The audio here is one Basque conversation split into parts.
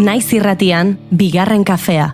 Naiz irratian, bigarren kafea.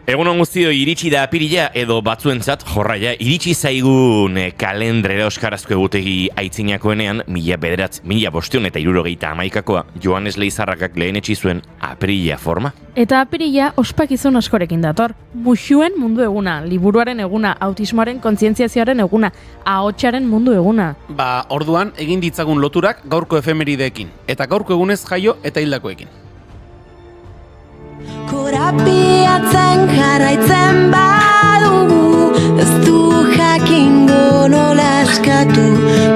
Egunon guztio iritsi da apirila edo batzuentzat jorraia iritsi zaigun kalendrera euskarazko egutegi aitzinakoenean 1571 Joanes Leizarrakak lehenetsi zuen apirila forma. Eta apirila ospakizun askorekin dator. Muxuen mundu eguna, liburuaren eguna, autismoaren kontzientziazioaren eguna, ahotsaren mundu eguna. Orduan egin ditzagun loturak gaurko efemerideekin, eta gaurko egunez jaio eta hildakoekin. Korapiatzen jarraitzen badugu, ez du jakingo nola eskatu.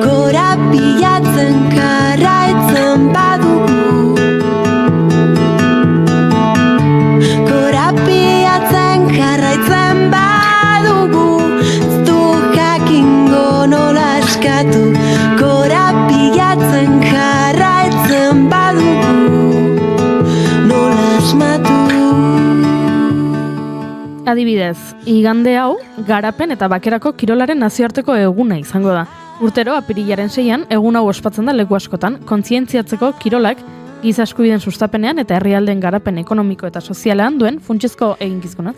Korapiatzen jarraitzen badugu, korapiatzen jarraitzen badugu, ez du jakingo nola eskatu. Korapiatzen jarraitzen badugu, nola asmatu. Adibidez, igande hau, garapen eta bakerako kirolaren nazioarteko eguna izango da. Urtero, apirilaren 6an, egun hau ospatzen da leku askotan, kontzientziatzeko kirolak giza eskubideen sustapenean eta herrialdeen garapen ekonomiko eta sozialean duen funtsezko eginkizunaz.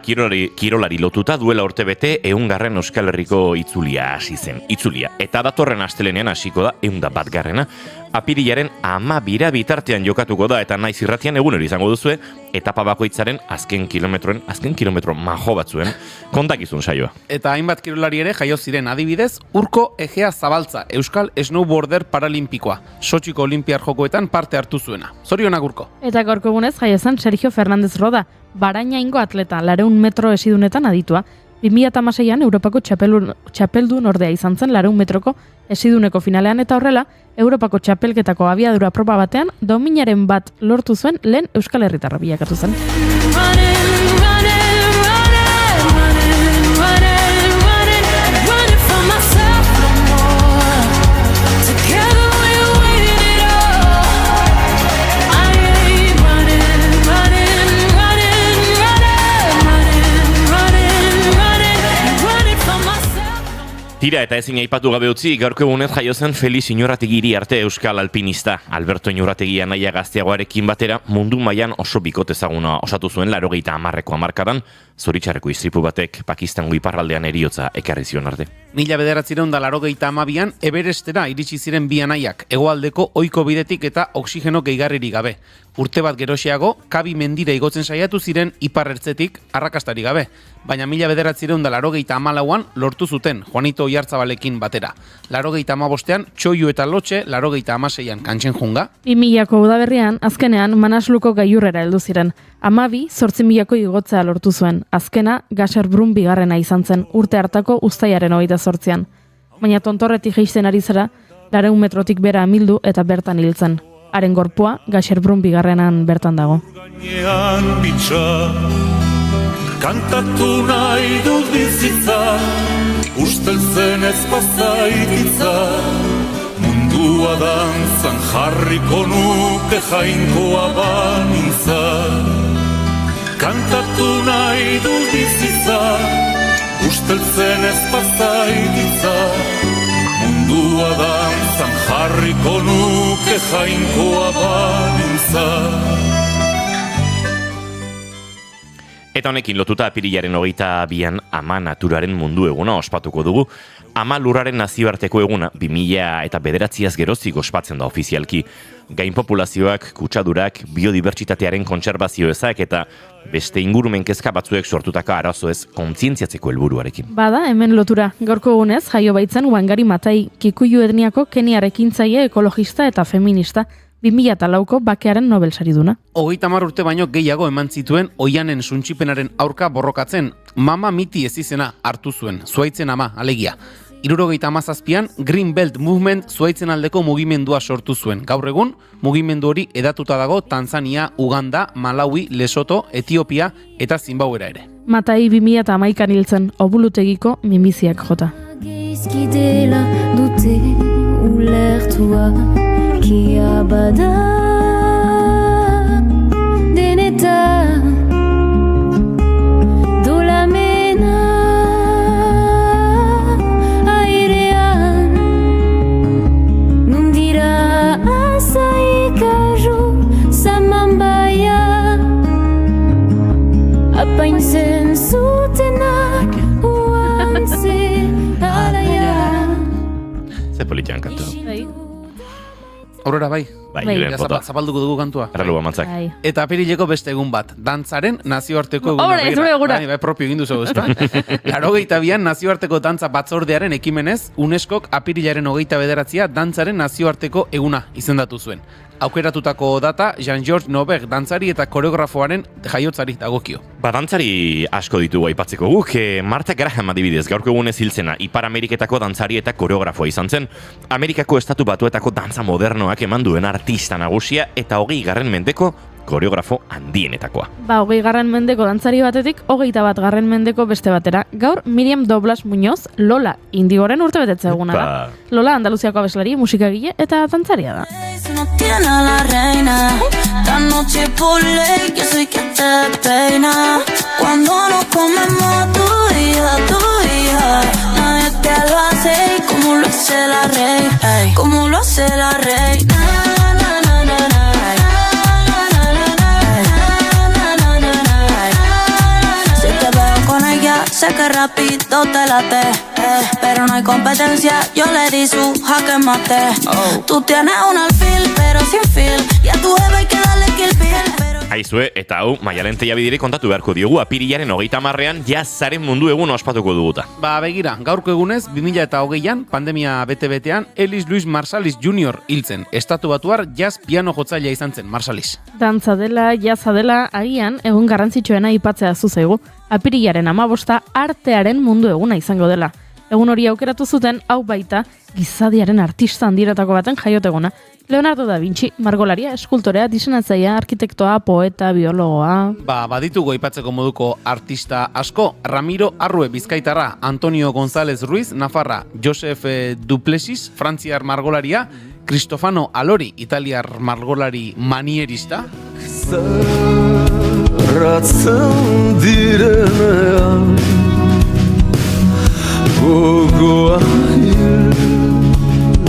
Kirolari lotuta duela urtebete 100. Euskal Herriko itzulia hasi zen. Itzulia. Eta datorren astelenean hasiko da 101. Apirilaren 12 bitartean jokatuko da eta naiz irratian egunero izango duzue etapa bakoitzaren azken kilometro majo batzuen kontakizun saioa. Eta hainbat kirolari ere jaio ziren, adibidez, Urko Egea Zabaltza, Euskal Snowboarder Paralimpikoa, Sotxiko Olinpiar Jokoetan parte hartu zuena. Zorionak Urko. Eta gaurko egunez jaio zen Sergio Fernández Roda, Barainaingo atleta, 200 metro esidunetan aditua. 2016an Europako txapeldun ordea izan zen 200 metroko esiduneko finalean eta horrela, Europako txapelketako abiadura proba batean dominaren bat lortu zuen lehen Euskal Herritarra bilakatu zen. Tira eta ezin aipatu gabe utzi, gaurko egunez jaio zen Felix Iñurrategi arte euskal alpinista. Alberto Iñurrategi anaia gazteagoarekin batera mundu mailan oso bikot ezaguna osatu zuen 90ko hamarkadan, zoritxarreko istripu batek Pakistango iparraldean heriotza ekarri zion arte. 1992an Everestera iritsi ziren bi anaiak, hegoaldeko ohiko bidetik eta oxigeno gehigarririk gabe. Urte bat geroxeago, Kabi mendira igotzen saiatu ziren iparrertzetik arrakastari gabe, baina 1994an lortu zuten Juanito Oiartzabalekin batera. 95ean Txoiu eta Lotxe, 96an Kantxenjunga. 2000ko udaberrian, azkenean Manasluko gailurrera heldu ziren. 12.000ko igotzea lortu zuen. Azkena Gasherbrum bigarrena izan zen urte hartako uztailaren 28an. Baina tontorretik jaisten ari zera, 200 metrotik bera amildu eta bertan hiltzen. Haren gorpua Gasherbrum bigarrenan bertan dago. Kantatu nahi dut bizitza, usteltzen ez pazaititza, mundua dantzan jarriko nuke jainkoa banintza. Kantatu nahi dut bizitza, usteltzen ez pazaititza, mundua dantzan jarriko nuke jainkoa banintza. Eta honekin lotuta apirilaren 22an ama naturaren mundu eguna ospatuko dugu. Ama lurraren nazioarteko eguna 2009az geroztik ospatzen da ofizialki. Gain populazioak, kutsadurak, biodibertsitatearen kontserbazio ezak eta beste ingurumen kezka batzuek sortutaka arazoez kontzientziatzeko helburuarekin. Bada, hemen lotura. Gaurko egunez, jaio baitzen Wangari Maathai, Kikuyu etniako Keniar ekintzaile ekologista eta feminista. 2004ko bakearen Nobel sariduna. 30 urte baino gehiago eman zituen oianen suntsipenaren aurka borrokatzen. Mama miti ez izena hartu zuen, zuaitzen ama, alegia. 17an Green Belt Movement zuhaitzen aldeko mugimendua sortu zuen. Gaur egun, mugimendu hori edatuta dago Tanzania, Uganda, Malawi, Lesoto, Etiopia eta Zimbabwera ere. Matai 2011an hiltzen, obulutegiko minbiziak jota. Gaizki dela dute ulertua kia bada denetan dolamena airean nundira azaikaju samambaia apaintzen zutenak uantze alaia. Ze politxan kantu. Aurrera bai, Bai, Bai. Julen ja, Foto. zapalduko dugu kantua. Errelu bamantzak. Bai. Eta apirileko beste egun bat, dantzaren nazioarteko eguna. Hombre, ez begira. eguna. Bai, propio egin duzu, ezta? 82an nazioarteko dantza batzordearen ekimenez, UNESCOk apirilaren 29a dantzaren nazioarteko eguna izendatu zuen. Aukeratutako data Jean-Georges Nobert dantzari eta koreografoaren jaiotzari dagokio. Dantzari asko ditugu aipatzeko guk, Martha Graham adibidez, gaurko egunez hiltzena, Ipar Ameriketako dantzari eta koreografoa izan zen, Amerikako estatu batuetako dantza modernoak eman duen artista nagusia eta 20. mendeko koreografo handienetakoa. 20. mendeko dantzari batetik, 21. mendeko beste batera. Gaur Miriam Doblas Muñoz, Lola Indigoren urtebetetze eguna da. Ba. Lola Andaluziako abeslari, musikagile eta dantzaria da. No tiene a la reina, esta noche por ley yo soy que te peina. Cuando nos comemos tú y yo, nadie te lo hace como lo hace la reina, como lo hace la reina. Si te veo con ella, sé que rápido te late, pero no hay competencia, yo le di su jaque mate. Tú tienes un alfil, pero sin fil, y a tu jefe hay que darle kill bill, pero... Aizue, eta hau, Maialen Tellabidiri kontatu beharko diogu, apirilaren 30ean jazzaren mundu egun ospatuko duguta. Ba, begira, gaurko egunez, 2020an, pandemia bete-betean, Ellis Luis Marsalis Jr. hiltzen. Estatu batuar jazz piano jotzailea izan zen, Marsalis. Dantza dela, jazza dela, agian, egun garrantzitsuena aipatzea zuzaigu. Apirilaren 15 artearen mundu eguna izango dela. Egun hori aukeratu zuten, hau baita, gizadiaren artista handiretako baten jaioteguna. Leonardo da Vinci, margolaria, eskultorea, diseinatzailea, arkitektoa, poeta, biologoa... Ba, baditugu aipatzeko moduko artista asko, Ramiro Arrue Bizkaitarra, Antonio González Ruiz, Nafarra, Josef Duplessis, frantziar margolaria, Cristofano Alori, italiar margolari manierista, Zerratzen direnean gogoa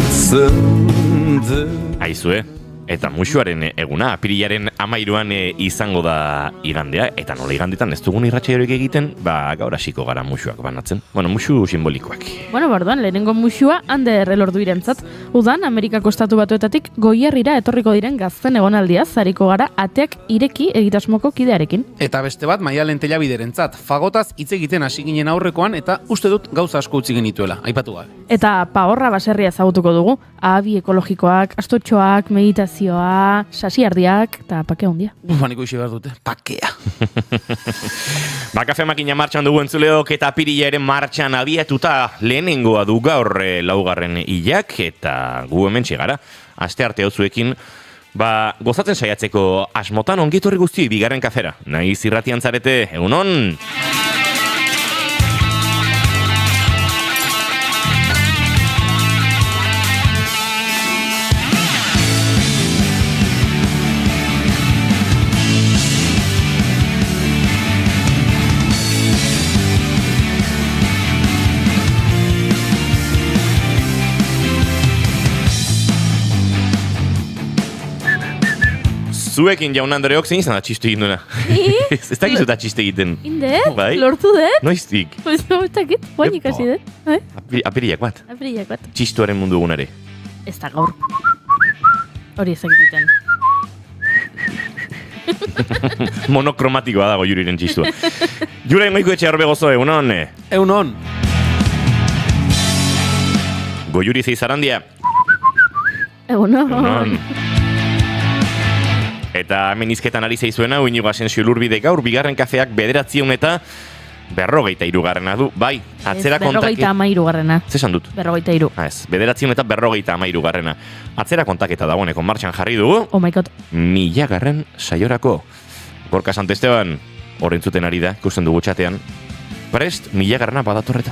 hiltzen den. Aizue, eta musuaren eguna, apirilaren 13ean izango da igandea, eta nola igandetan ez dugun irratsaiorik egiten, ba gaur hasiko gara musuak banatzen. Bueno, musu simbolikoak. Bueno, bardoan, lehenengo musua hande errelordu irentzat. Udan, Amerikako estatu batuetatik goierrira etorriko diren gazten egonaldiaz, zariko gara ateak ireki egitasmoko kidearekin. eta beste bat Maialen Tellabiderentzat, fagotaz hitz egiten hasi ginen aurrekoan eta uste dut gauza asko utzi genituela, aipatu gabe. Eta Pahorra baserria ezagutuko dugu, ahabi ekologikoak, astotxoak, meditazioa, sasiardiak eta pake handia. Baniko isi behar dute, pakea. Ba, kafe makina martxan dugu entzuleok eta apirilaren martxan abiatuta lehenengoa du gaur laugarren hilak eta gu hemen txegara. Aste arte hauzuekin, ba, gozatzen saiatzeko asmotan ongitorri guzti bigarren kafera. Nahi zirratian zarete, egunon! Zuekin jaun Andreok zein izan da txistu egin duena? Ez da gizuta txiste egiten. Inde, Bai. lortu dut? Noiztik? Ezakit, boin ikasi dut. Apiriak bat. Aprilak bat. Txistuaren mundu egunare. Ez da gaur. Hori ezakititen. Monokromatikoa dago Juriren txistua. Juren goiko etxe horbe gozo, egunon. Egunon, Goiuri zeizarandia. Egunon. Eta hemen izketan ari zeizuena, Uinigo Asensio Lurbide gaur, bigarren kafeak 9 eta 43. du, bai, atzera kontaketa... 53. Ze esan dut? 43. Ez, 953. Atzera kontaketa dagoeneko martxan jarri dugu, Oh my god. 1000. saiorako. Gorka Santesteban, orentzuten ari da, ikusten dugu txatean, prest 1000. badatorreta.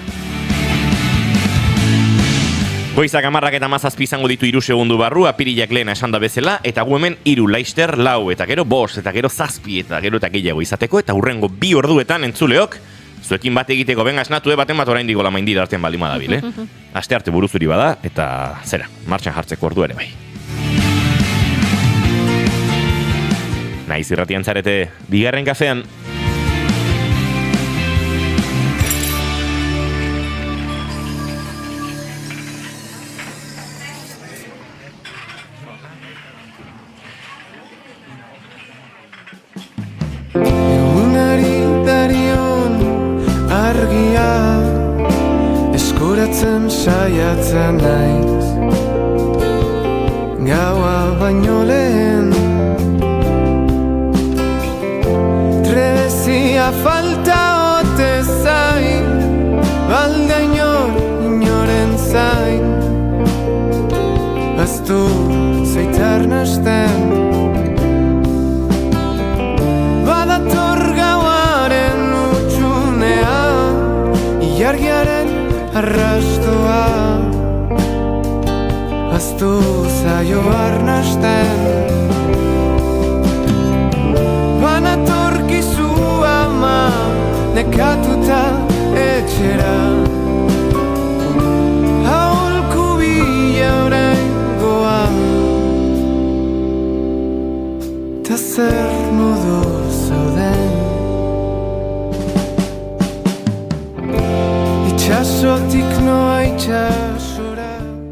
Goizak 10:17 izango ditu 3 segundu barru, apirilak lehena esan da bezala, eta gu hemen 3, Laister 4, eta gero 5, eta gero 7, eta gero eta gehiago izateko, eta hurrengo 2 orduetan entzuleok, zuekin bat egiteko, benga esnatu baten bat orain digo lamaindi dartean baldin badabil, Aste arte buruzuri bada, eta zera, martxan jartzeko ordu ere bai. Naiz irratian zarete, bigarren kafean. Egunari darion argia eskuratzen saiatzen naiz. Gaua baino lehen trebezia falta ote zain, balda inoren zain. Ez du zeitar nasten badator gauaren utxunea, ilargiaren arrastoa. Aztu zaio arnasten banatorkizu ama nekatuta etxera. Aholku bila oraingoa ta zer modu zauden. Itxasotik noa itxasora.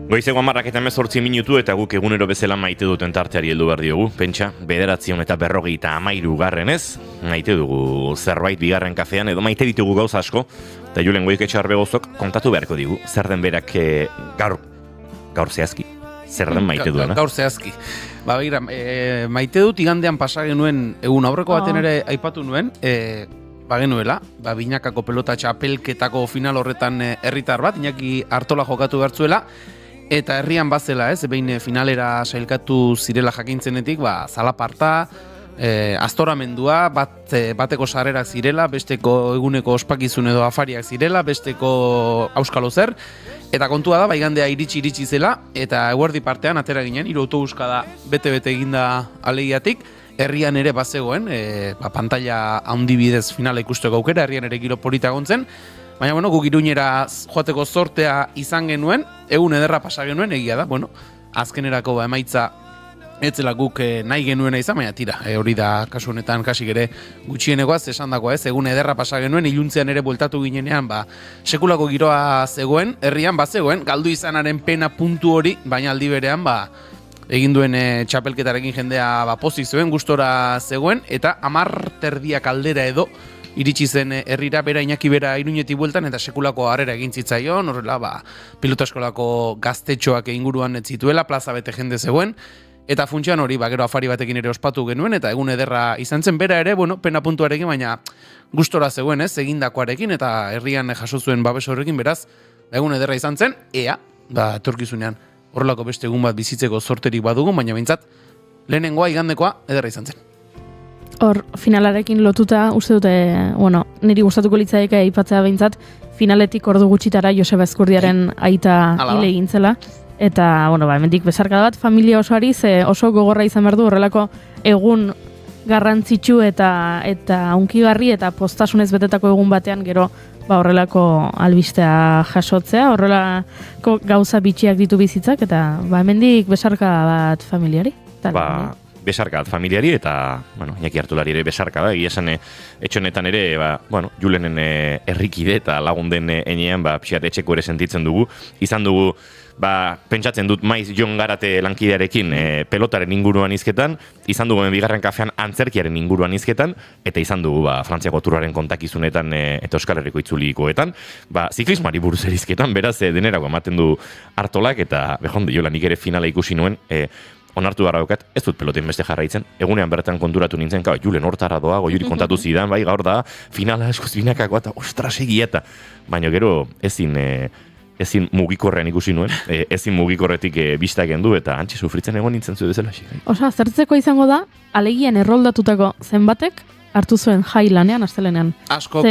Goizeko 10:18 eta guk egunero bezala maite duten tarteari heldu behar diogu, pentsa, 953 ez, maite dugu zerbait bigarren kafean, edo maite ditugu gauza asko, eta Julen Goiketxar begozok kontatu beharko digu, zer den berak gaur zehazki, zer den maite duena. Gaur zehazki. Ba, begira, maite dut igandean pasa genuen, egun aurreko baten ere aipatu nuen, bagenuela, binakako pelota txapelketako final horretan herritar bat, Iñaki Artola jokatu bertzuela, eta herrian bazela, behin finalera sailkatu zirela jakintzenetik, zalaparta, aztoramendua, bateko sarrerak zirela, besteko eguneko ospakizun edo afariak zirela, besteko auskalo zer, eta kontua da, igandea iritsi zela, eta eguerdi partean atera ginen, 3 autobuskada bete-bete eginda alegiatik, herrian ere bazegoen, pantalla handi bidez finala ikusteko aukera, herrian ere giro polita gontzen, baina, guk Iruñera joateko sortea izan genuen, egun ederra pasa genuen, egia da, azkenerako emaitza etzela guk nahi genuena izan, baina tira, hori da kasu honetan kasik ere gutxienekoaz esan dagoa egun ederra pasa genuen, iluntzean ere bueltatu ginenean, sekulako giroa zegoen, herrian bazegoen, galdu izanaren pena puntu hori, baina aldi berean, egin duen txapelketarekin jendea pozik zuen, gustora zegoen, eta 10 aldera edo iritsi zen herrira, bera Iñaki bera Iruñetik bueltan, eta sekulako harrera egin zitzaion, horrela, pilota eskolako gaztetxoak inguruan ez zituela, plaza bete jende zegoen, eta funtsian hori, gero afari batekin ere ospatu genuen, eta egun ederra izan zen, bera ere, pena puntuarekin, baina gustora zegoen, egindakoarekin, eta herrian jaso zuen babes horrekin, beraz, egun ederra izan zen, etorkizunean horrelako beste egun bat bizitzeko sorterik badugu, baina behintzat, lehenengoa igandekoa ederra izan zen. Hor, finalarekin lotuta, uste dute, niri gustatuko litzaidake aipatzea behintzat, finaletik ordu gutxitara Joseba Ezkurdiaren aita hile egin zela. Eta, hemendik besarkada bat, familia osoari, oso gogorra izan behar du horrelako egun garrantzitsu eta hunkigarri eta postasunez betetako egun batean gero horrelako albistea jasotzea, horrelako gauza bitxiak ditu bizitzak, eta hemendik besarkada bat familiari. Besarka bat familiari eta, Iñaki Artolari ere besarka da, egia esan etxonetan ere, Julenen herrikide eta lagunden enean, pixat etxeko ere sentitzen dugu, izan dugu, pentsatzen dut maiz Jon Garate lankidearekin pelotaren inguruan izketan, izan dugu bigarren kafean antzerkiaren inguruan izketan, eta izan dugu Frantziako turraren kontakizunetan eta Euskal Herriko itzulikoetan, ziklismari buruz erizketan, beraz denerako ematen du Artolak, eta behondi jola nik ere finala ikusi nuen, onartu gara daukat, ez dut peloten beste jarraitzen, egunean bertan konturatu nintzen, Julen hortara doa, Goiuri kontatu zidan, bai, gaur da, finala eskuz binakakoa, eta ostras egieta. Baina gero, ezin mugikorrean ikusi nuen, ezin mugikorretik bista gendu, eta antxe sufritzen egon nintzen zu bezala. Osa, zertzeko izango da, alegian erroldatutako zenbatek, hartu zuen jai lanean, astelenean. Askok.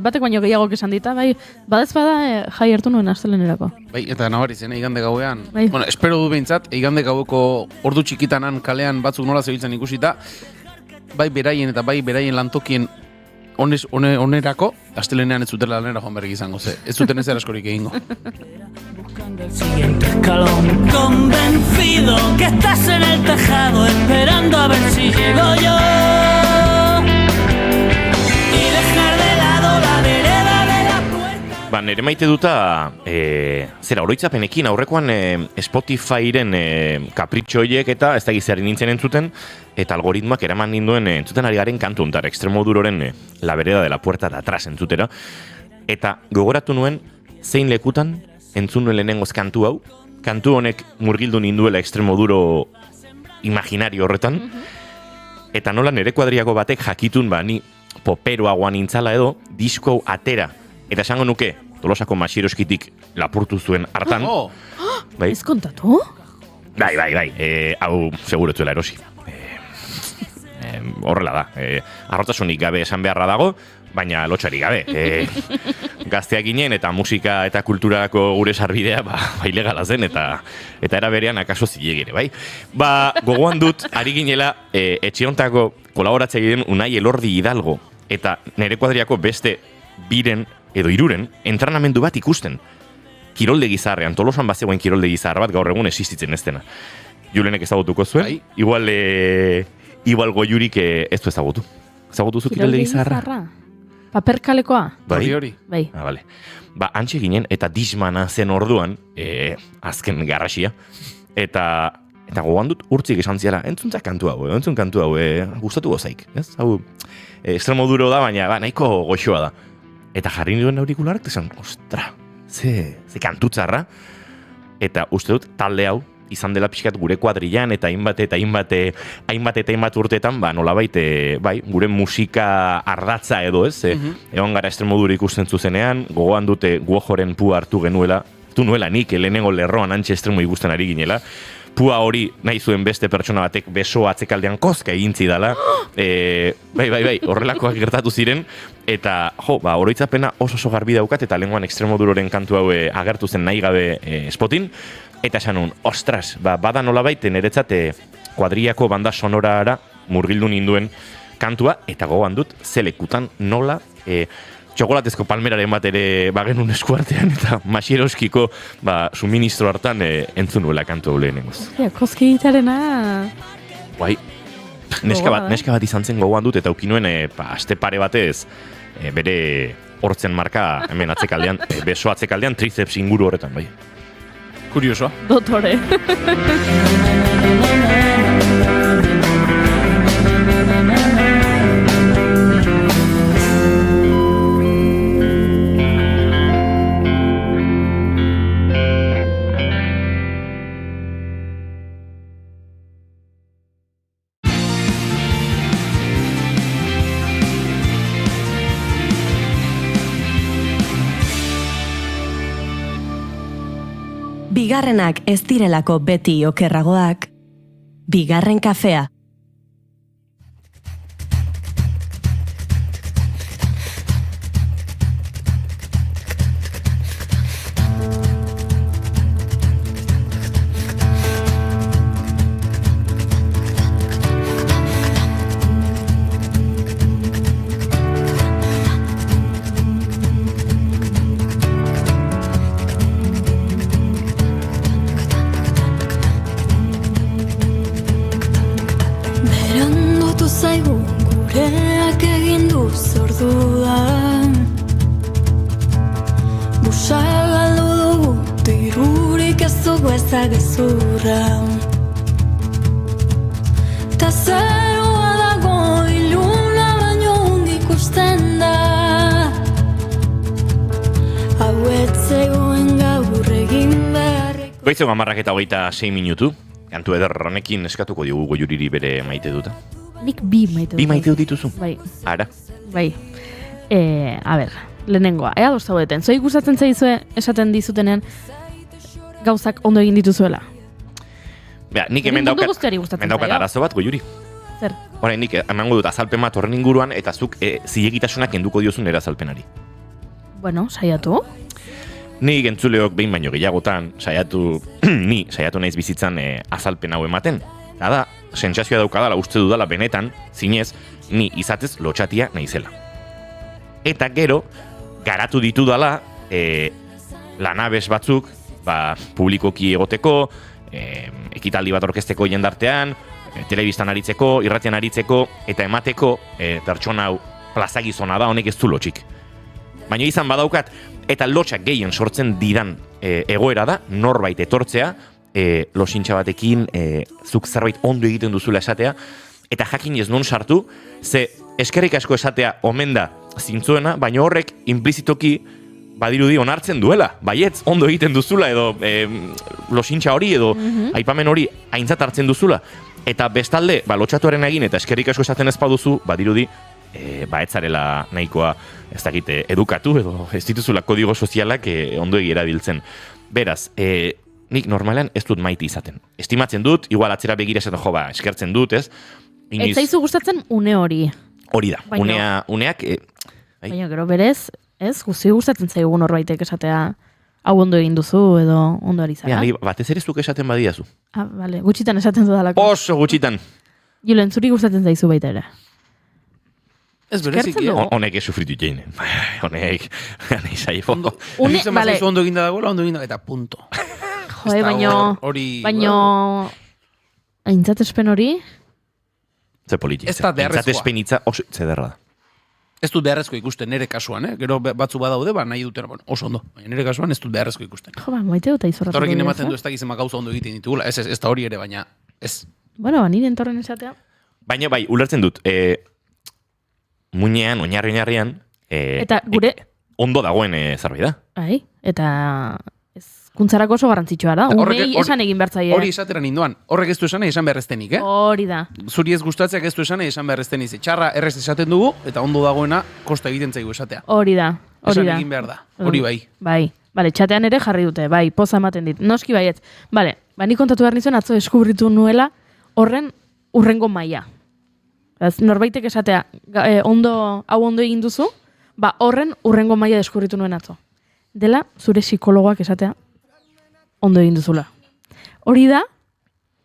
Batek baino gehiagok esan dita, bai, badez bada jai hartu nuen astelenerako. Bai, eta nabaritzen, igande gauean. Bai. Bueno, espero du behintzat, igande gaueko ordu txikitanan kalean batzuk nola zebiltzen ikusita, bai beraien eta bai beraien lantokien onerako, astelenean ez zutela lanera joan berrik izango, ez zuten ezer askorik egingo. Buscando el siguiente escalón, convencido que estás en el tejado, esperando a ver si llego yo. Y dejar de lado la vereda de la puerta. Nere maite duta, zera, oroitzapenekin aurrekoan Spotifyren kapritxo horiek eta ez da gizari nintzen entzuten, eta algoritmoak eraman ninduen entzuten ari garen kantu untar, Extremoduroren La vereda de la puerta de atrás entzutera, eta gogoratu nuen zein lekutan entzun nuen lehenengoz kantu hau, kantu honek murgildu ninduela Extremoduro imaginario horretan, eta nola nere kuadriako batek jakitun ni poperoagoan nintzala edo, disko hau atera, eta esango nuke, Tolosako Masiroskitik lapurtu zuen hartan. Bai? Ez kontatu? Bai, hau seguretzuela erosi. Horrela da, arrotasunik gabe esan beharra dago, baina lotxarik gabe. Gazteak ginen eta musika eta kulturako gure sarbidea ilegala zen eta era berean akaso zilegire, bai? Gogoan dut, ari ginela etxeontako kolaboratzea egiten Unai Elordi Hidalgo eta nere kuadriako beste biren edo iruren entrenamendu bat ikusten. Kiroldegi zaharrean, Tolosan bazegoen kiroldegi zahar bat gaur egun existitzen ez dena. Julenek ezagutuko zuen, igual Goiurik ez du ezagutu. Ezagutu zu kiroldegi zaharra? Paperkalekoa? Hori. Bai. Bale. Antxe ginen, eta dismana zen orduan, azken garrasia, eta gogoan dut urtzik esan ziala, entzun kantu hau, gustatu gozaik. Hau, Extremoduro da, baina nahiko goxoa da. Eta jarri niduen aurikularak, eta esan, ostra, ze kantutzarra. Eta uste dut, talde hau, izan dela pixkat gure kuadrilan, eta hainbat urteetan, nolabait, gure musika ardatza edo, ez? Egon gara Extremoduro ikusten zuzenean, gogoan dute Guojoren pua hartu genuela, nik lehenengo lerroan antxe Extremo ikusten ari ginela, pua hori nahi zuen beste pertsona batek beso atzekaldean kozka egin zidala, horrelakoak gertatu ziren, eta oroitzapena oso garbi daukat, eta lehengoan Extremoduroren kantu hau agertu zen nahi gabe spotin, eta esan nun, ostras, bada nolabait niretzat kuadriako banda sonorara murgildu ninduen kantua, eta gogoan dut zelekutan nola txokolatezko palmeraren bat ere bagenun eskuartean, eta Masieroskiko suministro hartan entzun nuela kantu hau lehenengoz. Kozki gitarena... Bai, neska bat izan zen gogoan dut, eta ukinuen aste pare batez bere hortzen marka hemen atzekaldean, beso atzekaldean, triceps inguru horretan, bai. Kuriosoa. Dotore. Bigarrenak ez direlako beti okerragoak, bigarren kafea. Goizeko 10:26 minutu. Kantu eder honekin eskatuko diogu Goiuriri bere maite duta. Nik bi maite dut. Bi maite dut dituzu? Bai. Ara. Bai. A ber, lehenengoa. Ea zaudeten. Zoi gustatzen zaizue esaten dizutenean gauzak ondo egin dituzuela. Bea, nik hemen daukat arazo bat, Goiuri. Zer? Horain, nik emango dut azalpen bat horren inguruan, eta zuk zilegitasunak kenduko diozun nire azalpenari. Bueno, saiatu. Nik entzuleok behin baino gehiagotan saiatu naiz bizitzan azalpen hau ematen. Da, sentsazioa daukadala uste dudala benetan, zinez, ni izatez lotxatia naizela. Eta gero, garatu ditudala lanabes batzuk, publikoki egoteko, ekitaldi bat orkesteko jendartean, telebistan aritzeko, irratian aritzeko, eta emateko pertsona hau plazagizona da, honek ez du lotxik. Baina izan badaukat, eta lotxak gehien sortzen didan egoera da, norbait etortzea, losintxa batekin, zuk zerbait ondo egiten duzula esatea, eta jakin ez non sartu, ze eskerrik asko esatea omen da zintzuena, baina horrek implizitoki badirudi onartzen duela, baietz ondo egiten duzula, edo losintxa hori, edo aipamen hori aintzat hartzen duzula, eta bestalde, lotxatuaren egin eta eskerrik asko esaten ez baduzu, badirudi, etzarela nahikoa ez dakit edukatu edo ez dituzula kodigo sozialak ondo erabiltzen. Beraz, nik normalean ez dut maite izaten. Estimatzen dut, igual atzera begira esaten eskertzen dut, ez? Ez zaizu gustatzen une hori. Hori da, uneak... Baina gero berez, ez? Guzti gustatzen zaigun norbaitek esatea hau ondo egin duzu edo ondo ari zara. Batez ere zuk esaten badiazu. Bale, gutxitan esaten dudalako. Oso gutxitan. Julen, zuri gustatzen zaizu baita ere. Ez bereziki, honek esufritu jeine. Honek, nahi saifo. Ondo eginda dagoela, ondo eginda, eta punto. Joe, baino... Aintzatespen hori? Ze politiz. Ez da beharrezkoa. Aintzatespen itza oso zederra da. Ez dut beharrezko ikusten nire kasuan, Gero batzu badaude, nahi dutena, oso ondo. Baina nire kasuan ez dut beharrezko ikusten. Jo, maite dut aizorratu. Horrekin ematen du ez dakizema gauza ondo egiten ditugula. Ez da hori ere, baina ez. Bueno, nire entorren esatea. Baina bai, ulertzen dut, muinean, oinarri-oinarrian, eta gure... ondo dagoen zerbait da. Bai, eta ezkuntzarako oso garrantzitsua da. Unei esan egin bertzaile. Hori esateran indoan. Horrek ez du esan esan beharreztenik, Hori da. Zuri ez gustatzeak ez du esan beharreztenik. Txarra errez esaten dugu, eta ondo dagoena kosta egiten zaigu esatea. Hori da. Esan egin behar da. Hori bai. Bai. Bale, txatean ere jarri dute. Bai, poza ematen dit. Noski baiet. Bale, ni kontatu behar nizuen atzo deskubritu nuela horren urrengo maila. Norbaitek esatea, hau ondo egin duzu, horren urrengo maila deskubritu nuen atzo. Dela, zure psikologoak esatea, ondo egin duzula. Hori da,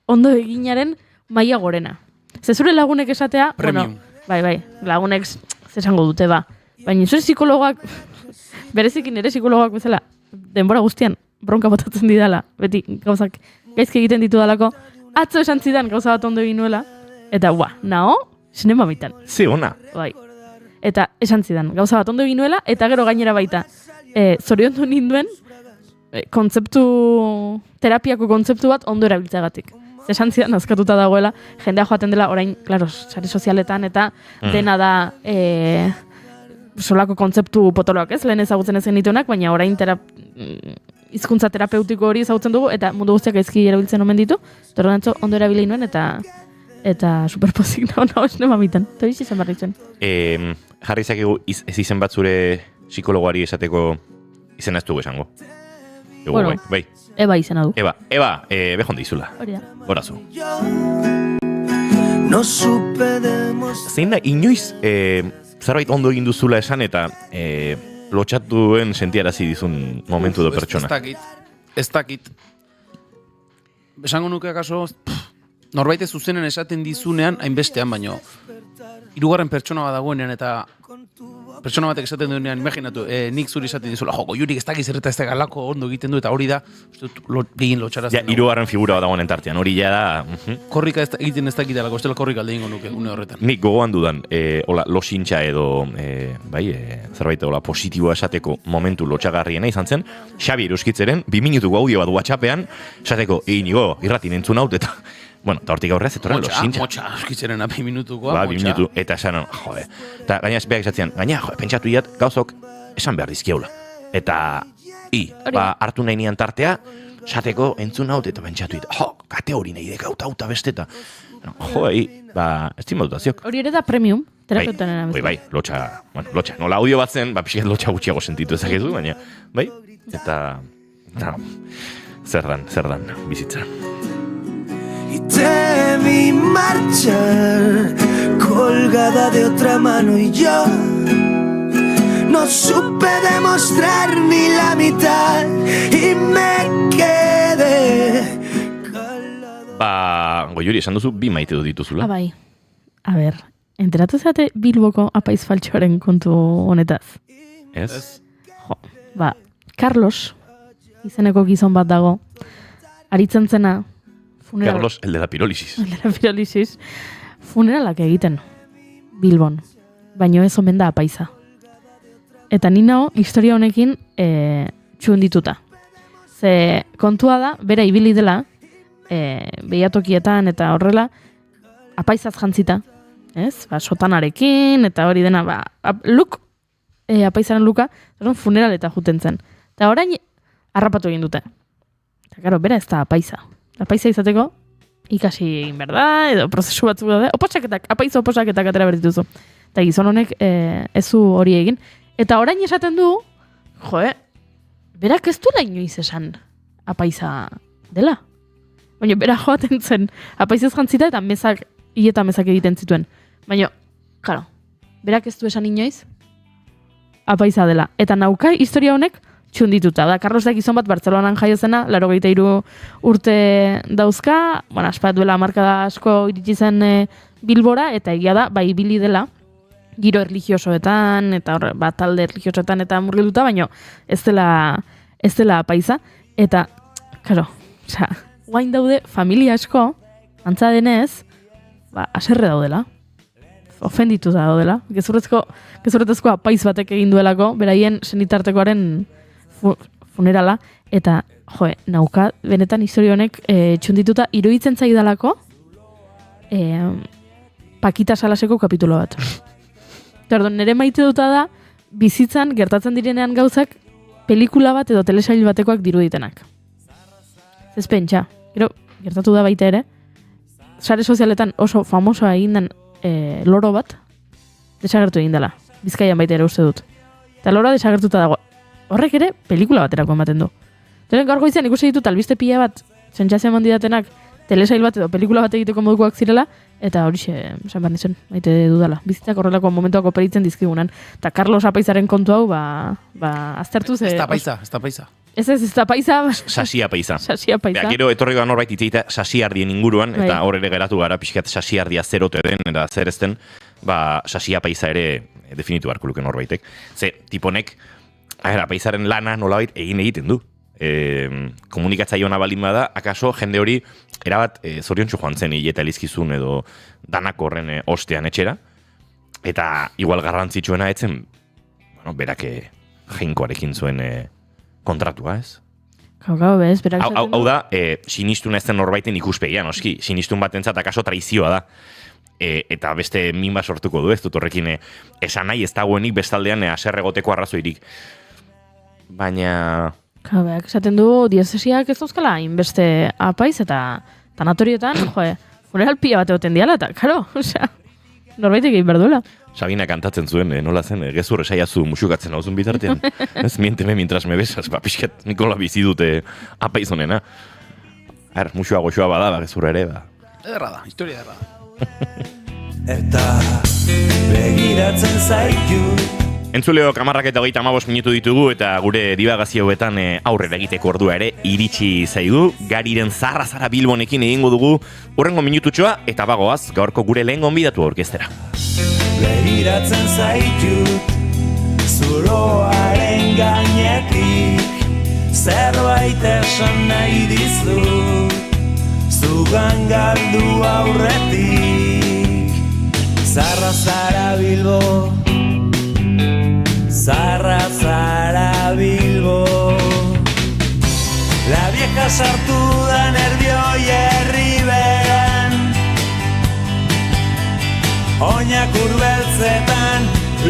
ondo eginaren maila gorena. Ze zure lagunek esatea, premium. Bai, lagunek zesango dute, baina zure psikologoak, berezikin ere psikologoak bezala, denbora guztian, bronka botatzen didala, beti gauzak gaizki egiten ditudalako, atzo esan zidan gauza bat ondo egin nuela, eta nao, sinema baitan. Ze ona. Bai. Eta esan zidan, gauza bat ondo egin nuela, eta gero gainera baita. Zoriondu ninduen, terapiako kontzeptu bat ondo erabiltzagatik. Esan zidan, azkatuta dagoela, jendea joaten dela, orain, klaro, sare sozialetan, eta dena da solako kontzeptu potoloak, ez? Lehen ezagutzen ezen dituenak, baina orain hizkuntza terapeutiko hori ezagutzen dugu, eta mundu guztiak ezki erabiltzen omen ditu, torrantzo ondo erabili nuen, eta superpozik naho esne mamitan. Eta bizi izan barri zuen. Jarri izakegu ez izen bat zure psikologoari esateko izena ez dugu esango. Bueno, bai. Eba izena du. Eba, behon dizula. Hori da. Horazu. Zein da, inoiz zerbait ondo egin duzula esan eta lotxatuen sentiarazi dizun momentu edo pertsona. Ez dakit. Esango nuke akaso, norbait zuzenen esaten dizunean, hainbestean baino. Hirugarren pertsona bat dagoenean eta pertsona batek esaten duenean, imaginatu, nik zuri esaten dizula, Goiurik ez dakiz erreta ez da galako ondo egiten du, eta hori da, gehien lotxarazten. Hirugarren figura bat dagoen entartean, hori ja da... Korrika egiten ez dakitalako, ez dela korrika alde ingo nuke, une horretan. Nik gogoan dudan, losintxa edo, zerbait positiboa esateko momentu lotxagarriena izan zen, Xabi Eruskitzeren, 2 minutuko audio bat WhatsAppean, esateko, Inigo, irratin entzun haut, eta... Bueno, eta hortik aurrez, etorren losintxa. Motxa, euskitzeren 2 minutukoa, 2 minutu, eta esanon, Eta gaina beak esatzean, pentsatu iat, gauzok esan behar dizkiaula. Eta, hartu nahi nian tartea, sateko entzun haut eta bentsatu eta, kate hori nahi dek auta besteta. Ez dimatuta ziok. Hori ere da premium, terapeutaren Bai, lotxa, nola audio bat zen, pixket lotxa gutxiago sentitu ezakezu, baina, bai, eta zer dan, bizitza. Y te vi marchar, colgada de otra mano y yo no supe demostrar ni la mitad y me quedé calado. Goiuri, esan duzu bi maite dut dituzula. Bai, a ber, enteratu zate Bilboko apaiz faltxoaren kontu honetaz? Ez? Carlos, izeneko gizon bat dago, aritzen zena, Carlos, el de la pirolisis. El de la pirolisis. Funeralak egiten, Bilbon, baino ez omen da apaiza. Eta ni nao, historia honekin txundituta. Ze kontua da, bera ibili dela, behiatokietan eta horrela, apaizaz jantzita, ez? Sotanarekin, eta hori dena, apaizaren luka, funeraleta juten zen. Eta orain, harrapatu egin dute. Eta karo, bera ez da apaiza. Apaiza izateko, ikasi egin behar da, edo prozesu batzuk da, apaiza oposaketak atera berdituzu. Eta gizon honek ez du hori egin. Eta orain esaten du, berak ez du inoiz esan apaiza dela. Baina bera joaten zen, apaizaz jantzita eta mesak egiten zituen. Baina, claro, berak ez du esan inoiz apaiza dela. Eta nauka historia honek txundituta. Da, Carlos da gizon bat Bartzelonan jaio zena, 83 urte dauzka, aspat duela hamarkada asko iritsi zen Bilbora, eta egia da, bai ibili dela, giro erlijiosoetan, eta talde erlijiosoetan eta murgilduta, baina ez dela apaiza. Eta, karo, guain daude familia asko, antza denez, aserre daudela, ofendituta daudela, gezurretezko apaiz batek egin duelako, beraien senitartekoaren funerala, eta, nauka, benetan historia honek txundituta, iruditzen zaidalako Pakita Salaseko kapitulo bat. Tordon, nire maite duta da, bizitzan gertatzen direnean gauzak, pelikula bat edo telesail batekoak diruditenak. Ez pentsa, gertatu da baita ere, sare sozialetan oso famosoa egin den loro bat, desagertu egin dela. Bizkaian baita ere uste dut. Eta loroa desagertuta dago. Horrek ere, pelikula baterako ematen du. Tenen gaur goizean ikusi ditut albiste pila bat, sentsazio eman didatenak, telesail bat edo pelikula bat egiteko modukoak zirela, eta horixe, esan behar nizuen, maite dudala. Bizitzak horrelako momentuak operitzen dizkigunan. Eta Carlos apaizaren kontu hau, aztertu ze... Ez da paisa. Ez da paisa. Sasia paisa. Gero etorri da norbait itzeita sasiardien inguruan, eta hor ere geratu gara, pixkat sasiardia zerote den, eta zer ezten, sasia paisa ere definitu beharko luke norbaitek. Ze, tiponek, apaizaren lana nolabait egiten du. Komunikatzaile ona balin bada, akaso jende hori erabat zoriontsu joan zen hileta elizkizun edo danak horren ostean etxera, eta igual garrantzitsuena etzen, berak jainkoarekin zuen kontratua, ez? Bez, berak hau da, sinistuna ez den norbaiten ikuspegian, oski, sinistun batentzat akaso traizioa da. Eta beste minba sortuko du, ez dut horrekin esan nahi ez dagoenik bestaldean aserregoteko arrazoirik. Baina... Beak esaten du, diezesiak ez dauzkala, inbeste apaiz eta tanatorietan, funeral pila bat egoten diala, eta, karo, norbaitek egin berduela. Sabina kantatzen zuen, nola zen, gezur esaiazu musukatzen hauzun bitartean. Ez mienteme mientras me besas, pixket Nikola bizi dute apaiz honena. Musua goxoa bada, gezurra ere, Ederra da, historia ederra da. Eta begiratzen zaitu. Entzuleo, 10:35 minutu ditugu eta gure dibagazioetan aurrera egiteko ordua ere iritsi zaigu. Gariren zarra Bilbonekin egingo dugu hurrengo minututxoa eta bagoaz gaurko gure lehen gonbidatu aurkeztera. Begiratzen zaitut zuloaren gainetik, zerbait esan nahi dizut, zugan galdu aurretik. Zarra zara Bilbo, zarra zara Bilbo, la vieja sartu da nervioi herriberan, oinak urbeltzetan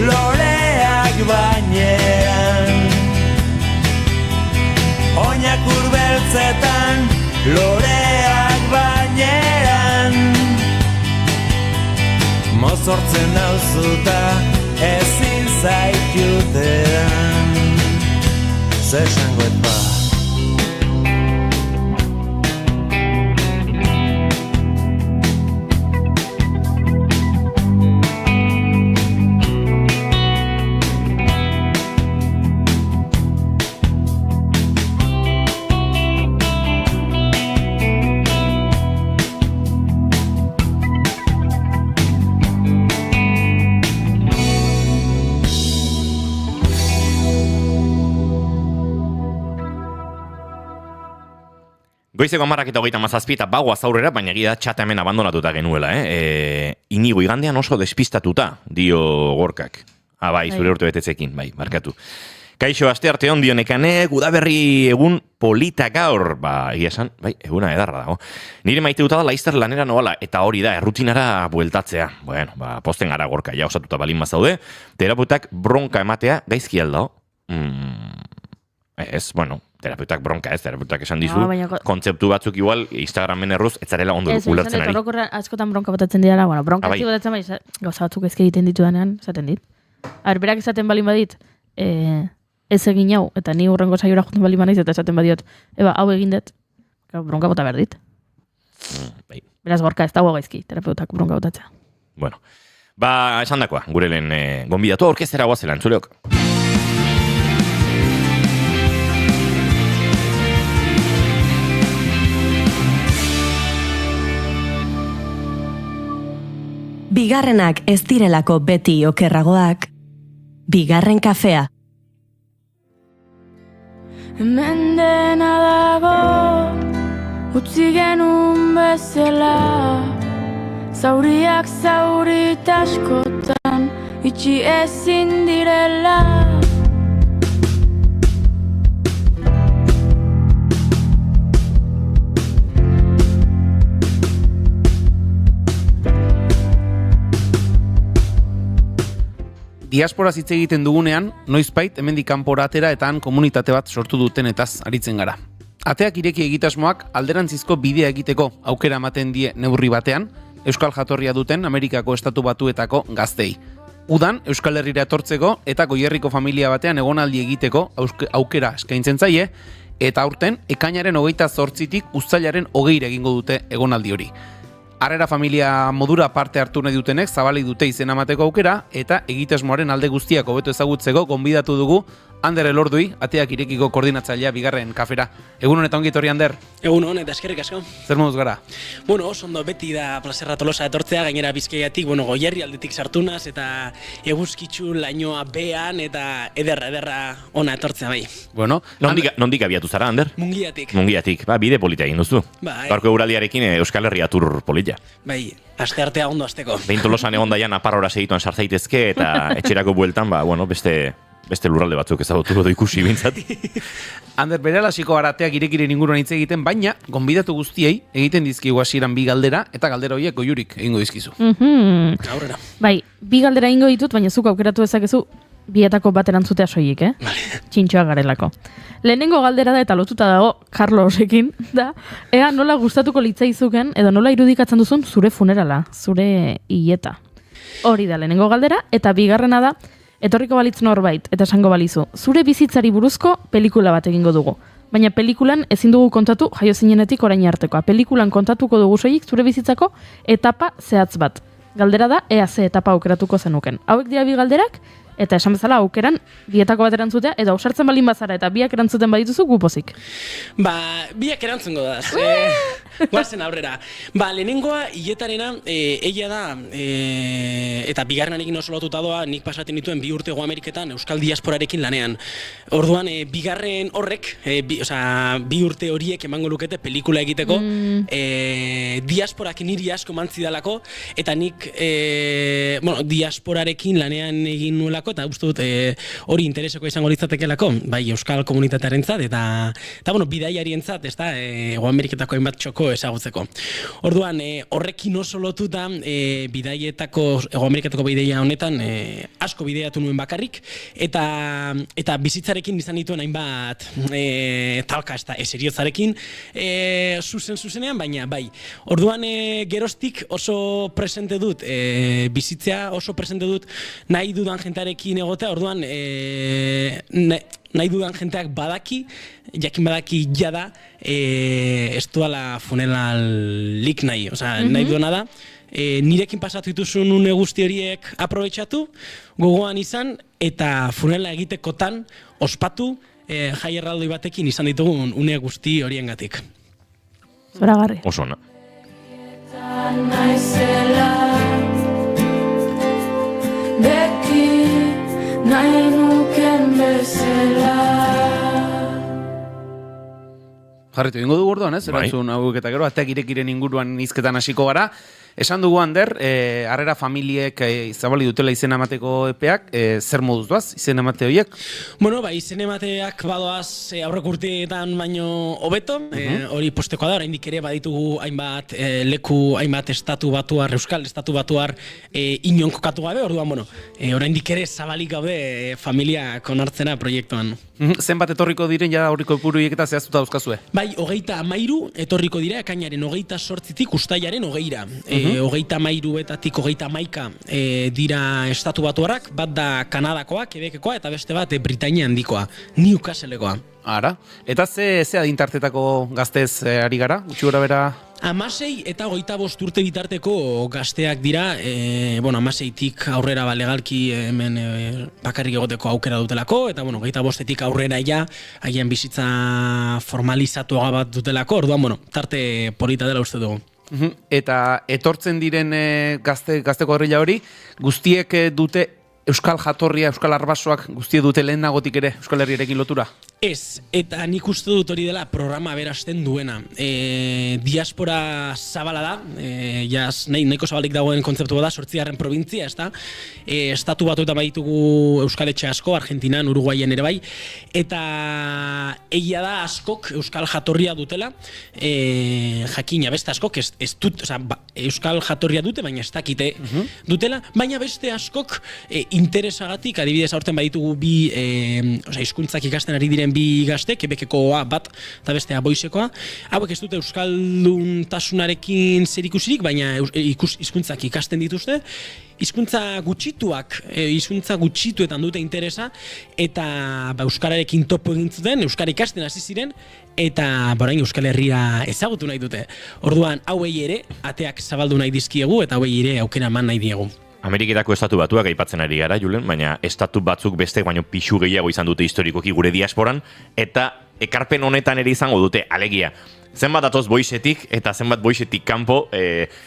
loreak bainean, oinak urbeltzetan beltzetan loreak bainean mozortzen nauzuta ezin zaitjutean zer esangoet ba Goizeko 10:37 eta bagoaz aurrera, baina egia txata hemen abandonatuta genuela, Inigo igandean oso despistatuta, dio Gorkak. Bai, zure urte betetzekin, bai, markatu. Kaixo, astearte on dio Nekanek, udaberri egun polita gaur, egia esan, bai, eguna edarra dago. Nire maiteuta da laizter lanera noala, eta hori da, errutinara bueltatzea. Bueno, posten gara Gorka, ja osatuta balin mazaude, terapeutak bronka ematea gaizki aldao. Terapeutak bronka ez, terapeutak esan dizu, kontzeptu batzuk igual, Instagramen erruz, ez zarela ondo ulertzen ari. Ez, askotan bronka botatzen dira, bronka ez botatzen bai, gauza batzuk ezke egiten ditu denean, esaten dit. Berak esaten balin badit, ez egin hau, eta ni urrengo saiora juten balin banaiz, eta esaten badiot, hau egin dut, bronka bota behar dit. Beraz Gorka, ez dago gaizki, terapeutak bronka botatzea. Bueno, esan dakoa, gure lehen gonbidatu orkestera guazela, entzuleok. Bigarrenak ez direlako beti okerragoak, bigarren kafea. Hemen dena dago, utzi genuen bezala, zauriak zaurit askotan, itxi ezin direla. Diaspora hitz egiten dugunean, noizbait hemendik kanpora atera eta han komunitate bat sortu dutenetaz aritzen gara. Ateak ireki egitasmoak alderantzizko bidea egiteko aukera ematen die neurri batean, euskal jatorria duten Amerikako Estatu Batuetako gaztei. Udan Euskal Herrira etortzeko eta Goierriko familia batean egonaldi egiteko aukera eskaintzen zaie, eta aurten ekainaren 28tik uztailaren 20 egingo dute egonaldi hori. Harrera familia modura parte hartu nahi dutenek zabalik dute izena emateko aukera eta egitasmoaren alde guztiak hobeto ezagutzeko gonbidatu dugu Ander Elordui, Ateak irekiko koordinatzailea bigarren kafera. Egun honetan ongi etorri, Ander? Egun hon, eta eskerrik asko. Zer moduz gara? Bueno, oso ondo beti da plazerra Tolosa etortzea, gainera Bizkaiatik, Goierri aldetik sartunaz, eta eguzkitzu lainoa bean, eta ederra ona etortzea bai. Bueno, nondik abiatu zara, Ander? Mungiatik. Mungiatik, bide polita egin duzu. Bai. Gaurko eguraldiarekin Euskal Herria tur polita. Bai, asteartea ondo asteko. Behin Tolosan egon daian aparora segituan sartzaitezke, eta etxerako bueltan, beste lurralde batzuk ezagutuko du ikusi bintzat. Ander, berehala hasiko gara Ateak irekiren inguruan hitz egiten, baina gonbidatu guztiei egiten dizkigu hasieran bi galdera, eta galdera horiek Goiurik egingo dizkizu. Aurrera. Bai, bi galdera egingo ditut, baina zuk aukeratu dezakezu bietako bat erantzutea soilik, Txintxoak garelako. Lehenengo galdera da eta lotuta dago Carlosekin, da, ea nola gustatuko litzaizuken, edo nola irudikatzen duzun zure funerala, zure hileta. Hori da lehenengo galdera, eta bigarrena da, etorriko balitz norbait, eta esango balizu, zure bizitzari buruzko pelikula bat egingo dugu. Baina pelikulan ezin dugu kontatu jaio zinenetik orain artekoa. Pelikulan kontatuko dugu soilik zure bizitzako etapa zehatz bat. Galdera da, ea ze etapa aukeratuko zenuken. Hauek dira bi galderak, eta esan bezala aukeran bietako bat erantzutea, edo ausartzen balin bazara eta biak erantzuten badituzu gupozik. Biak erantzungo da. Guazen aurrera. Lehenengoa, hiletarena, egia da, eta bigarrenarekin oso lotuta doa, nik pasaten dituen 2 urte Ameriketan Euskal Diasporarekin lanean. Orduan, bigarren horrek, 2 urte horiek emango lukete pelikula egiteko, diasporak niri asko mantzidalako, eta nik, diasporarekin lanean egin nuelako dituelako, eta uste dut hori intereseko izango litzatekelako, bai euskal komunitatearentzat eta bueno, bidaiarientzat, ez da, Hego Ameriketako hainbat txoko ezagutzeko. Orduan, horrekin oso lotuta, Hego Ameriketako bidaia honetan, asko bidaiatu nuen bakarrik, eta bizitzarekin izan dituen hainbat talka, ez da, eseriotzarekin, zuzenean, baina bai. Orduan, geroztik oso presente dut, bizitzea oso presente dut nahi dudan jentearekin egotea, orduan, nahi dudan jenteak jakin badaki jada, ez duala funeralik nahi, nahi duena da, nirekin pasatu dituzun une guzti horiek aprobetxatu, gogoan izan, eta funerala egitekotan ospatu jai erraldoi batekin izan ditugun une guzti horiengatik. Zoragarri. Oso ona. Beti nahi nuken bezala. Jarritu ingo dugu orduan, ez? Erantzun hauek eta gero, ateak irekiren inguruan hizketan hasiko gara. Esan dugu, Ander, harrera familiek zabali dutela izen emateko epeak, zer moduz doaz, izen emate horiek? Bueno, izen emateak badoaz aurrek urteetan baino hobeto, hori postekoa da, oraindik ere baditugu hainbat leku, hainbat estatu batuar, euskal estatu batuar inon kokatu gabe, orduan, bueno, oraindik ere zabalik gaude familiak onartzena proiektuan. Zenbat etorriko diren ja aurriko epuru eta zehaztuta dauzkazue? Bai, 23 etorriko dira, ekainaren 28tik ustailaren 20ra. 23etatik 31 dira estatu batuarrak, bat da Kanadakoa, Quebekekoa, eta beste bat Britainia handikoa, Newcastlekoa. Ara, eta ze adintartetako gaztez ari gara, gutxi gora bera? 16 eta 25 urte bitarteko gazteak dira, 16tik aurrera legalki hemen bakarrik egoteko aukera dutelako, eta 25etik aurrera haien bizitza formalizatuaga bat dutelako, orduan, tarte polita dela uste dugu. Eta etortzen diren gazteko herrila hori, guztiek dute euskal jatorria, euskal arbasoak guztiek dute lehenagotik ere Euskal Herriarekin lotura? Ez, eta nik uste dut hori dela programa berasten duena. Diaspora zabala da, nahiko zabalik dagoen kontzeptua da, 8. provintzia, ez da? Estatu batuetan baditugu euskaletxe asko, Argentinan, Uruguaien ere bai, eta egia da askok euskal jatorria dutela, jakina beste askok ez dut, euskal jatorria dute, baina ez dakite dutela, baina beste askok interesagatik, adibidez aurten baditugu hizkuntzak ikasten ari diren bi gazte, Quebekekoa bat eta bestea Boisekoa. Hauek ez dute euskalduntasunarekin zerikusirik, baina hizkuntzak ikasten dituzte. Hizkuntza gutxituetan dute interesa, eta euskararekin topo egin zuten, euskara ikasten hasi ziren, eta orain Euskal Herria ezagutu nahi dute. Orduan, hauei ere, ateak zabaldu nahi dizkiegu, eta hauei ere aukera eman nahi diegu. Ameriketako estatu batuak aipatzen ari gara, Julen, baina estatu batzuk bestek baino pixu gehiago izan dute historikoki gure diasporan, eta ekarpen honetan ere izango dute, alegia. Zenbat datoz Boisetik, eta zenbat Boisetik kanpo,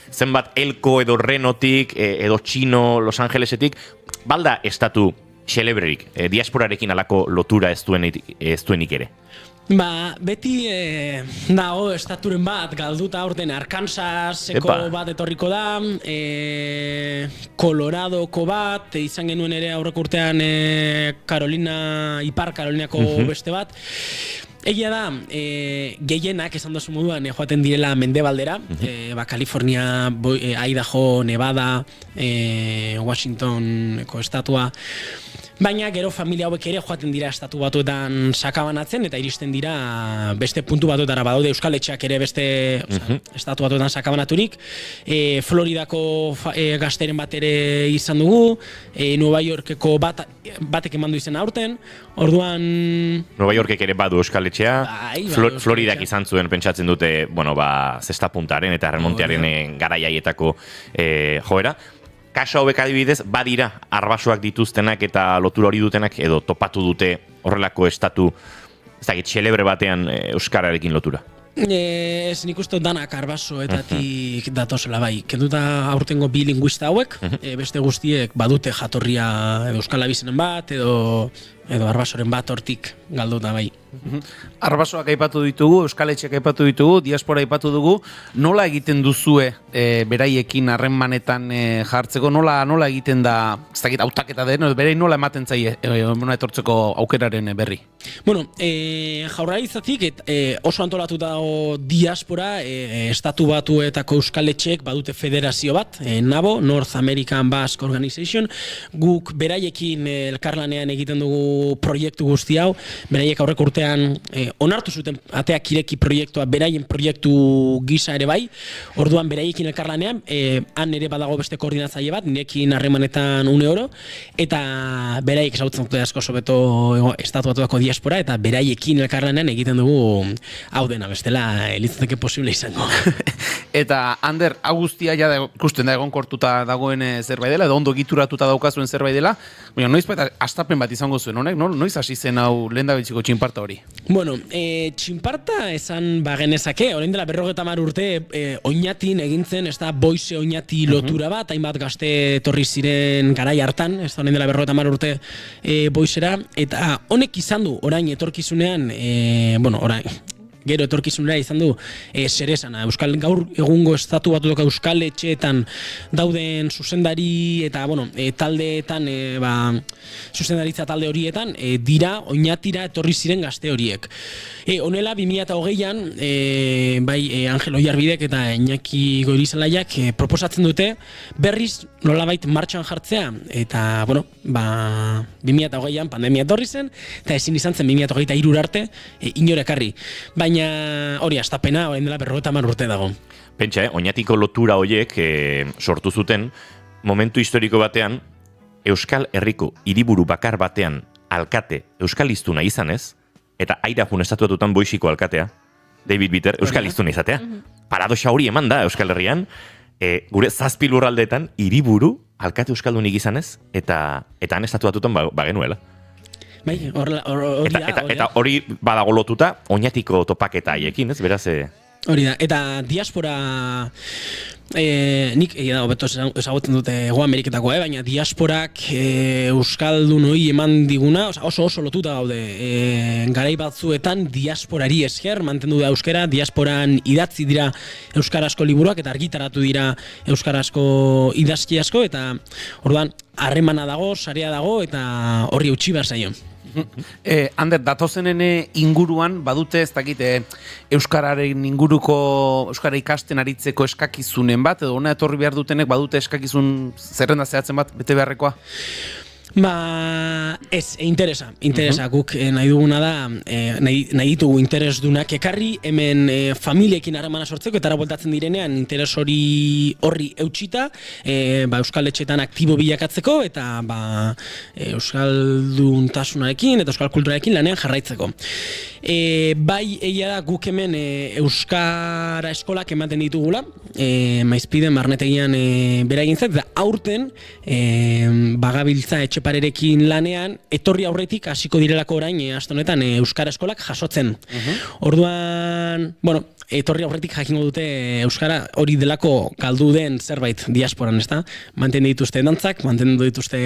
zenbat Elko edo Renotik, edo Txino, Los Angelesetik, balda estatu xelebrerik, diasporarekin alako lotura ez duenik ere. Beti dago estaturen bat galduta aurten Arkansaseko bat etorriko da, Coloradoko bat, izan genuen ere aurreko urtean Ipar Karolinako beste bat. Egia da, gehienak esan dozu moduan joaten direla mendebaldera, California, Idaho, Nevada, Washingtoneko estatua, baina gero familia hauek ere joaten dira estatu batuetan sakabanatzen, eta iristen dira beste puntu batuetara, badaude euskaletxeak ere beste estatu batuetan sakabanaturik. Floridako gazteren bat ere izan dugu, Nueva Yorkeko batek eman du izena aurten, orduan... Nueva Yorkek ere badu euskaletxea, Floridak izan zuen pentsatzen dute, zesta puntaren eta remontearen garaiaietako joera. Kaso hauek adibidez, badira arbasoak dituztenak eta lotura hori dutenak edo topatu dute horrelako estatu, ez dakit, xelebre batean euskararekin lotura. Ez nik uste danak arbasoetatik datozela bai. Kenduta aurtengo bi linguista hauek, beste guztiek badute jatorria edo euskal abizenen bat, edo edo arbasoren bat hortik galduta bai. Arbasoak aipatu ditugu, euskaletxeak aipatu ditugu, diaspora aipatu dugu, nola egiten duzue beraiekin harremanetan jartzeko, nola egiten da, ez dakit hautaketa den, berei nola ematen zaie etortzeko aukeraren berri? Bueno, Jaurlaritzatik oso antolatuta dago diaspora, estatu batuetako euskaletxeek badute federazio bat, NABO, North American Basque Organization, guk beraiekin elkarlanean egiten dugu proiektu guzti hau, beraiek aurreko urtean onartu zuten ateak ireki proiektua beraien proiektu gisa ere bai, orduan beraiekin elkarlanean, han ere badago beste koordinatzaile bat, nirekin harremanetan €1, eta beraiek ezagutzen dute asko sobeto estatu batuetako diaspora, eta beraiekin elkarlanean egiten dugu hau dena, bestela litzateke posible izango. Eta, Ander, hau guztia ja ikusten da egonkortuta dagoen zerbait dela, edo ondo egituratuta daukazuen zerbait dela, baina noiz baita astapen bat izango zuen honek, noiz hasi zen hau lehendabiziko txinparta hori? Bueno, txinparta esan bagenezake, orain dela 50 urte oinatin egintzen, ez da boize oinati lotura bat, hainbat gazte etorri ziren garai hartan, ez da orain dela 50 urte boizera, eta honek izan du orain etorkizunean, gero etorkizunera izan du zeresana. Gaur egungo estatu batuko euskaletxeetan dauden zuzendari eta taldeetan, zuzendaritza talde horietan, dira oinatira etorri ziren gazte horiek. Honela, 2020an, bai Angel Oiarbidek eta Iñaki Goirizalaiak proposatzen dute berriz nolabait martxan jartzea, eta 2020an pandemia etorri zen, eta ezin izan zen 2023 arte inor ekarri. Baina hori astapena, orain dela 50 urte dago. Pentsa, oinatiko lotura horiek sortu zuten momentu historiko batean Euskal Herriko hiriburu bakar batean alkate euskaliztuna izanez, eta airafun estatuatutan boixiko alkatea, David Bitter, euskaliztuna izatea. Paradoxa hori eman da Euskal Herrian, gure 7 lurraldeetan hiriburu alkate euskaldunik izanez, eta han estatuatutan bagenuela. Bai, eta hori badago lotuta oinatiko topaketa haiekin, ez? Beraz, hori da, eta diaspora nik hobeto ezagutzen dute Hego Ameriketakoa, baina diasporak euskaldun hori eman diguna, oso lotuta gaude. Garai batzuetan diasporari esker mantendu da euskara, diasporan idatzi dira euskarazko liburuak eta argitaratu dira euskarazko idazki asko, eta orduan harremana dago, sarea dago, eta horri eutsi behar zaio. Ander, datozenen inguruan badute ez dakit euskararen inguruko euskara ikasten aritzeko eskakizunen bat, edo ona etorri behar dutenek badute eskakizun zerrenda zehatzen bat bete beharrekoa? Ez, interesa. Guk nahi duguna da, nahi ditugu interesdunak ekarri, hemen familiekin harremana sortzeko, eta bueltatzen direnean interes horri eutxita, euskaletxetan aktibo bilakatzeko, eta euskalduntasunarekin eta euskal kulturarekin lanean jarraitzeko. Bai, egia da guk hemen euskara eskolak ematen ditugula, Maizpiden, Barnetegian bera egin zait, eta aurten bagabiltza etxeparerekin lanean, etorri aurretik hasiko direlako orain aste honetan euskara eskolak jasotzen. Orduan, etorri aurretik jakingo dute euskara hori delako galdu den zerbait diasporan, ezta? Mantendu dituzte dantzak, mantendu dituzte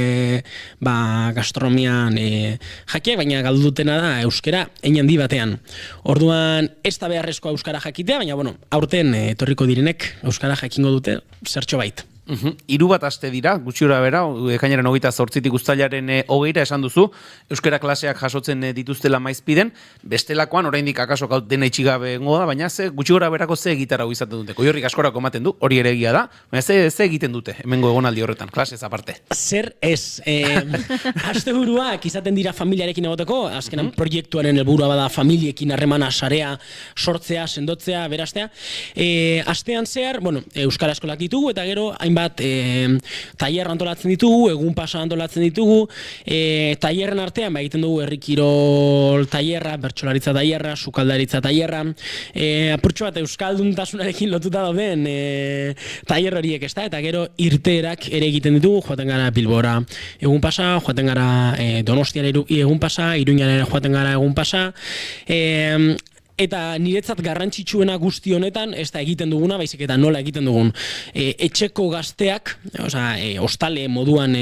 gastronomian jakiak, baina galdu dutena da euskara hein handi batean. Orduan, ez da beharrezkoa euskara jakitea, baina aurten etorriko direnek euskara jakingo dute zertxo bait. 3 aste dira, gutxi gora bera, ekainaren 28tik uztailaren 20 esan duzu, euskara klaseak jasotzen dituztela Maizpiden, bestelakoan oraindik akaso dena itxigabe egongo da, baina gutxi gora berako ze gitarra izaten dute. Koiorrik askorako ematen du, hori ere egia da, baina ze egiten dute hemengo egonaldi horretan, klasez aparte. Zer ez, asteburuak izaten dira familiarekin egoteko, azkenan proiektuaren helburua bada familiekin harremana sarea sortzea, sendotzea, berastea. Astean zehar, euskara eskolak ditugu, eta gero hainbat tailer antolatzen ditugu, egun pasa antolatzen ditugu, tailerren artean egiten dugu herri kirol tailerra, bertsolaritza tailerra, sukaldaritza tailerra, apurtxo bat euskalduntasunarekin lotuta dauden tailer horiek, ezta? Eta gero irteerak ere egiten ditugu, joaten gara Bilbora egun pasa, joaten gara Donostiara egun pasa, Iruñara joaten gara egun pasa, Eta niretzat garrantzitsuena guzti honetan, ez da egiten duguna, baizik eta nola egiten dugun. Etxeko gazteak, ostale moduan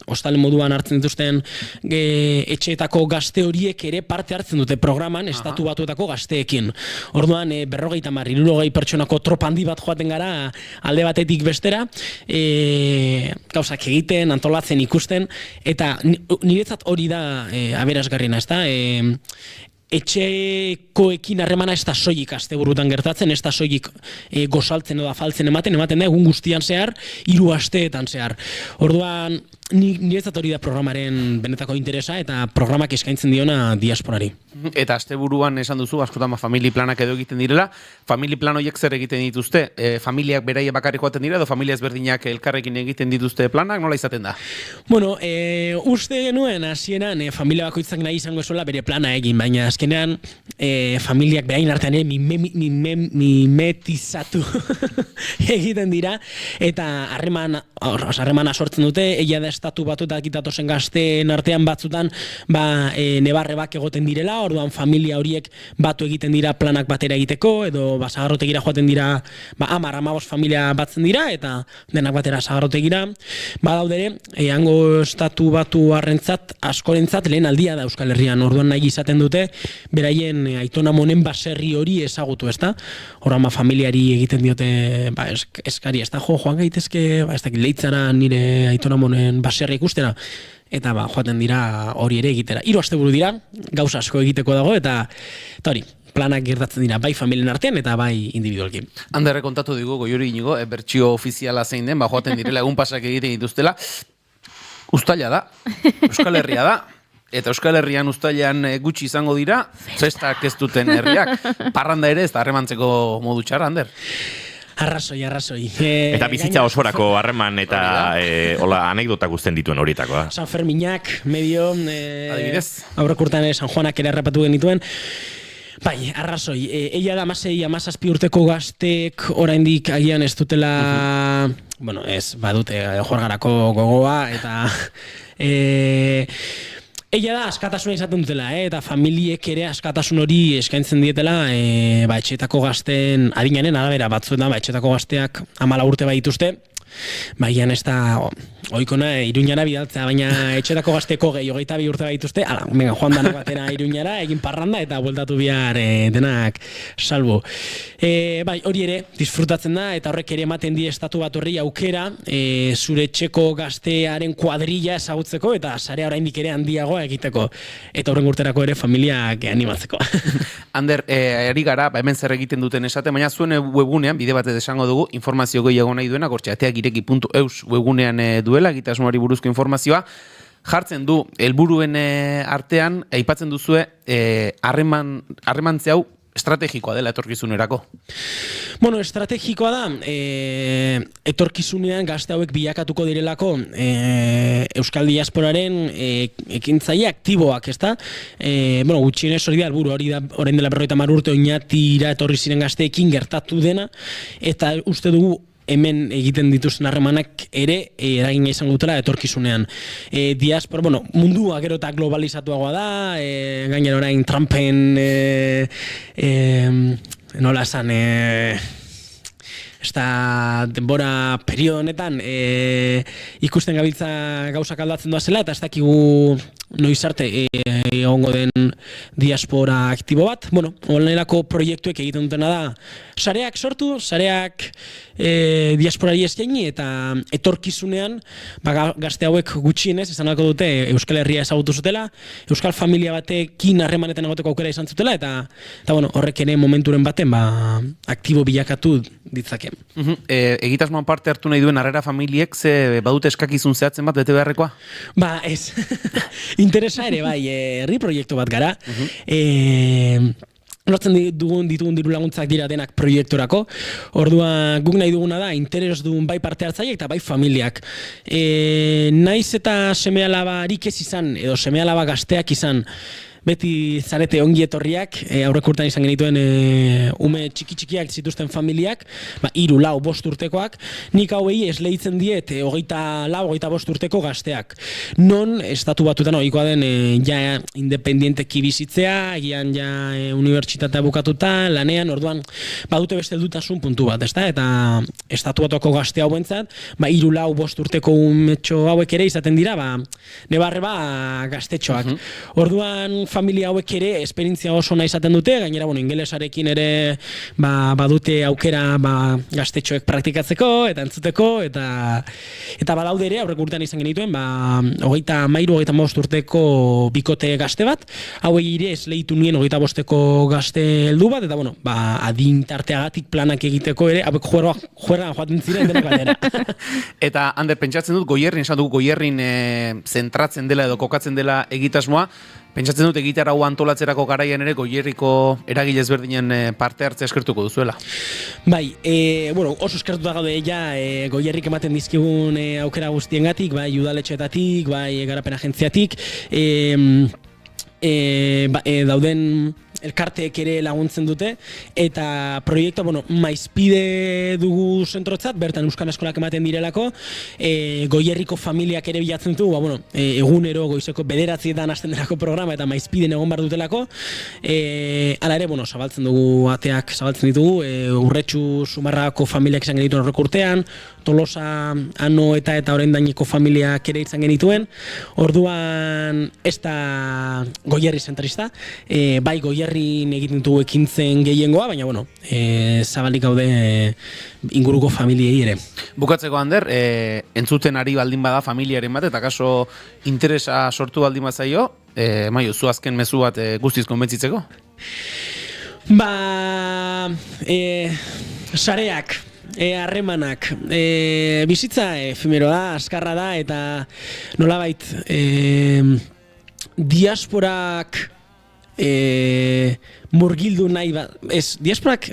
ostale moduan hartzen dituzten etxeetako gazte horiek ere parte hartzen dute programan, Estatu Batuetako gazteekin. Orduan, 50-60 pertsonako tropa handi bat joaten gara alde batetik bestera, gauzak egiten, antolatzen, ikusten, eta niretzat hori da aberasgarriena, ez da? Etxekoekin harremana ez da soilik asteburutan gertatzen, ez da soilik gozaltzen edo afaltzen ematen da egun guztian zehar, 3 asteetan zehar. Orduan, niretzat hori da programaren benetako interesa eta programak eskaintzen diona diasporari. Eta asteburuan esan duzu, askotan famili planak edo egiten direla, famili plan horiek zer egiten dituzte? Familiak beraia bakarrik joaten dira edo familia ezberdinak elkarrekin egiten dituzte planak, nola izaten da? Bueno, uste genuen hasieran familia bakoitzak nahi izango zuela bere plana egin, baina azkenean familiak berain artean mimetizatu egiten dira eta harremana sortzen dute, egia da Estatu Batuetak itatozen gazteen artean batzutan nebarrebak egoten direla, orduan familia horiek batu egiten dira planak batera egiteko, edo sagarrotegira joaten dira 10-15 familia batzen dira, eta denak batera sagarrotegira. Badaudere, hango Estatu Batuarrentzat, askorentzat lehen aldia da Euskal Herrian, orduan nahi izaten dute, beraien aitonamonen baserri hori ezagutu, ezta? Orduan familiari egiten diote eskari, ez da, joan gaitezke, ez da, leitzara nire aitonamonen baserri ikustera, eta joaten dira hori ere egitera. 3 asteburu dira, gauza asko egiteko dago, eta hori, planak gertatzen dira bai familien artean eta bai individualki. Anderre kontatu digu, Goiuri Inigo, bertsio ofiziala zein den, joaten direla egun pasak egiten dituztela, Uztaila da, Euskal Herria da, eta Euskal Herrian uztailean gutxi izango dira, festak ez duten herriak, parranda ere ez da harremantzeko modu txarra, Ander? Arrazoi. Eta bizitza osorako harreman eta anekdotak uzten dituen horietakoa. San Ferminak, medio, adibidez, aurrekurtan San Juanak ere harrapatu genituen. Bai, arrazoi. Egia da 16-17 urteko gaztek oraindik agian ez dutela, bueno, ez badute joargarako gogoa, eta egia da askatasuna izaten dutela, eta familiek ere askatasun hori eskaintzen dietela, etxetako gazten adinaren arabera batzuetan, etxetako gazteak 14 urte dituzte, baian ez da oikona Iruñara bidaltzea, baina etxetako gazteko 22 urte dituzte, joan danak batera Iruñara, egin parranda eta bueltatu bihar denak salbo. Bai, hori ere, disfrutatzen da, eta horrek ere ematen di Estatu Batuerri aukera, zure etxeko gaztearen kuadrilla ezagutzeko, eta sarea oraindik ere handiagoa egiteko, eta horren urterako ere familiak animatzeko. Ander, ari gara, hemen zer egiten duten esate, baina zuen webgunean, bide batez esango dugu, informazio gehiago nahi duena, gortxeateakireki.eus webgunean duela, egitasmoari buruzko informazioa, jartzen du, helburuen artean, aipatzen duzue, harremantze hau estrategikoa dela etorkizunerako. Bueno, estrategikoa da, etorkizunean gazte hauek bilakatuko direlako Euskal Diasporaren ekintzaile aktiboak, ezta? Bueno, gutxienez hori da, helburu hori da, orain dela 50 urte oinatira etorri ziren gazteekin gertatu dena, eta uste dugu hemen egiten dituzten harremanak ere eragina izango dutela etorkizunean. Diaspora, bueno, mundua gero eta globalizatuagoa da, gainera orain Trumpen nola esan, ez da denbora periodo honetan ikusten gabiltza gauzak aldatzen doazela, eta ez dakigu noiz arte egongo den diaspora aktibo bat. Bueno, onelako proiektuek egiten dutena da, sareak sortu, sareak diasporari eskaini, eta etorkizunean gazte hauek gutxienez esan alko dute Euskal Herria ezagutu zutela, Euskal familia batekin harremanetan egoteko aukera izan zutela, eta bueno, horrek ere momenturen baten aktibo bilakatu ditzaken. Egitasmoan parte hartu nahi duen harrera familiek ze badute eskakizun zehatzen bat bete beharrekoa? Ba, ez. Interesa ere, bai, herri proiektu bat gara. Lortzen ditugun diru laguntzak dira denak proiekturako. Orduan, guk nahi duguna da, interes duen bai parte hartzaileak eta bai familiak. Naiz eta seme-alaba harik ez izan, edo seme-alaba gazteak izan, beti zarete ongi etorriak, aurreko urtean izan genituen ume txiki-txikiak zituzten familiak, 3, 4, 5 urtekoak, nik hauei esleitzen diet 24, 25 urteko gazteak. Non, estatu batuetan ohikoa den ja independienteki bizitzea, egian ja unibertsitatea bukatuta, lanean, orduan, badute beste heldutasun puntu bat, ezta? Eta estatu batuako gazte hauentzat, 3, 4, 5 urteko umetxo hauek ere izaten dira, nebarre gaztetxoak. Orduan, familia hauek ere esperientzia oso nahi izaten dute, gainera, ingelesarekin ere badute aukera gaztetxoek praktikatzeko, eta entzuteko, eta badaude ere, aurreko urtean izan genituen, 33-35 urteko bikote gazte bat, hauei ere esleitu nien 25-eko gazte heldu bat, eta adin tarteagatik planak egiteko ere, hauek juergan joaten ziren denak batera. Eta, Ander, pentsatzen dut, Goierrin, esan dugu Goierrin zentratzen dela edo kokatzen dela egitasmoa, pentsatzen dut egitarau antolatzerako garaian ere Goierriko eragile ezberdinen parte hartzea eskertuko duzuela. Bai, oso eskertuta gaude Goierrik ematen dizkigun aukera guztiengatik, bai udaletxeetatik, bai garapen agentziatik, dauden elkarteek ere laguntzen dute, eta proiektua, maizpide dugu zentrotzat, bertan Euskal Eskolak ematen direlako, Goierriko familiak ere bilatzen dugu, egunero goizeko 9:00 hasten delako programa, eta maizpiden egon behar dutelako, hala ere, zabaltzen dugu ateak, zabaltzen ditugu, Urretxu Zumarragako familiak izan genituen horreko urtean, Tolosa, Ano eta oraindaineko familiak ere izan genituen, orduan ez da Goierri zentrista, bai Goierrin egiten dugu ekintzen gehiengoa, baina zabalik gaude inguruko familiei ere. Bukatzeko, Ander, entzuten ari baldin bada familiaren bat, eta kaso interesa sortu baldin bat zaio, Maio, zu azken mezu bat guztiz konbentzitzeko? Sareak, harremanak, bizitza efimero da, azkarra da, eta nolabait diasporak murgildu nahi diasporak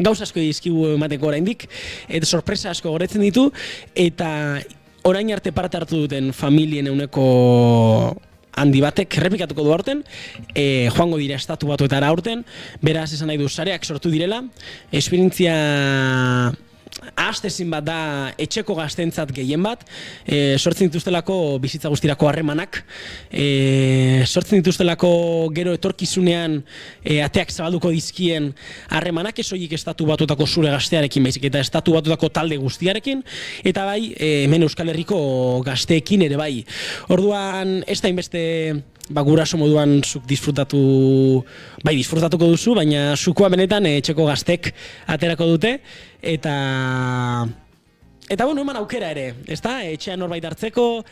gauza asko dizkigu emateko oraindik, eta sorpresa asko goretzen ditu, eta orain arte parte hartu duten familien euneko handi batek errepikatuko du aurten, joango dira estatu batuetara aurten, beraz esan nahi du sareak sortu direla, esperientzia ahaztezin bat da etxeko gaztentzat gehien bat, sortzen dituztelako bizitza guztirako harremanak, sortzen dituztelako gero etorkizunean ateak zabalduko dizkien harremanak, ez horiek estatu batutako zure gaztearekin baizik, eta estatu batutako talde guztiarekin, eta bai, hemen Euskal Herriko gazteekin ere bai. Orduan, ez da inbeste guraso moduan zuk disfrutatuko duzu, baina zukua benetan etxeko gaztek aterako dute, eta eman aukera ere, ezta? Etxean norbait hartzeko,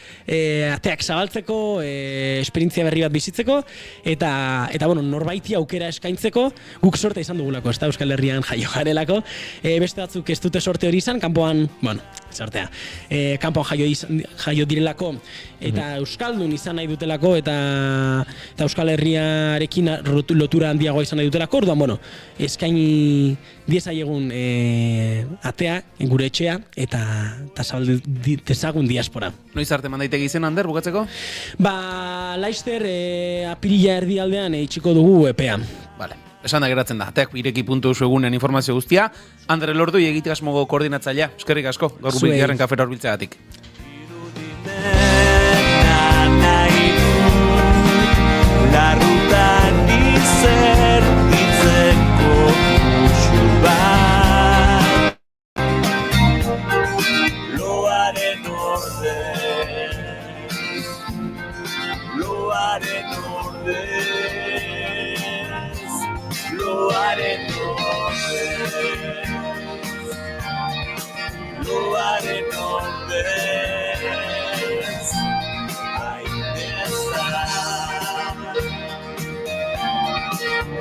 ateak zabaltzeko, esperientzia berri bat bizitzeko, eta norbaiti aukera eskaintzeko, guk sorte izan dugulako, ezta? Euskal Herrian jaio garelako, beste batzuk ez dute sorte hori izan, kanpoan, sortea, kanpoan jaio direlako, eta Euskaldun izan nahi dutelako, eta Euskal Herriarekin lotura handiagoa izan nahi dutelako, orduan, eskaini diezaiegun atea, gure etxea, eta zabal dezagun diaspora. Noiz arte mandaitegi zen, Ander, bukatzeko? Laizter apirila erdialdean itxiko dugu epea. Vale. Esan da geratzen da, ateak ireki.eu egunean informazio guztia. Ander Elordu egitasmogo koordinatzailea. Eskerrik asko, gaur bigarren kafera horbiltzeagatik. Larrutan izer ditzeko musu bat Loaren ordez Aineza Loaren ordez Aineza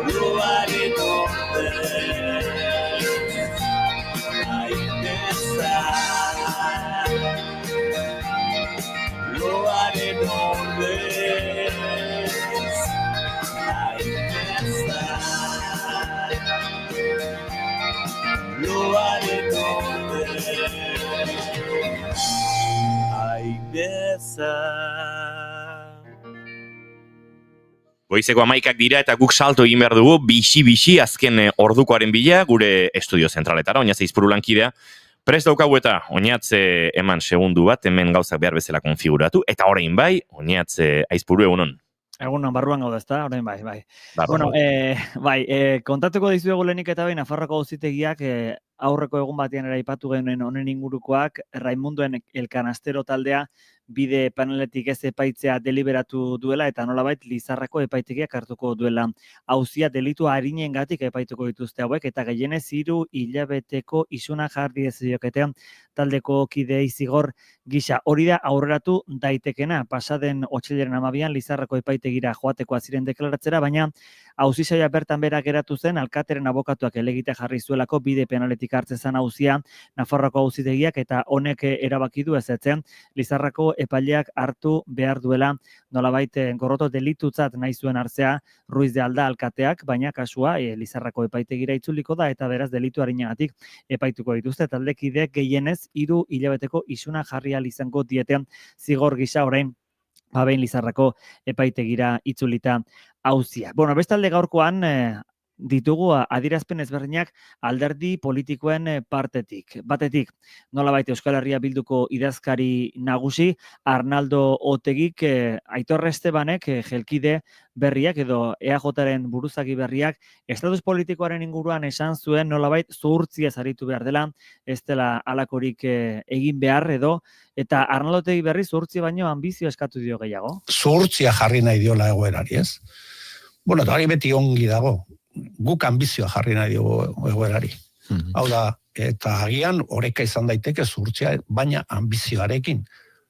Loaren ordez Aineza Loaren ordez Aineza Goizeko 11 dira eta guk salto egin behar dugu, bixi azken ordukoaren bila, gure estudio zentraletara, oinatze Aizpuru lankidea. Prest daukagu eta oinatze eman segundu bat, hemen gauzak behar bezala konfiguratu, eta orain bai, oinatze Aizpuru egunon. Egunon, barruan gauda, ezta? Orain bai. Barruan Bueno, kontatuko dizuegu lehenik eta behin Nafarroako auzitegiak aurreko egun batean ere aipatu genuen honen ingurukoak, Raimunduen Elkanastero taldea bide paneletik ez epaitzea deliberatu duela eta nolabait Lizarrako epaitegiak hartuko duela auzia delitu arinengatik epaituko dituzte hauek eta gehienez 3 hilabeteko isuna jarri dezioketean taldeko kidei zigor gisa. Hori da aurreratu daitekena pasaden otsailaren 12an Lizarrako epaitegira joatekoa ziren deklaratzera, baina auzisaia bertan bera geratu zen alkateren abokatuak helegite jarri zuelako bide penaletik hartzen zen auzia Nafarroako auzitegiak eta honek erabaki du ezetzen Lizarrako epaileak hartu behar duela nolabait gorroto delitutzat nahi zuen hartzea Ruiz de Alda alkateak, baina kasua Lizarrako epaitegira itzuliko da eta beraz delitu arinagatik epaituko dituzte taldekideek gehienez 3 hilabeteko isuna jarri ahal izango dieten zigor gisa orain behin Lizarrako epaitegira itzulita auzia. Bueno, bestalde gaurkoan ditugu adierazpen ezberdinak alderdi politikoen partetik. Batetik, nolabait Euskal Herria Bilduko idazkari nagusi, Arnaldo Otegik, Aitor Estebanek, jelkide berriak edo EAJaren buruzagi berriak, estatus politikoaren inguruan esan zuen nolabait zuhurtziaz aritu behar dela, ez dela halakorik egin behar edo, eta Arnaldo Otegik berri zuhurtzi baino ambizio eskatu dio gehiago. Zuhurtzia jarri nahi diola egoerari, ez? Bueno, eta hori beti ongi dago. Guk ambizioa jarri nahi diogu egoerari. Hau da, eta agian oreka izan daiteke zuhurtzia, baina ambizioarekin.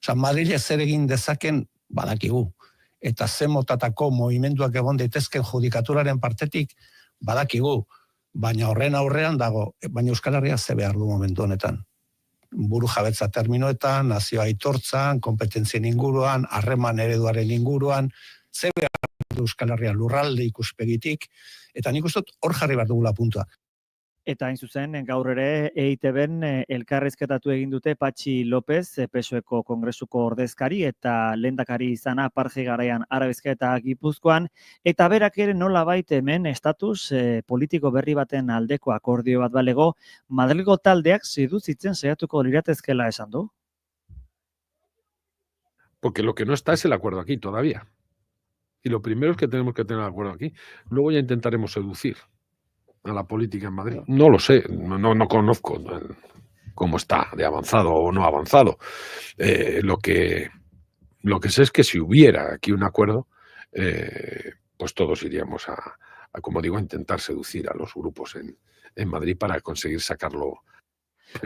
Osa, Madrile zer egin dezaken badakigu. Eta ze motatako movimenduak egon daitezken judikaturaren partetik badakigu. Baina horren aurrean dago, baina Euskal Herria ze behar du momentu honetan. Buru jabetza terminoetan, nazio aitortzan, kompetentzien inguruan, harreman ereduaren inguruan, ze behar du Euskal Herria lurralde ikuspegitik, eta nik uste hor jarri behar dugula puntua. Eta hain zuzen, gaur ere EITB-en elkarrizketatu egin dute Patxi López, PSOEko kongresuko ordezkari eta lehendakari izana Parje Garaian Arabizka eta Gipuzkoan, eta berak ere nolabait hemen estatus politiko berri baten aldeko akordio bat balego, Madrilgo taldeak seduzitzen saiatuko liratezkela esan du. Porque lo que no está es el acuerdo aquí todavía. Y lo primero es que tenemos que tener el acuerdo aquí. Luego ya intentaremos seducir a la política en Madrid. No lo sé, no conozco cómo está de avanzado o no avanzado. Lo que sé es que si hubiera aquí un acuerdo, pues todos iríamos a, como digo, a intentar seducir a los grupos en Madrid para conseguir sacarlo.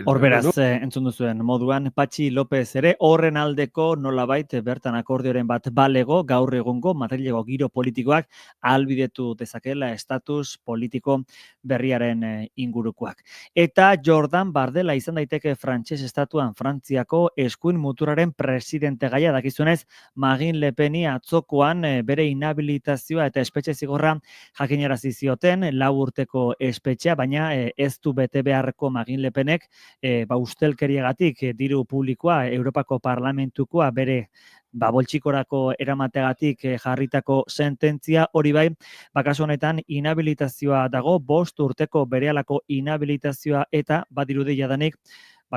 Hor beraz, entzun duzuen moduan, Patxi López ere horren aldeko nolabait bertan akordioren bat balego, gaur egungo Madrilego giro politikoak ahalbidetu dezakela estatus politiko berriaren ingurukoak. Eta Jordan Bardella izan daiteke frantses estatuan Frantziako eskuin muturaren presidente gaia dakizunez, Marine Le Peni atzokoan bere inhabilitazioa eta espetxe zigorra jakinarazi zioten, 4 urteko espetxea, baina ez du bete beharreko Marine Le Penek ustelkeriagatik diru publikoa Europako Parlamentukoa bere boltsikorako eramateagatik jarritako sententzia hori bai, kasu honetan inhabilitazioa dago, 5 urteko berehalako inhabilitazioa eta badirudi jadanik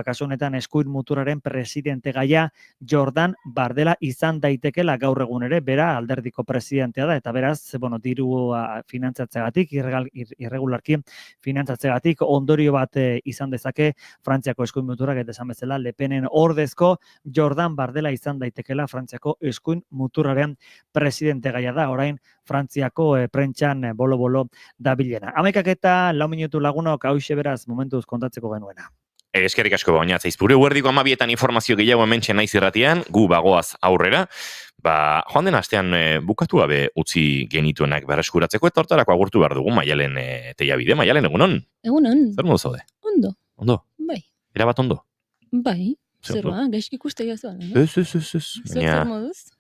kasu honetan eskuin muturaren presidente gaia Jordan Bardella izan daitekela gaur egun ere, bera alderdiko presidentea da, eta beraz, diru finantzatzegatik, irregularki finantzatzegatik, ondorio bat izan dezake Frantziako eskuin muturak, eta esan bezala, Le Penen ordezko Jordan Bardella izan daitekela Frantziako eskuin muturaren presidente gaia da, orain Frantziako prentxan bolo-bolo dabilena. 11 minutu lagunok, hauxe beraz momentuz kontatzeko genuena. Eskerrik asko baina Aizpuru eguerdiko 12etan informazio gehiago hementxe naiz irratian, gu bagoaz aurrera, joan den astean bukatu gabe utzi genituenak berreskuratzeko eta hortarako agurtu behar dugu Maialen Teiabide. Maialen, egunon? Egunon. Zer modu zaude? Ondo. Ondo? Bai. Erabat ondo? Bai. Zer gaizki ikuste gazoan, no? Ez. Zer moduz?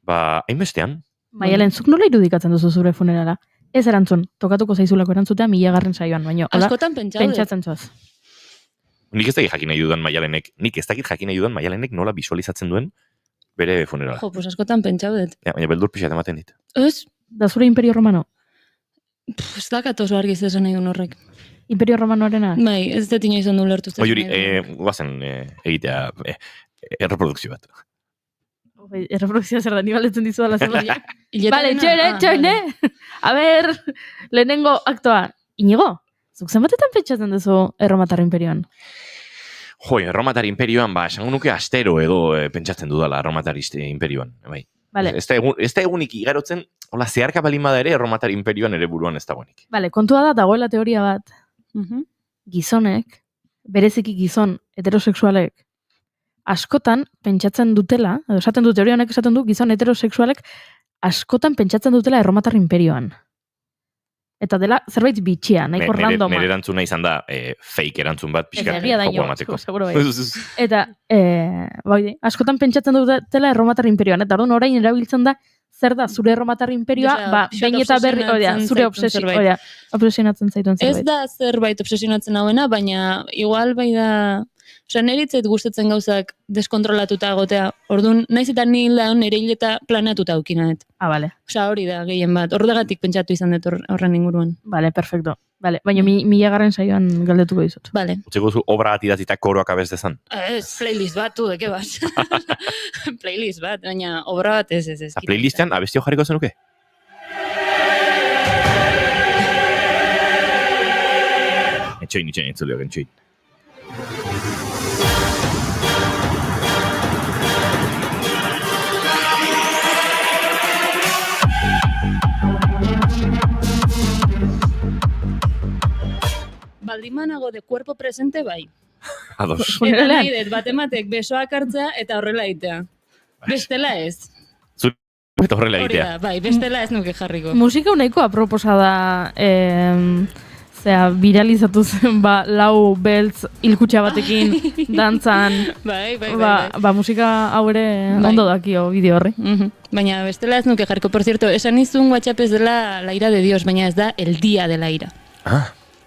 Hainbestean. Maialen, zuk nola irudikatzen duzu zure funerala? Ez erantzun, tokatuko zaizulako erantzutea 1000. saioan, baino. Askotan pentsatzen zoaz. Nik ez dakit jakin nahi dudan Maialenek nola visualizatzen duen bere funerala. Pues askotan pentsau dut. Baina beldur pixat ematen dit. Ez, Da zure Imperio Romano? Ez dakat oso argi zer esan nahi duen horrek. Imperio Romanoarena? Bai, ez dut inoiz ondo ulertu zer Oiuri, esan nahi duen. guazen egitea erreprodukzio bat. Erreprodukzioa zer da, ni baletzen dizu dala zer da. Hiletarena? Bale, txone. A ber, lehenengo aktoa. Inigo, zuk zenbatetan pentsatzen duzu Erromatar Imperioan? Joi, Erromatar Imperioan, esango nuke astero edo pentsatzen dudala Erromatar Imperioan. Bai. Vale. Ez da egunik igarotzen, hola, zeharka balin bada ere Erromatar Imperioan ere buruan ez dagoenik. Vale, kontua da, dagoela teoria bat. Gizonek, bereziki gizon heterosexualek, askotan pentsatzen dutela, edo esaten du, teoria honek esaten du, gizon heterosexualek askotan pentsatzen dutela Erromatar Imperioan. Eta dela zerbait bitxia, nahiko randoma. Nere erantzuna izan da fake erantzun bat, pixka egia da joko amateko. seguro bai. Eta, askotan pentsatzen dutela Erromatar Imperioan, eta orduan orain erabiltzen da, zer da, zure Erromatar Imperioa, behin eta berri, zure obsesionatzen zaituen zerbait. Ez da zerbait obsesionatzen hauena, baina igual bai da... Osea, nire itzait gustatzen gauzak deskontrolatuta egotea. Orduan, naiz eta ni hilda nire hileta planeatuta aukinaet. Bale. Osea, hori da, gehien bat. Horregatik pentsatu izan dut horren inguruan. Bale, perfecto. Bale, baina milagarren saioan galdetuko dizut. Bale. Utzeko zu obra bat idazita koroak abez dezan. Ez, playlist bat, tu, deke bat. Playlist bat, baina obra bat ez. Playlistean abestio jarriko zenuke? Etxoin, entzulioak, entxoin. Baldimanago de cuerpo presente bai. Ados. Eta nahi dut, bat ematek besoak hartzea eta horrela egitea. Bestela ez. Eta horrela Hori egitea. da, bai, bestela ez nuke jarriko. Musika nahiko aproposa da, viralizatu zen, lau beltz hilkutxa batekin dantzan. Bai. Musika hau ere ondo dakio bideo horri. Baina bestela ez nuke jarriko. Por cierto, esan izun WhatsApp ez dela la ira de Dios, baina ez da el día de la ira.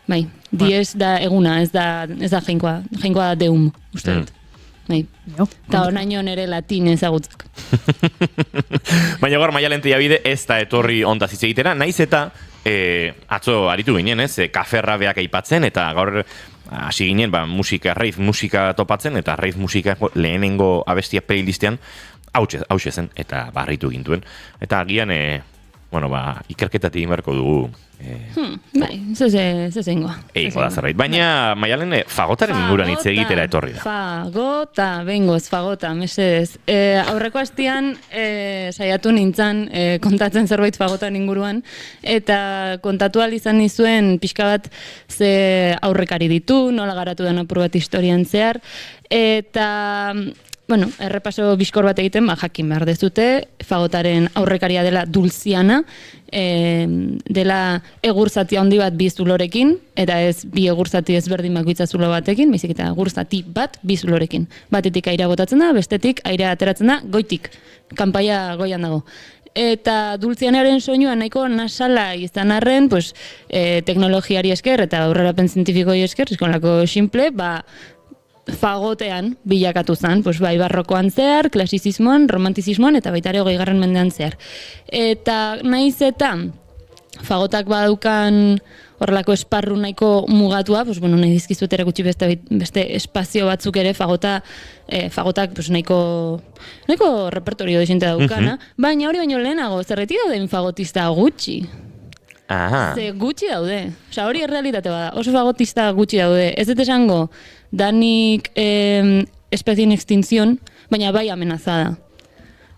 Bai, diez da eguna, ez da jainkoa deum, uste dut. Bai. Eta honaino nere latin ezagutzak. Baina gaur Maialen Tellabide ez da etorri ondaz hitz egitera, naiz eta atzo aritu ginen, kaferra beak aipatzen, eta gaur hasi ginen rave musika topatzen, eta rave musika lehenengo abestia playlistean hause zen, eta harritu gintuen. Eta agian, ikerketatik inberko dugu. Bai, zezengoa. Eiko da zerbait. Baina, Maialen, fagotaren inguruan hitz egitera etorri da. Fagota, mesedez. Aurreko hastian, saiatu nintzen kontatzen zerbait fagotan inguruan, eta kontatu ahal izan nizuen pixka bat ze aurrekari ditu, nola garatu den apur bat historian zehar, eta... Bueno, errepaso bizkor bat egiten, jakin behar dezute, fagotaren aurrekaria dela Dulziana, dela egurzati handi bat bi zulorekin, eta ez bi egurzati ezberdin bakoitza zulo batekin, baizik eta egurzati bat bi zulorekin. Batetik airea botatzen da, bestetik airea ateratzen da, goitik, kanpaia goian dago. Eta Dulzianaren soinua nahiko nasala izan arren, teknologiari esker eta aurrerapen zientifikoi esker, eskolako simple, fagotean bilakatu zen, bai barrokoan zehar, klasizismoan, romantizismoan eta baita ere 20. mendean zehar. Eta naiz eta fagotak badaukan horrelako esparru nahiko mugatua, nahi dizkizuet erakutsi beste espazio batzuk ere fagotak nahiko repertorio desente daukana, baina hori baino lehenago, zerretik dauden fagotista gutxi. Ze gutxi daude. Hori errealitate bada. Oso fagotista gutxi daude. Ez dut esango, danik espezien extinzion, baina bai amenazada.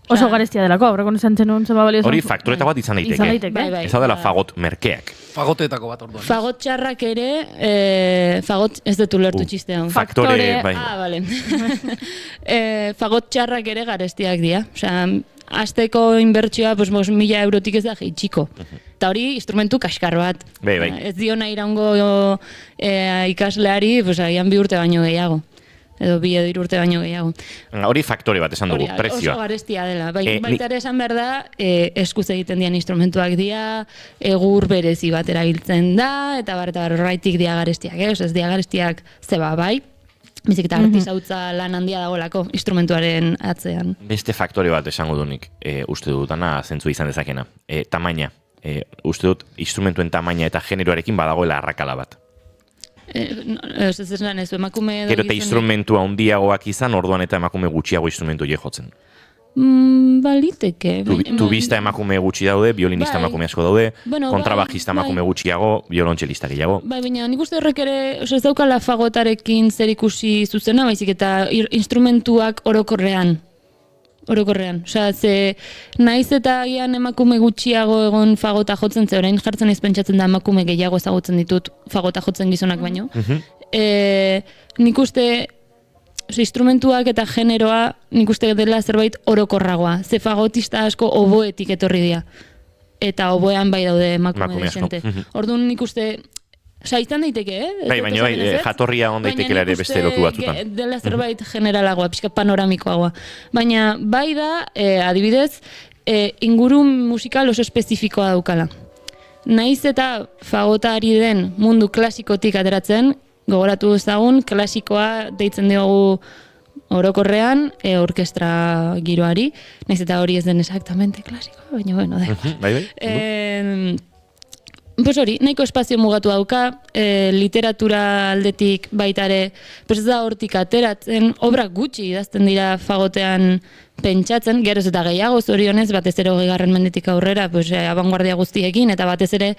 Oso garestia delako, aurrekon esan zenun zeba balio. Hori faktoreta bat izan daiteke. Bai. Ez dela fagot merkeak. Fagoteetako bat orduan. Fagot txarrak ere, fagot ez dut ulertu txiste hau. Faktore, bai. Bale. Fagot txarrak ere garestiak dira. Azteko inbertsioa 5.000 eurotik ez da jeitxiko. Eta hori instrumentu kaskar bat. Bai. Ez dio nahi iraungo ikasleari, agian 2 urte baino gehiago. Edo 2 edo 3 urte baino gehiago. Hori faktore bat esan dugu, prezioa. Oso garestia dela. Baita ere esan behar da, eskuz egiten dian instrumentuak dira, egur berezi bat erabiltzen da, eta horraitik dia garestiak. Ez dia garestiak zeba bai. Bizik eta artisautza lan handia dagoelako instrumentuaren atzean. Beste faktore bat esango dunik, uste dutana zentzu izan dezakena. Tamaina. uste dut instrumentuen tamaina eta generoarekin badagoela arrakala bat. Ez esan ez, emakume edo Gero eta instrumentua handiagoak izan, orduan eta emakume gutxiago instrumentu jotzen. Baliteke. Tubista emakume gutxi daude, violinista Bai. emakume asko daude, Bueno, kontrabajista emakume gutxiago, violontxelista gehiago. Bai, baina nik uste horrek ere, ez daukala fagotarekin zer ikusi zuzena, baizik eta instrumentuak orokorrean. Osea, ze naiz eta agian emakume gutxiago egon fagota jotzen, ze orain jartzen ez pentsatzen da emakume gehiago ezagutzen ditut fagota jotzen gizonak baino. Nik uste instrumentuak eta generoa nik uste dela zerbait orokorragoa. Ze fagotista asko oboetik etorri dira. Eta oboean bai daude emakume desente. Orduan nik uste, osea, izan daiteke, Bai, baina jatorria on daitekela ere beste lotu batzutan. Dela zerbait generalagoa, pixka panoramikoagoa. Baina bai da, adibidez, inguru musikal oso espezifikoa daukala. Naiz eta fagota ari den mundu klasikotik ateratzen, gogoratu ezagun, klasikoa deitzen diogu orokorrean, orkestra giroari, naiz eta hori ez den exactamente klasikoa, baina bueno, da. Pues hori, nahiko espazio mugatu dauka, literatura aldetik baitare, pues ez da hortik ateratzen, obra gutxi idazten dira fagotean pentsatzen, geroz eta gehiago zorionez, batez ere 20. mendetik aurrera, pues, abanguardia guztiekin, eta batez ere,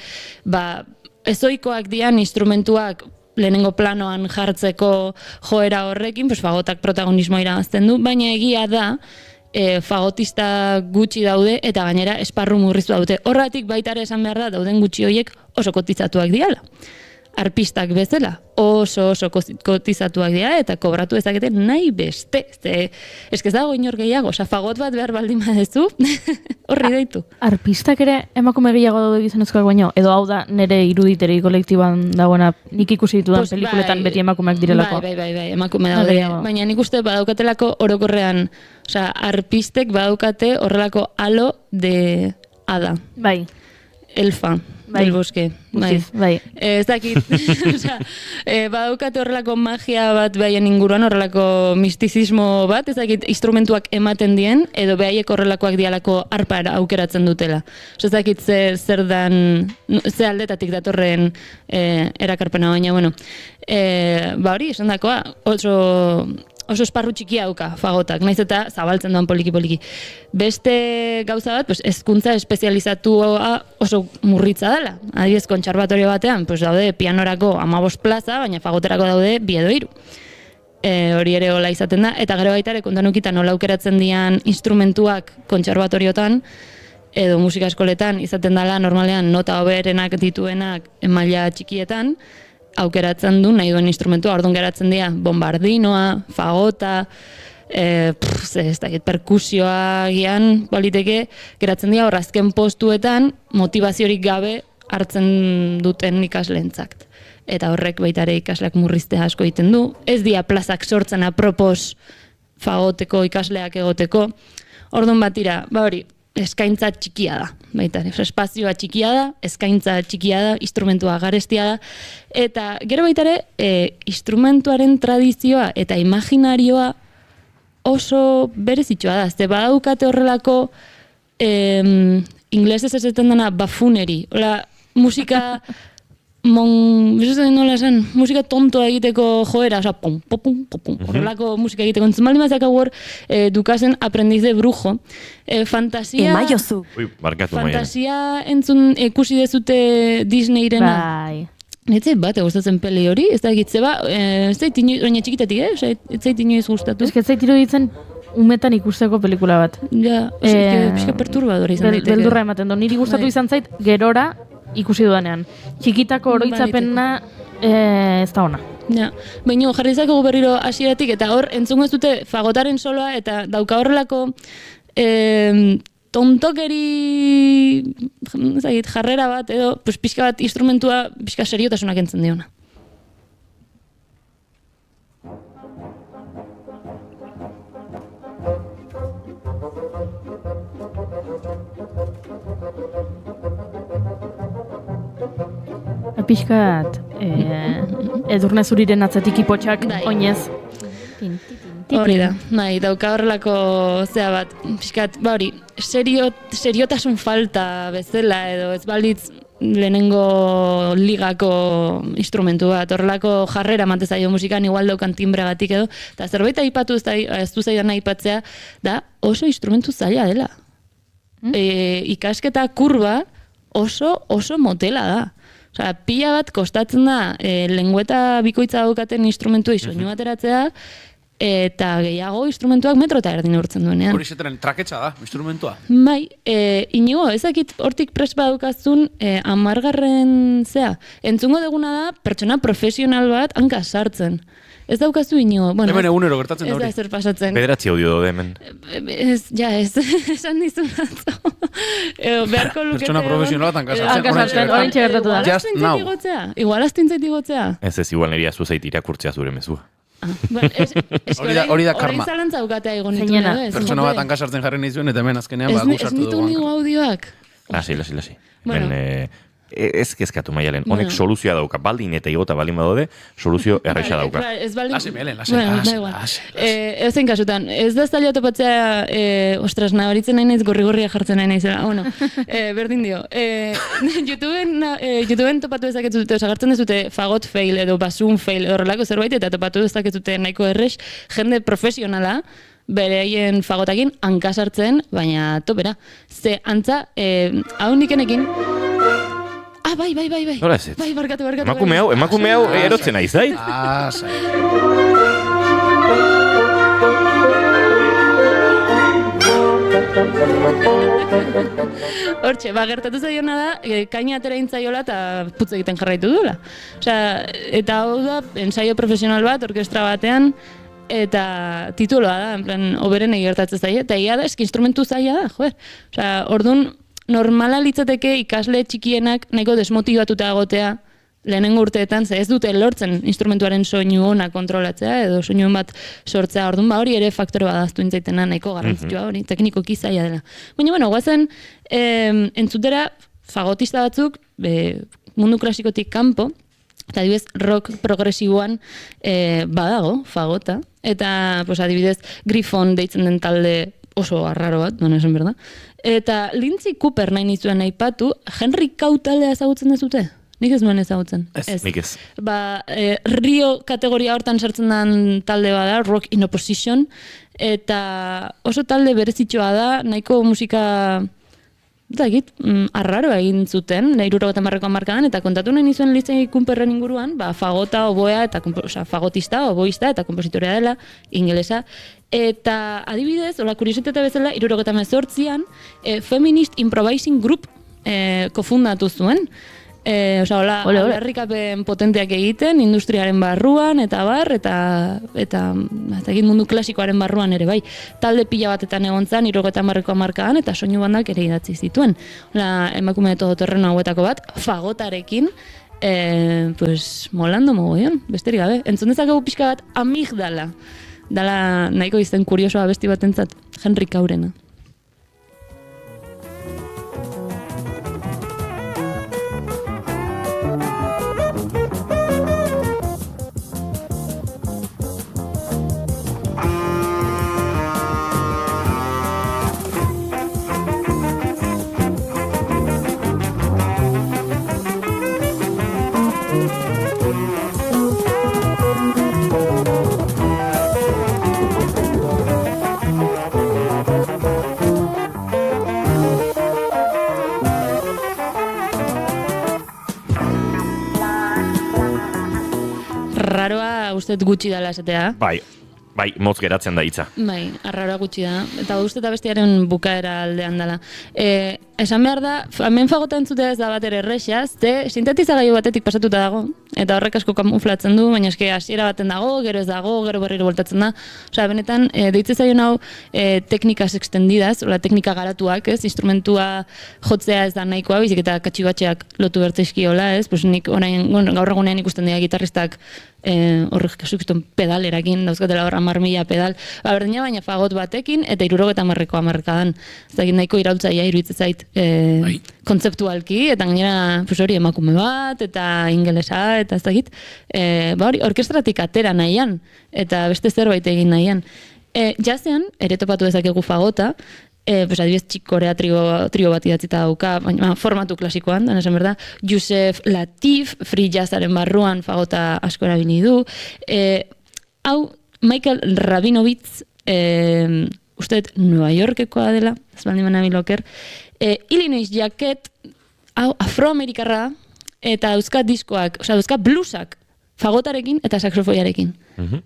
ezoikoak dian instrumentuak lehenengo planoan jartzeko joera horrekin, pues, fagotak protagonismoa irabazten du, baina egia da, fagotista gutxi daude eta gainera esparru murriztu daute. Horratik baita ere esan behar da dauden gutxi horiek oso kotizatuak diala. Arpistak bezala oso kotizatuak dira eta kobratu ezakete nahi beste. Ez ez dago inor gehiago, oza, fagot bat behar baldin badezu, horri deitu. Arpistak ere emakume gehiago daude gizonezkoak baino, edo hau da nire iruditeri kolektiban dagoena nik ikusi ditudan pelikuletan beti emakumeak direlako. Bai, emakume daude. Baina nik uste badaukatelako orokorrean, oza, arpistek badaukate horrelako halo de hada. Bai. Elfa. Del bosque, bai. Ez dakit, badaukate horrelako magia bat behaien inguruan, horrelako mistizismo bat, ez dakit instrumentuak ematen dien, edo behaiek horrelakoak dialako arpa aukeratzen dutela. Ez dakit zer dan, ze aldetatik datorren erakarpena, baina, bueno, hori, esan dakoa, oso esparru txikia dauka fagotak, naiz eta zabaltzen doan poliki-poliki. Beste gauza bat, hezkuntza espezializatua oso murritza dela. Adibidez, kontserbatorio batean, daude pianorako 15 plaza, baina fagoterako daude 2 edo 3. Hori ere hola izaten da, eta gero baita ere kontanukitan nola aukeratzen dian instrumentuak kontserbatoriotan, edo musika eskoletan izaten dela normalean nota hoberenak dituenak maila txikietan, aukeratzen du nahi duen instrumentua, orduan geratzen dira bombardinoa, fagota, perkusioa gian baliteke, geratzen dira horrazken postuetan motivaziorik gabe hartzen duten ikasleentzat. Eta horrek baita ere ikasleak murriztea asko egiten du. Ez dira plazak sortzen apropos fagoteko ikasleak egoteko. Orduan batira, hori, eskaintza txikia da, baita ere, espazioa txikia da, eskaintza txikia da, instrumentua garestia da, eta gero baita ere, instrumentuaren tradizioa eta imaginarioa oso berezitsua da, ze badaukate horrelako inglesez esaten dena buffoonery, hola, musika musika tontoa egiteko joera, oza, pom, pom, pom, horrelako musika egiteko. Entzun baldin mazak hor, dukazen aprendiz de brujo. Fantasia... Emaiozu. Fantasia entzun ikusi dezute Disneyrena. Bai. Etzait bat, gustatzen peli hori, ez da egitze ba, ez zait inoiz, baina txikitatik, ez zait inoiz gustatu. Ez zait iruditzen umetan ikusteko pelikula bat. Ja, pixka perturbadora izan daiteke. Beldurra ematen du, niri gustatu izan zait, gerora ikusi dudanean. Txikitako oroitzapena ez da ona. Ja, baina jarrizako berriro hasieratik eta hor entzungo ez dute fagotaren soloa eta dauka horrelako tontokeri jarrera bat edo pixka bat instrumentua pixka seriotasunak entzun diona. Pixkat, edurne zuriren atzetik ipotxak, oinez. Hori da, bai, dauka horrelako zea bat, pixkat, ba hori, seriotasun falta bezala edo ez balitz lehenengo ligako instrumentu bat, horrelako jarrera mante zaio musikan, igual daukan timbregatik edo, eta zerbait aipatu ez du zaidan aipatzea, da oso instrumentu zaila dela. Ikasketa kurba oso motela da. Osea, pila bat kostatzen da, lengüeta bikoitza daukaten instrumentu soinu ateratzea, eta gehiago instrumentuak metro eta erdin urtzen duenean. Hori zetaren traketsa da, instrumentua. Bai, Inigo, ezakit hortik prest badukazun 10. zea. Entzungo deguna da, pertsona profesional bat hanka sartzen. Ez daukazu Inigo. Bueno, hemen egunero gertatzen da hori. Ez da zer pasatzen. 9 audio daude hemen. Ez, esan dizun atzo. Beharko lukete... Pertsona profesional bat hanka sartzen, orain txegertatu da. Just now. Igual astintzait igotzea. Ez, igual neria zuzait irakurtzea zure mezua. Hori da karma. Orain zalantza daukatea egon nituen edo. Pertsona bat hanka sartzen jarri nizuen, eta hemen azkenean gu sartu dugu. Ez nitu nigo audioak. Lasi. Bueno. Ez kezkatu Maialen, honek soluzioa dauka, baldin eta igota baldin badaude, soluzio erresa dauka. Lasi, Melen, lasi. Ezen kasutan, ez da zaila topatzea, ostras, nabaritzen nahi naiz, gorri-gorria jartzen nahi naizela, berdin dio. YouTubeen topatu dezaketzute, osagartzen dezute fagot fail edo basun fail edo horrelako zerbait, eta topatu dezaketzute nahiko errex, jende profesionala, bereien fagotakin hankasartzen, baina topera. Ze antza, hau nikenekin, bai. Nola ez? Bai, barkatu. Emakume hau erotzen nahi zait? Zai. Hortxe, gertatu zaiona da, kaina atera intzaiola eta putz egiten jarraitu duela. Osea, eta hau da, ensaio profesional bat, orkestra batean, eta tituloa da, en plan, oberen egertatzen zaie, eta ia da, eski instrumentu zaila da, joder. Osea, orduan, normala litzateke ikasle txikienak nahiko desmotibatuta egotea lehenengo urteetan, ze ez dute lortzen instrumentuaren soinu ona kontrolatzea edo soinu bat sortzea, orduan hori ere faktore badaztu intzaitena nahiko garrantzitsua hori, teknikoki zaila dela. Baina, guazen, entzutera fagotista batzuk, mundu klasikotik kanpo, eta adibidez rock progresiboan badago, fagota, eta adibidez Grifon deitzen den talde oso arraro bat, non esan berda. Eta Lindsay Cooper nahi nizuen aipatu, Henry Cow taldea ezagutzen dezute? Nik ez nuen ezagutzen. Nik ez. Rio kategoria hortan sartzen den talde bada, Rock in Opposition, eta oso talde berezitxoa da, nahiko musika arraro egin zuten, 70 hamarkadan, eta kontatu nahi nizuen Lindsay Cooperren inguruan, fagota, oboea, eta fagotista, oboista, eta kompositorea dela, ingelesa, eta adibidez, hola kuriositate bezala, 78an, Feminist Improvising Group kofundatu zuen. Aldarrikapen potenteak egiten, industriaren barruan, eta mundu klasikoaren barruan ere bai. Talde pila batetan egon zan, 70 hamarkadan, eta soinu bandak ere idatzi zituen. Emakume todoterreno hauetako bat, fagotarekin, molando mogoion, besterik gabe. Entzun dezakegu pixka bat amigdala. Dala nahiko izten kuriosoa besti batentzat, Henry Cowrena. Raroa ustez gutxi dela esatea. Bai, motz geratzen da hitza. Bai, arraroa gutxi da. Eta uste eta bestiaren bukaera aldean dela. Esan behar da, hemen fagota entzutea ez da bat ere errexaz, sintetizagailu batetik pasatuta dago, eta horrek asko kamuflatzen du, baina eske hasiera baten dago, gero ez dago, gero berriro voltatzen da. Osea, benetan, deitze zaion hau teknikas extendidas, teknika garatuak, instrumentua jotzea ez da nahikoa, bizik eta katxibatxeak lotu bertzaizkiola, pues nik gaur egunean ikusten dira gitarristak horrek kasukizton pedalerakin, dauzkatela hor 10.000 pedal, berdina baina fagot batekin, eta 70 hamarkadan. Ez dakit nahiko iraultzaia iruditzen zait kontzeptualki, eta gainera pues hori emakume bat, eta ingelesa, eta ez dakit, hori orkestratik atera nahian, eta beste zerbait egin nahian. Jazzean, ere topatu dezakegu fagota, pues adibidez Chick Corea trio bat idatzita dauka, baina formatu klasikoan, da esan berda, Yusef Latif, free jazzaren barruan fagota asko erabili du, hau Michael Rabinowitz, usteet Nueva Yorkekoa dela, ez baldin banabil oker, Illinois Jacket, hau afroamerikarra, eta dauzka diskoak, dauzka bluesak, fagotarekin eta saxofoiarekin,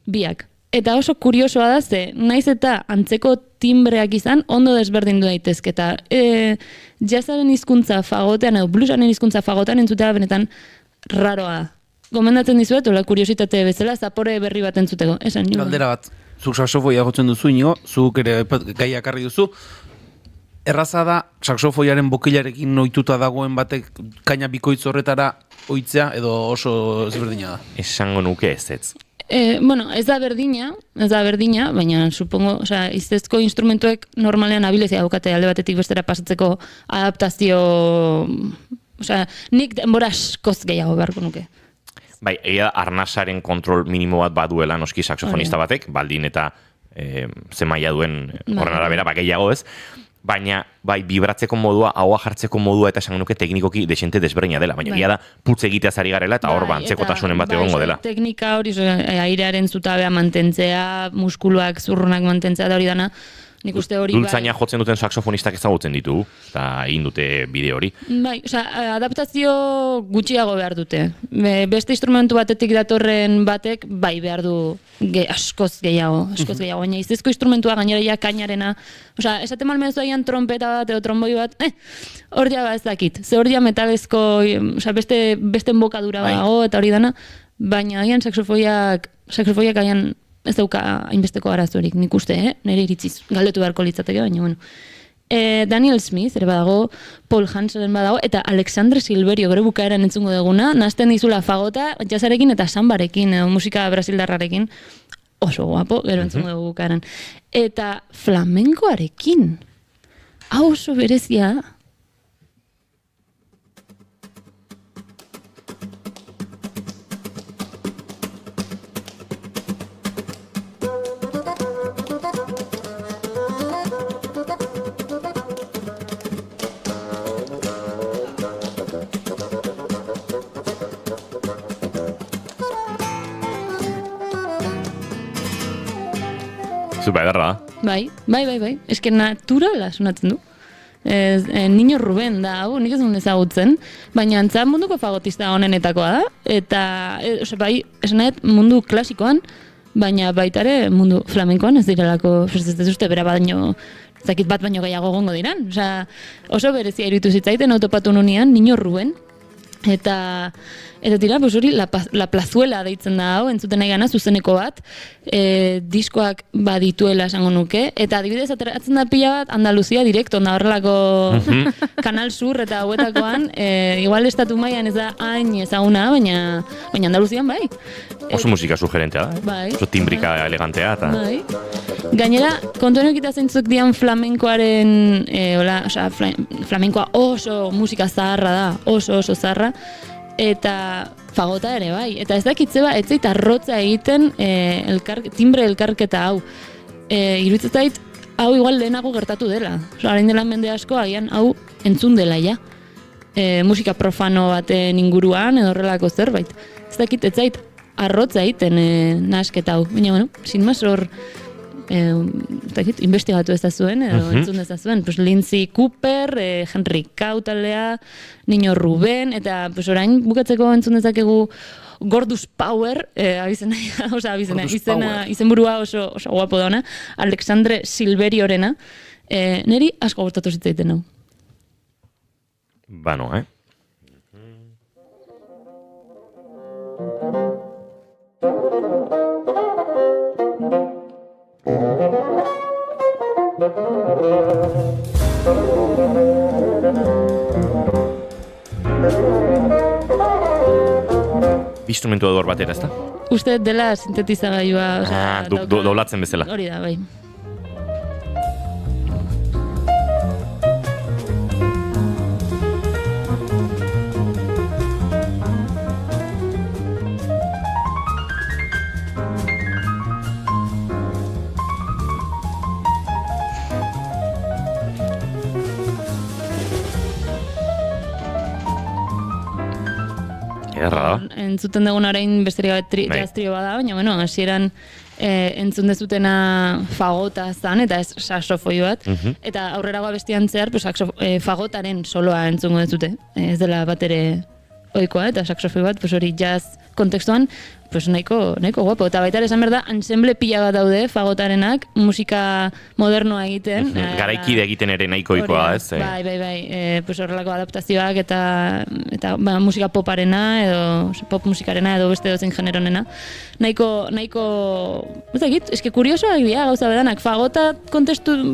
biak. Eta oso kuriosoa da ze, naiz eta antzeko timbreak izan, ondo desberdindu daitezke, eta jazzaren hizkuntza fagotean, edo bluesaren hizkuntza fagotean entzutea benetan raroa. Gomendatzen dizuet, ola kuriositate bezala, zapore berri bat entzuteko. Esan, galdera bat, zuk saxofoia jotzen duzu, Inigo, zuk ere gaia ekarri duzu, erraza da, saxofoiaren bokilarekin ohituta dagoen batek kaina bikoitz horretara ohitzea, edo oso ezberdina da? Esango nuke ez. Bueno, ez da berdina, baina supongo, iztezko instrumentuek normalean abilezia daukate alde batetik bestera pasatzeko adaptazio, nik denbora askoz gehiago beharko nuke. Bai, egia arnasaren kontrol minimo bat baduela noski saxofonista batek, baldin eta ze maila duen horren arabera, gehiago ez, baina bai bibratzeko modua, ahoa jartzeko modua eta esango nuke teknikoki desente desberdina dela, baina egia da putz egiteaz ari garela eta hor antzekotasunen bat egongo dela. Teknika hori, airearen zutabea mantentzea, muskuluak, zurrunak mantentzea da hori dana, nik uste hori dultzaina jotzen duten saxofonistak ezagutzen ditu, eta egin dute bideo hori. Bai, adaptazio gutxiago behar dute. Beste instrumentu batetik datorren batek, bai behar du askoz gehiago, baina iztezko instrumentua gainera ja kainarena, esaten malmen zuaian trompeta bat edo tromboi bat, hor ja ez dakit, ze hor ja metalezko, beste embokadura dago eta hori dana, baina agian saxofoiak agian ez dauka hainbesteko arazorik, nik uste, nire iritziz, galdetu beharko litzateke, baina, bueno. Daniel Smith, ere badago, Paul Hansen badago, eta Alexandre Silverio gero bukaeran entzungo duguna, nazten dizula fagota, jazzarekin eta sambarekin, musika brasildarrarekin, oso guapo, gero entzungo dugu bukaeran. Eta flamenkoarekin, hau oso berezia da. Zupa edarra da. Bai. Eske naturala sonatzen du. Niño Ruben da, hau, nik ez duen ezagutzen, baina antzan munduko fagotista honenetakoa da, eta, bai, esan nahet mundu klasikoan, baina baitare mundu flamenkoan ez direlako, ez uste bera baino, zakit bat baino gehiago gongo diran, oso berezia iruditu zitzaiten autopatu nunean, Niño Ruben, eta tira, hori, la plazuela deitzen da hau, entzuten nahi gana, zuzeneko bat, diskoak badituela esango nuke, eta adibidez ateratzen da pila bat Andaluzia direkto, da horrelako Kanal Sur eta hauetakoan, igual estatu mailan ez da hain ezaguna, baina Andaluzian bai. Oso musika sugerentea da, bai. Oso timbrika elegantea, eta... Bai. Gainera, kontuan ekita zeintzuk dian flamenkoaren, flamenkoa oso musika zaharra da, oso zaharra, eta fagota ere bai, eta ez dakitze ba, ez zait arrotza egiten timbre elkarketa hau. Iruditzen zait, hau igual lehenago gertatu dela. Orain dela mende asko, agian hau entzun dela ja. Musika profano baten inguruan, edo horrelako zerbait. Ez dakit, ez zait arrotza egiten nasketa hau. Baina, bueno, sin más hor... investigatu ez da zuen, edo entzun ez da zuen. Lindsay Cooper, Henry Cow taldea, Niño Ruben, eta orain bukatzeko entzun dezakegu Gordus Power, izen burua oso guapo dauna, Alexandre Silveriorena, niri asko gustatu zitzaiten hau. Bano, Instrumentu edor batera, ez da? Uste dela sintetizagailua, doblatzen bezala. Hori da, bai. entzuten dugun orain besterik gabe jazz trio bada, baina bueno, hasieran entzun dezutena fagota zan, eta ez saxofoi bat, eta aurreragoa bestian zehar fagotaren soloa entzungo dezute, ez dela bat ere ohikoa, eta saxofoi bat, hori jazz kontekstuan, nahiko guapo. Eta baita esan behar da, ensemble pila bat daude fagotarenak, musika modernoa egiten. Garaikide egiten ere nahiko ohikoa, ez? Bai. Horrelako adaptazioak eta musika poparena, edo pop musikarena, edo beste dozen generonena. Nahiko, ez dakit, eske kuriosoak dira gauza bedanak. Fagota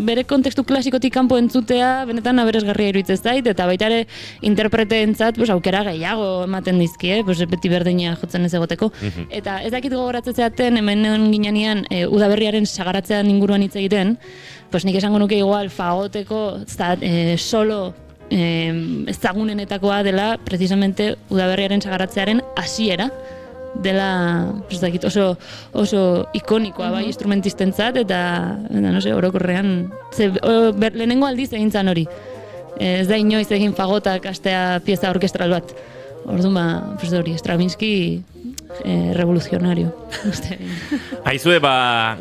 bere kontestu klasikotik kanpo entzutea, benetan aberesgarria iruditzen zait, eta baita ere interpreteentzat aukera gehiago ematen dizkie, beti berdina jotzen ez egoteko. Eta ez dakit gogoratzen zeaten, hemen ginean udaberriaren sagaratzean inguruan hitz egiten, nik esango nuke igual fagoteko solo ezagunenetakoa dela precisamente udaberriaren sagaratzearen hasiera dela, oso ikonikoa bai instrumentistentzat, eta orokorrean lehenengo aldiz egin zan hori. Ez da inoiz egin fagotak astea pieza orkestral bat. Orduan, hori, Stravinsky revoluzionario. Aizue,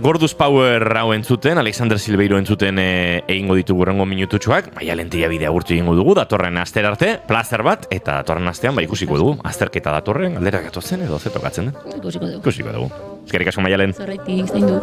Gordus Power hau entzuten, Alexander Silveiro entzuten egingo ditugu rengo minututxoak, Maialentia bidea agurtu egingo dugu, datorren aster arte, plazer bat, eta datorren astean ikusiko dugu. Azterketa datorren, galdera gatozen edo ze tokatzen den? Ikusiko dugu. Eskerrik asko, Maialen. Zorraitik, zein du.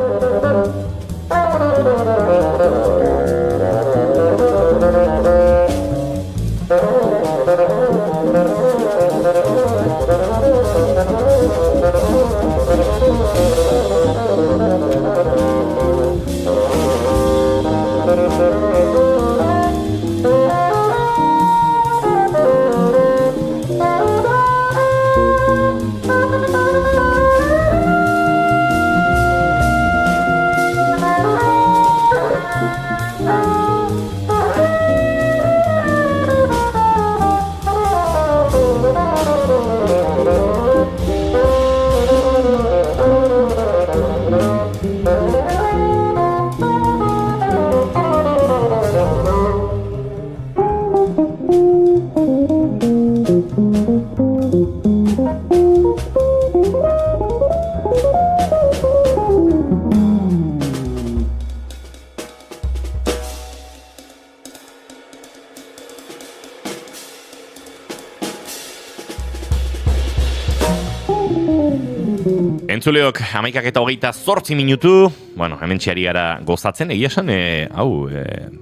Entzuleok, 11:28 minutu, hemen txiari gara gozatzen, egia esan,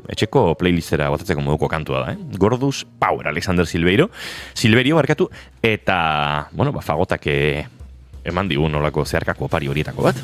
etxeko playlistera botatzeko moduko kantua da, Gordus Power, Alexander Silverio barkatu, eta, fagotak eman digu nolako zeharkako opari horietako bat.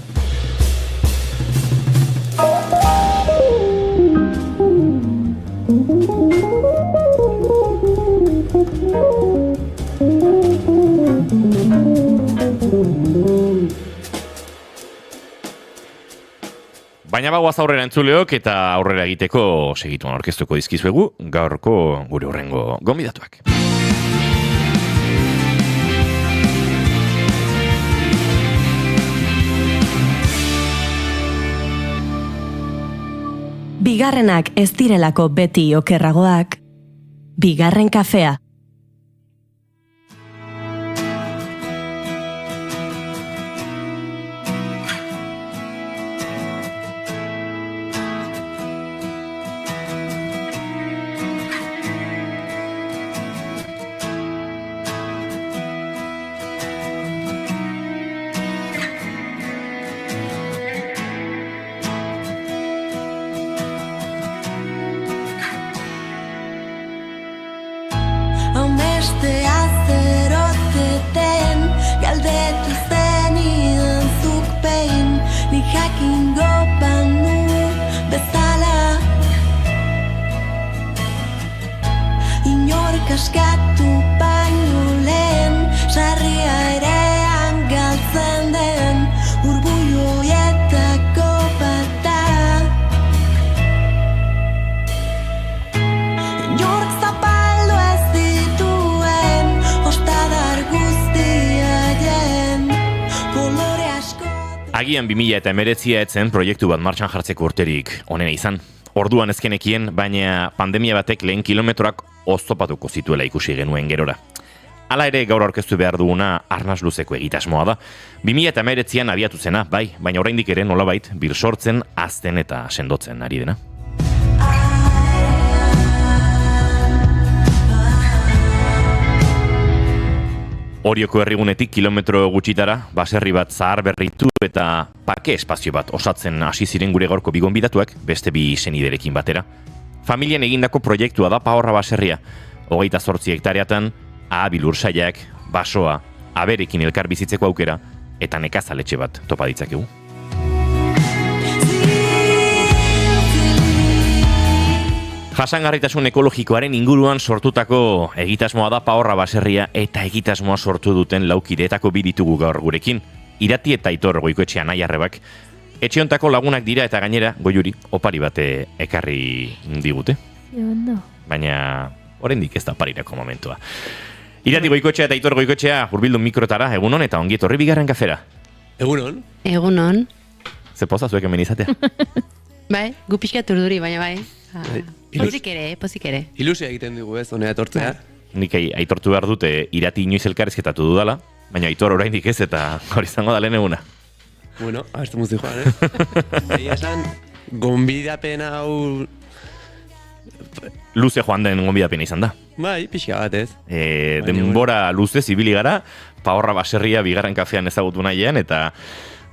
Baina bagoaz aurrera entzuleok eta aurrera egiteko segituan orkestuko dizkizuegu gaurko gure hurrengo gonbidatuak. Bigarrenak ez direlako beti okerragoak, bigarren kafea. Kaskatu baino lehen, sarria erean galtzen den, urbuioietako bata. Inork zapaldu ez dituen, ostadar guztiaien, kolore asko. Agian 2019 etzen proiektu bat martxan jartzeko urterik onena izan. Orduan ezkenekien, baina pandemia batek lehen kilometroak oztopatuko zituela ikusi genuen gerora. Hala ere gaur aurkeztu behar duguna arnas luzeko egitasmoa da. 2019an abiatu zena, bai, baina oraindik ere nolabait birsortzen, hazten eta sendotzen ari dena. Orioko herrigunetik kilometro gutxitara, baserri bat zahar berritu eta parke espazio bat osatzen hasi ziren gure gaurko bi gonbidatuak, beste bi seniderekin batera. Familien egindako proiektua da Pahorra baserria, 28 hektareatan, ahabil ursaiak, basoa, aberekin elkar bizitzeko aukera, eta nekazaletxe bat topa ditzakegu. Jasangarritasun ekologikoaren inguruan sortutako egitasmoa da Pahorra baserria eta egitasmoa sortu duten laukideetako bi ditugu gaur gurekin. Irati eta Aitor Goikoetxea Anaiarrebak. Etxe hontako lagunak dira eta gainera Goiuri opari bate ekarri digute. Baina oraindik ez da oparirako momentua. Irati Goikoetxea eta Aitor Goikoetxea hurbildu mikrotara, egunon eta ongi etorri bigarren kafera. Egunon. Egunon. Ze poza zuek hemen izatea. Bai, gu pixka urduri, baina bai. Pozik ere. Ilusia egiten dugu ez, honea etortzea. Nik aitortu behar dute Irati inoiz elkarrizketatu dudala, baina Aitor oraindik ez eta hori izango da lehen eguna. Bueno, abestu muzi joan, Egia esan, gonbidapen hau... Luze joan den gonbidapena izan da. Bai, pixka bat ez. Denbora luzez ibili gara, Pahorra baserria bigarren kafean ezagutu nahian, eta...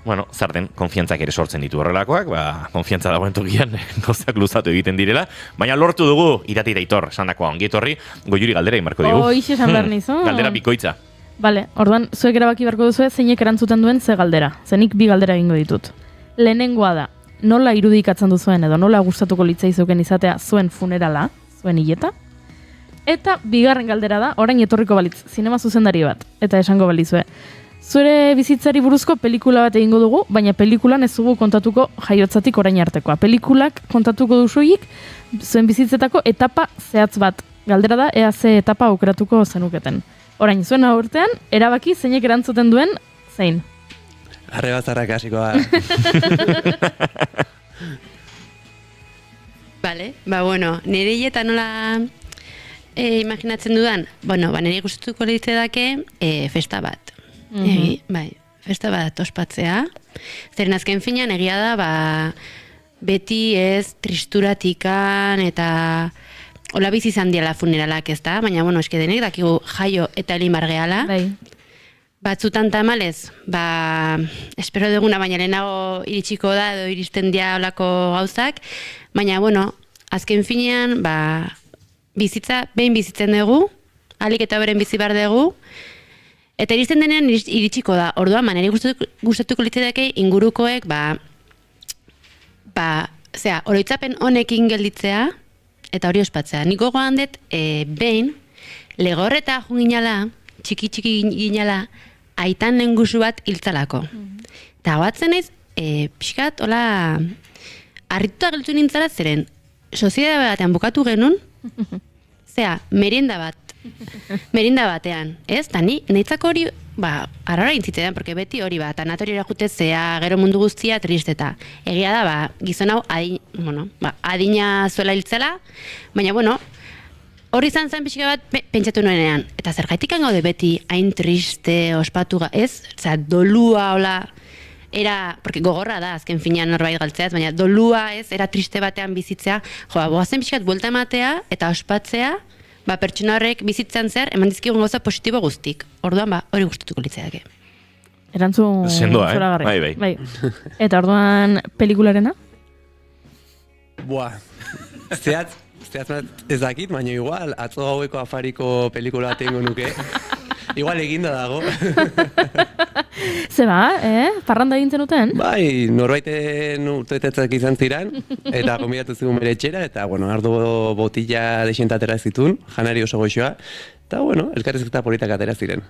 Bueno, zer den, konfiantzak ere sortzen ditu horrelakoak, konfiantza dagoen tokian gauzak luzatu egiten direla, baina lortu dugu Irati eta Aitor, esandakoa ongi etorri, Goiuri galdera inbarko digu. Hoixe esan behar nizu. Galdera bikoitza. Bale, orduan, zuek erabaki beharko duzu zeinek erantzuten duen ze galdera. Zenik bi galdera egingo ditut. Lehenengoa da, nola irudikatzen duzuen edo nola gustatuko litzaizuken izatea zuen funerala, zuen hileta? Eta bigarren galdera da, orain etorriko balitz, zinema zuzendari bat, eta esango balizue. Zure bizitzari buruzko pelikula bat egingo dugu, baina pelikulan ez dugu kontatuko jaiotzatik orain artekoa. Pelikulak kontatuko duzuik zuen bizitzetako etapa zehatz bat. Galdera da, ea ze etapa aukeratuko zenuketen. Orain, zuen aurtean, erabaki zeinek erantzuten duen zein. Arre bazarrak hasiko da. Bale, nire hileta nola imaginatzen dudan, nire gustatuko litzedake festa bat. Bai, festa bat ospatzea. Zeren azken finean egia da, beti ez tristuratikan eta hola bizi izan diala funeralak ez da, baina eske denek dakigu jaio eta limar gehala. Batzutan tamalez, espero duguna baina lehenago iritsiko da edo iristen dia holako gauzak, baina azken finean bizitza behin bizitzen dugu, alik eta beren bizi behar dugu, eta iristen denean iritsiko da. Orduan, nire gustatuko litzedake ingurukoek, oroitzapen honekin gelditzea, eta hori ospatzea. Niko gogoan dut, behin, legorreta junginala, txiki ginala, aitan nengusu bat hiltzalako. Eta batzen naiz, pixkat, hola, harrituta geltu nintzala zeren, soziedade batean bukatu genuen, merinda batean, ez? Ta niretzako hori, arrara intzitean, porque beti hori tanatoriora jutezea, gero mundu guztia tristeta. Egia da, gizon hau adina zuela hiltzela, baina, hori izan zen pixka bat pentsatu nuenean. Eta zergaitik gaude beti hain triste, ospatu, ez? Dolua, hola, porque gogorra da, azken finean norbait galtzeaz, baina dolua, ez? Era triste batean bizitzea, boazen pixkat buelta ematea eta ospatzea, pertsona horrek bizitzan zer, eman dizkigun gauza positibo guztik. Orduan, hori gustatuko litzedake. Erantzun zoragarri. Bai. Eta orduan, pelikularena? Zehatz ez dakit, baina igual, atzo gaueko afariko pelikula tengo nuke. Igual eginda dago. Zeba, parranda egin zenuten? Bai, norbaiten urtetetzak izan ziren, eta gombidatu zigun bere etxera, eta, ardo botila desientatera zitun, janari oso goxoa, eta, elkarrizketa politak atera ziren.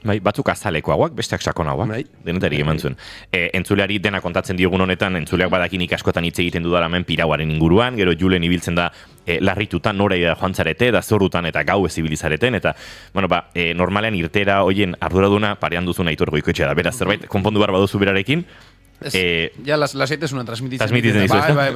Bai, batzuk azalekoagoak, besteak sakonagoak, denetarik eman zuen. Entzuleari dena kontatzen diogun honetan, entzuleak badakinik askotan hitz egiten dudala hemen pirauaren inguruan, gero Julen ibiltzen da larritutan nora joan zarete, da zorrutan eta gau ez ibilizareten, eta, normalean irtera hoien arduraduna parean duzun Aitor Goikoetxea da, beraz, zerbait, konpondu behar baduzu berarekin, ja, las 7 es una transmititzen. Bai.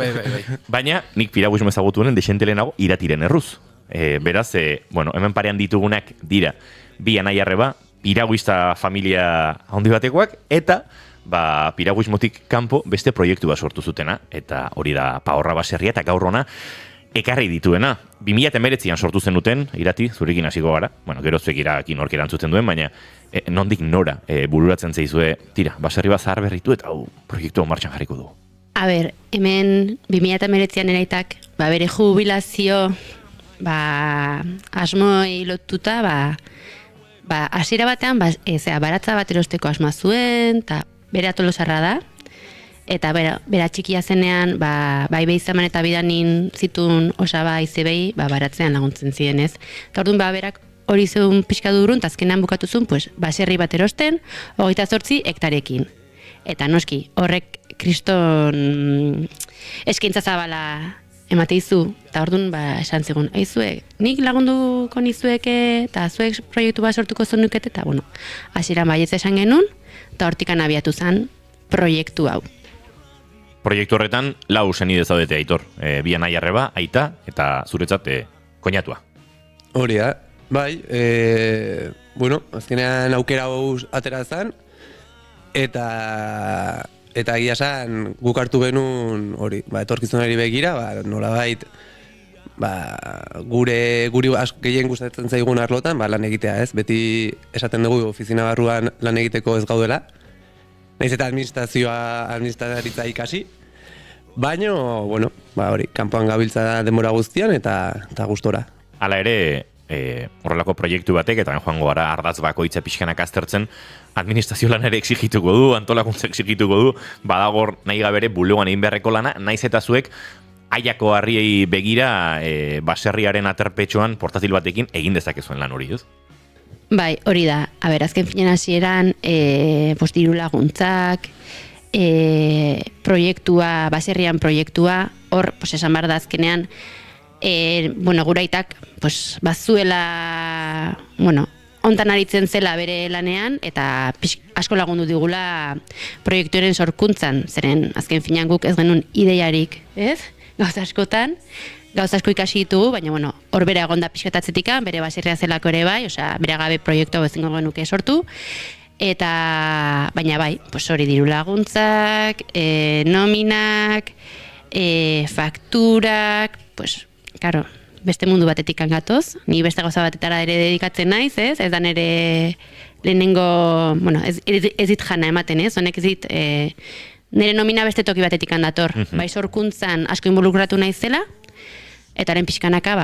Baina, nik piragüismo ezagutu honen desente lehenago Iratiren erruz. Beraz, bueno, hemen parean ditugunak dira bi anai arreba, piraguista familia handi batekoak, eta piraguismotik kanpo beste proiektu bat sortu zutena, eta hori da Paorra baserria, eta gaur ona ekarri dituena. 2019an sortu zenuten, Irati, zurekin hasiko gara, bueno, gero zuek irakin nork erantzuten duen, baina nondik nora bururatzen zaizue, tira, baserri bat zahar berritu, eta proiektu martxan jarriko du. A ber, hemen 2019an eraitak, bere jubilazio, asmoi lotuta, hasiera batean, baratza bat erosteko asmoa zuen, eta bere atolosarra da, eta bera txikia zenean, bai behizaman eta bidanin zitun osaba izebei, baratzean laguntzen ziren ez. Eta orduan, berak hori zeun pixka durun, eta azkenean bukatu zuen, baserri bat erosten, 28 hektarekin. Eta noski, horrek kriston eskaintza zabala emate izu, eta orduan esan zigun, aizuek, nik lagunduko nizueke, eta zuek proiektu bat sortuko zonukete, eta bueno, hasieran baietz esan genuen, eta hortikan abiatu zen proiektu hau. Proiektu horretan, lau senide zaudete, Aitor. Bi anai arreba, aita, eta zuretzat koinatua. Hori da, bai, bueno, azkenean aukera hau atera zen, eta egia esan guk hartu genuen hori, etorkizunari begira, nolabait guri gehien gustatzen zaigun arlotan lan egitea, ez? Beti esaten dugu ofizina barruan lan egiteko ez gaudela. Naiz eta administraritza ikasi. Baina, bueno, hori, kanpoan gabiltza denbora guztian eta gustora. Hala ere, horrelako proiektu batek, eta joango gara ardaz bakoitza pixkanak aztertzen, administrazio lan ere exigituko du, antolakuntza exigituko du, badagor nahi gabere bulegoan egin beharreko lana, naiz eta zuek aiako harriei begira baserriaren aterpetxoan portatil batekin egin dezakezuen lan hori, ez? Bai, hori da. Azken finean hasieran diru laguntzak, proiektua, baserrian proiektua, hor, esan behar da azkenean, guraitak, bazuela, ontan aritzen zela bere lanean, eta asko lagundu digula proiektuaren sorkuntzan, zeren azken finean guk ez genuen ideiarik, ez? Gauza askotan, gauza asko ikasi ditugu, baina hor bere egonda pixkatatzetikan, bere baserria zelako ere bai, bere gabe proiektu hau ezingo genuke sortu, eta baina bai, hori diru laguntzak, nominak, fakturak, karo, beste mundu batetik gatoz, ni beste gauza batetara ere dedikatzen naiz, ez da nire lehenengo, ez dit jana ematen, ez, honek ez dit, nire nomina beste toki batetik dator, bai sorkuntzan asko involukratu naizela, eta haren pixkanaka,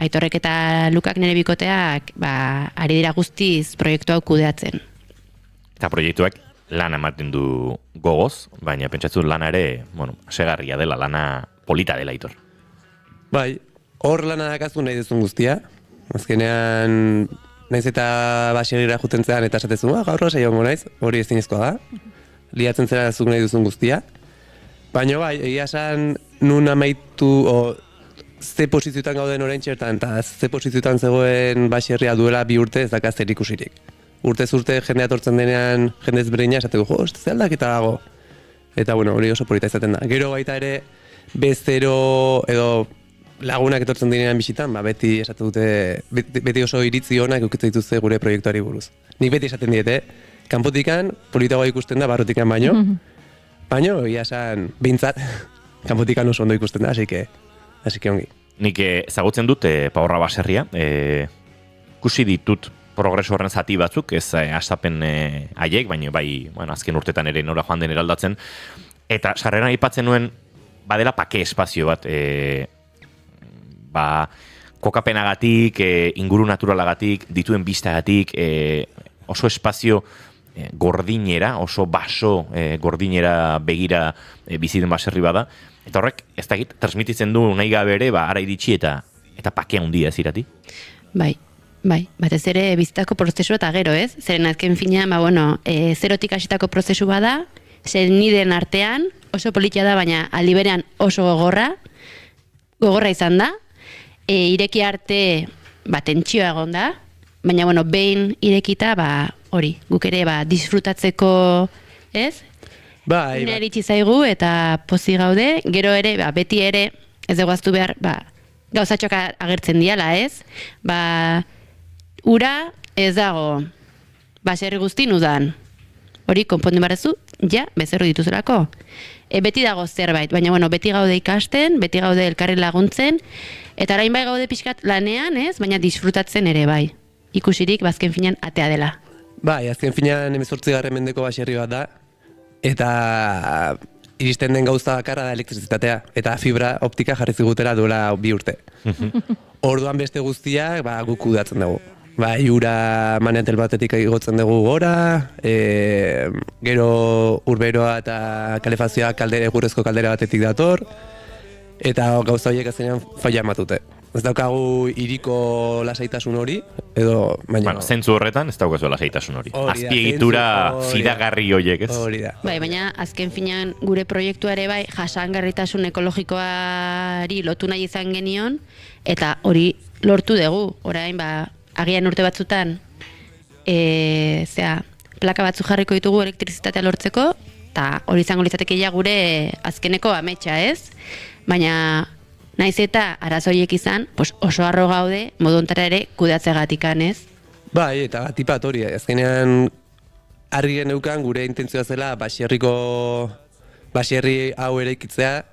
Aitorrek eta Lukak nire bikoteak, ari dira guztiz proiektu hau kudeatzen. Eta proiektuak lana ematen du gogoz, baina pentsatzu lana ere, segarria dela, lana polita dela, Aitor. Bai, hor lana dakazu nahi duzun guztia. Azkenean, naiz eta baserrira juten zean eta esatezun, gaur lasai hongo naiz, hori ezinezkoa da. Liatzen zera zuk nahi duzun guztia. Baina bai, egia esan nun amaitu, ze posizioetan gauden orain txertan, eta ze posizioetan zegoen baserria duela 2 urte ez dakaz zer ikusirik. Urtez urte jendea etortzen denean, jendez bereina, esateko, ze aldaketa dago. Eta hori oso polita izaten da. Gero baita ere, bezero edo lagunak etortzen direnean bisitan, beti esate dute, beti oso iritzi honak eukitzen dituzte gure proiektuari buruz. Nik beti esaten diete, kanpotikan politagoa ikusten da, barrotikan baino, baino, egia esan, behintzat, kanpotikan oso ondo ikusten da, así que ongi. Nik ezagutzen dut Paorra baserria, ikusi ditut progreso horren zati batzuk, ez astapen haiek, baina bai, azken urtetan ere nora joan den eraldatzen, eta sarreran aipatzen nuen, badela pake espazio bat, kokapenagatik, inguru naturalagatik, dituen biztagatik, oso espazio gordinera, oso baso gordinera begira biziten baserri bada, eta horrek, ez dakit, transmititzen du nahi gabe ere, ara iritsi eta pakea handia ez Irati? Bai, batez ere bizitako prozesu eta gero ez, zeren azken finean, zerotik hasitako prozesu bada, senideen artean, oso politia da, baina aldi berean oso gogorra izan da, ireki arte tentsioa egon da, baina behin irekita, hori, guk ere disfrutatzeko, ez? Bai. Iritsi zaigu eta pozi gaude, gero ere, beti ere, ez dugu aztu behar, gauzatxoak agertzen diala, ez? Ura ez dago, baserri guztin udan. Hori konpondu barrezu, ja, bezerro dituzelako. Beti dago zerbait, baina bueno, beti gaude ikasten, beti gaude elkarri laguntzen, eta orain bai gaude pixkat lanean, ez? Baina disfrutatzen ere bai. Ikusirik, bazken finean atea dela. Bai, azken finean 18. mendeko baserri bat da, eta iristen den gauza bakarra da elektrizitatea, eta fibra optika jarri zigutela duela 2 urte. Orduan beste guztiak, guk kudatzen dugu. Ura maneatel batetik igotzen dugu gora, gero urberoa eta kalefazioa egurrezko kaldera batetik dator, eta gauza horiek azenean faila ematute. Ez daukagu hiriko lasaitasun hori, edo... Bueno, zentzu horretan ez daukazu lasaitasun hori. Azpiegitura fidagarri horiek, ez? Hori da. Bai, baina azken finean gure proiektuare bai jasangarritasun ekologikoari lotu nahi izan genion, eta hori lortu dugu. Orain, agian urte batzutan, plaka batzu jarriko ditugu elektrizitatea lortzeko, eta hori izango litzateke gure azkeneko ametsa, ez? Baina naiz eta arazoiek izan, oso harro gaude modu ontara ere kudeatzegatikan, ez? Bai, eta batipat hori, azkenean argi geneukan gure intentzioa zela baserri hau eraikitzea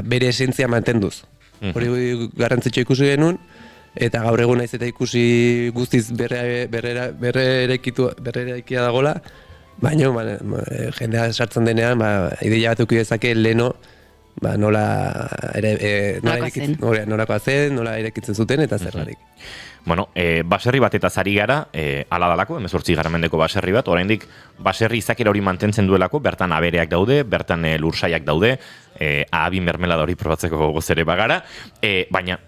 bere esentzia mantenduz. Hori garrantzitsu ikusi genuen, eta gaur egun naiz eta ikusi guztiz berreraikia dagola, baina jendea sartzen denean, ideia bat eduki dezake leheno, norakoa zen, nola irekitzen zuten, eta zergarik. Bueno, baserri bat eta zari gara, ala dalako, 18. mendeko baserri bat, oraindik baserri izakera hori mantentzen duelako, bertan abereak daude, bertan lursaiak daude, ahabin mermelada hori probatzeko gogoz ere bagara, baina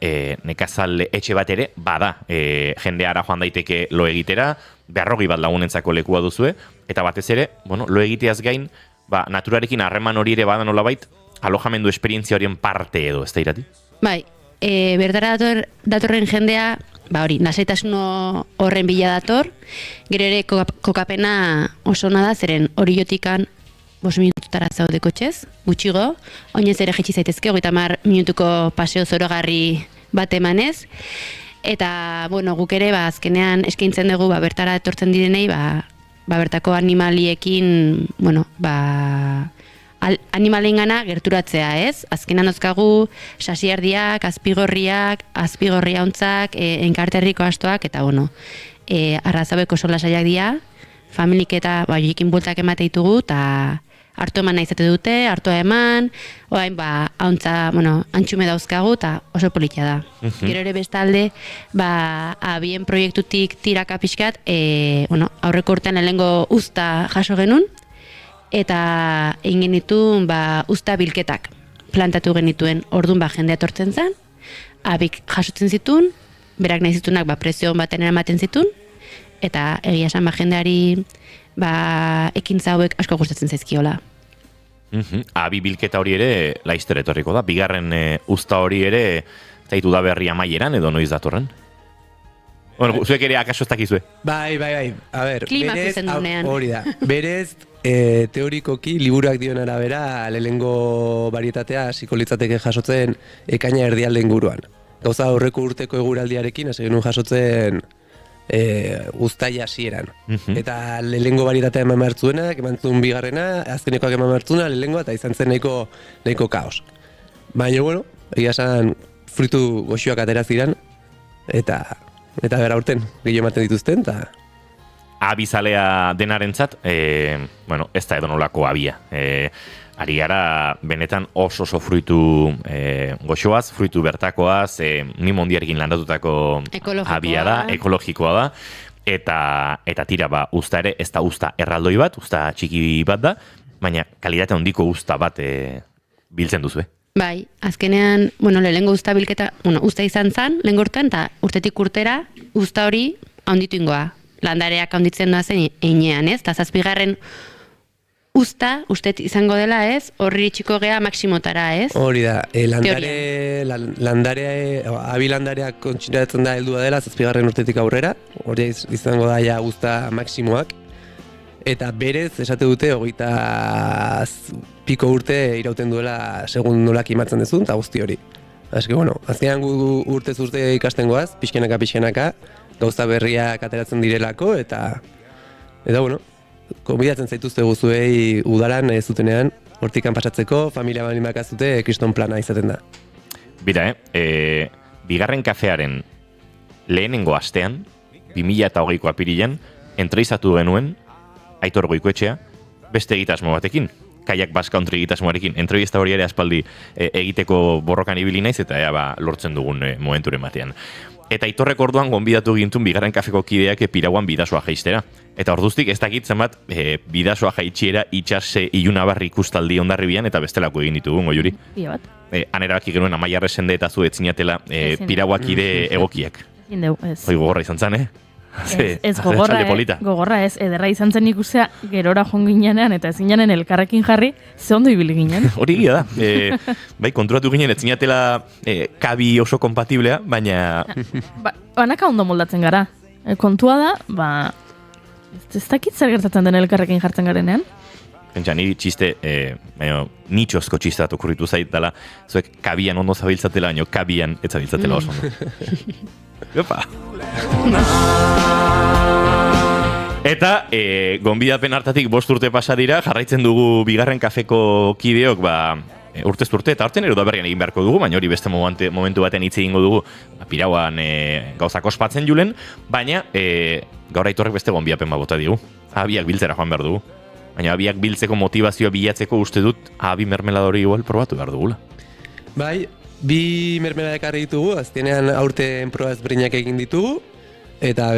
nekazal etxe bat ere bada, jende ara joan daiteke lo egitera, 40 bat lagunentzako lekua duzue, eta batez ere, lo egiteaz gain, naturarekin harreman hori ere bada nolabait, alojamendu esperientzia horien parte edo, ez da irati? Bai, berdara datorren jendea, hori, nasaitasun horren bila dator, gero ere kokapena oso nada, zeren hori jotikan 5 minututara zaude kotxez, gutxigo, oinez ere jetxi zaitezke, 30 minutuko paseo zorogarri bat emanez, eta, guk ere, azkenean eskaintzen dugu, bertara etortzen direnei, bertako animaliekin, animalengana gerturatzea, ez? Azkenan ozkagu sasierdiak, azpigorriauntzak, enkarterriko astoak, eta arrazabeko solasaiak dira, familik eta joekin bultak emate ditugu, eta hartu eman nahi zate dute, hartua eman, orain antxume dauzkagu, eta oso politia da. Gero ere bestalde, abien proiektutik tiraka pixkat, aurreko urtean lehengo uzta jaso genuen, eta egin genituen uzta bilketak plantatu genituen. Orduan jendea etortzen zen, abik jasotzen zituen, berak nahi zituenak prezio baten eramaten zituen, eta egia esan jendeari ekintza hauek asko gustatzen zaizkiola. Abi bilketa hori ere laizter etorriko da, bigarren uzta hori ere zaitu da berri amaieran edo noiz datorren? Zuek ere akaso ez dakizue? Bai, a ber, klima zuzendunean. Hori da, berez, teorikoki liburuak dion arabera lehenengo varietatea hasiko litzateke jasotzen ekaina erdialde inguruan. Gauza aurreko urteko eguraldiarekin hasi genuen jasotzen uztaia hasieran. Eta lehengo varietatea eman behartzuenak, eman zuen bigarrena, azkenekoak eman behartzuna, lehengoa, eta izan zen nahiko kaos. Baina, egia esan fruitu goxioak atera ziren, eta bera urten, gehiago ematen dituzten, eta... Abizalea denarentzat, ez da edonolako abia. Ari gara, benetan oso fruitu goxoaz, fruitu bertakoaz, mimondiarekin landatutako abia da, ekologikoa da, eta tira usta ere, ez da usta erraldoi bat, usta txiki bat da, baina kalitate handiko usta bat biltzen duzue. Bai, azkenean, lehengo usta bilketa, usta izan zen, lehen gortean, eta urtetik urtera, usta hori handitu ingoa. Landareak handitzen doa zen einean, ez? Eta zazpigarren usta, uste izango dela, ez? Horri txiko gea maksimotara, ez? Hori da, abi landareak kontxinatzen da heldua dela, zazpigarren urtetik aurrera, hori izango da ja usta maksimoak, eta berez, esate dute, 20 piko urte irauten duela segun nolak imatzen dezun, eta guzti hori. Así que, bueno, azkenean gu urtez urte ikasten goaz, pixkenaka, gauza berriak ateratzen direlako, eta bueno, konbidatzen zaituzte guzuei udaran ez zutenean, hortikan pasatzeko, familia bali makazute, kriston plana izaten da. Bira, bigarren kafearen lehenengo astean, 2008ko apirilean, entrevistatu genuen, Aitor Goikoetxea, beste egitasmo batekin, Kayak Bass Country egitasmoarekin. Entrevista hori ere aspaldi egiteko borrokan ibili naiz, eta lortzen dugun momenturen batean. Eta Aitorrek orduan gonbidatu gintun bigarren kafeko kideak Pirauan bidasoa jaistera. Eta orduztik ez dakit zenbat bidasoa jaitxiera itxase ilunabarri ikustaldi Hondarribian eta bestelako egin ditugun, Goiuri. Pila bat. Han erabaki genuen Amaiarre Sende eta zu etzinatela Pirauak ide egokiak. Indeu, ez. Hoi gogorra izan zen, Ez gogorra ez, ederra izan zen ikusea gerora joan ginean eta ezin janen elkarrekin jarri, ze ondo ibili ginen. Hori gira da, bai, konturatu ginen etzinatela kabi oso kompatiblea, baina... Banaka ondo moldatzen gara. Kontua da, ez dakit zer gertatzen den elkarrekin jartzen garenean. Pentsa, niri txiste, nitxozko txiste bat okurritu zait dela, zuek kabian ondo zabiltzatela, baina kabian ez zabiltzatela oso ondo. Opa! Eta, gonbidapen hartatik 5 urte pasa dira, jarraitzen dugu bigarren kafeko kideok, urtez urte, eta horten erodaberrian egin beharko dugu, baina hori beste momentu batean hitz egingo dugu, Pirauan gauzak ospatzen julen, baina gaur Aitorrek beste gonbidapen bota digu. Abiak biltzera joan behar dugu. Baina abiak biltzeko motivazioa bilatzeko uste dut, abi mermeladori igual probatu behar dugula. Bai, 2 mermelada ekarri ditugu, azkenean aurten proba ezberdinak egin ditugu, eta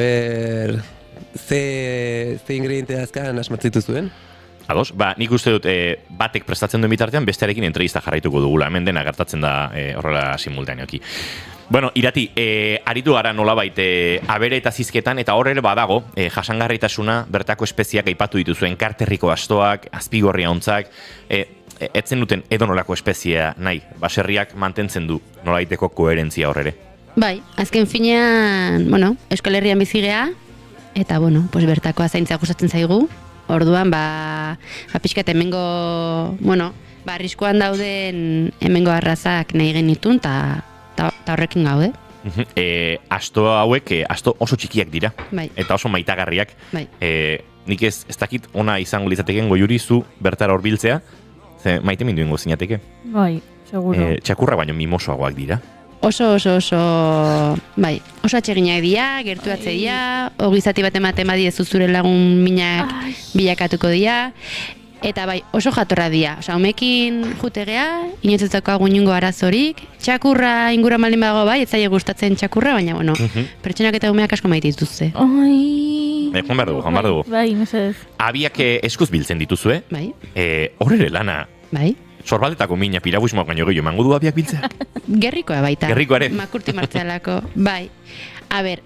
ze ingrediente azkan asmatzitu zuen. Ados, nik uste dut batek prestatzen duen bitartean bestearekin entrevista jarraituko dugula, hemen dena gertatzen da horrela simultaneoki. Bueno, Irati, aritu gara nolabait abere eta zizketan, eta hor ere badago, jasangarritasuna, bertako espeziak aipatu dituzuen, karterriko astoak, azpigorria ontzak, etzen duten edonolako espeziea nahi, baserriak mantentzen du nolabaiteko koherentzia hor ere. Bai, azken finean, Euskal Herrian bizigea, eta, bertakoa zaintza gustatzen zaigu, orduan, pixkat hemengo, arriskuan dauden hemengo arrazak nahi genitun, eta horrekin gaude. Asto hauek, asto oso txikiak dira, bai. Eta oso maitagarriak. Bai. Nik ez dakit ona izango litzateken Goiuri zu bertara horbiltzea, ze maite minduengo zinateke. Bai, seguro. Txakurra baino mimosoagoak dira. Oso atseginak dira, gertuatze dira, ogizati bat ematen badi ez zure lagun minak bilakatuko dira, eta oso jatorra dira. Umekin jutegea, inoitzetzako agunungo arazorik, txakurra ingura maldin bago ez zaila gustatzen txakurra, baina, pertsonak eta umeak asko maite dituzte. Joan behar dugu. Bai, mesedez. Abiak eskuz biltzen dituzue, bai. Horre lana. Bai. Sorbaldetako mina piraguismoak baino gehiago emango du abiak biltzea? Gerrikoa baita. Gerrikoa ere? Makurti martzealako. Bai.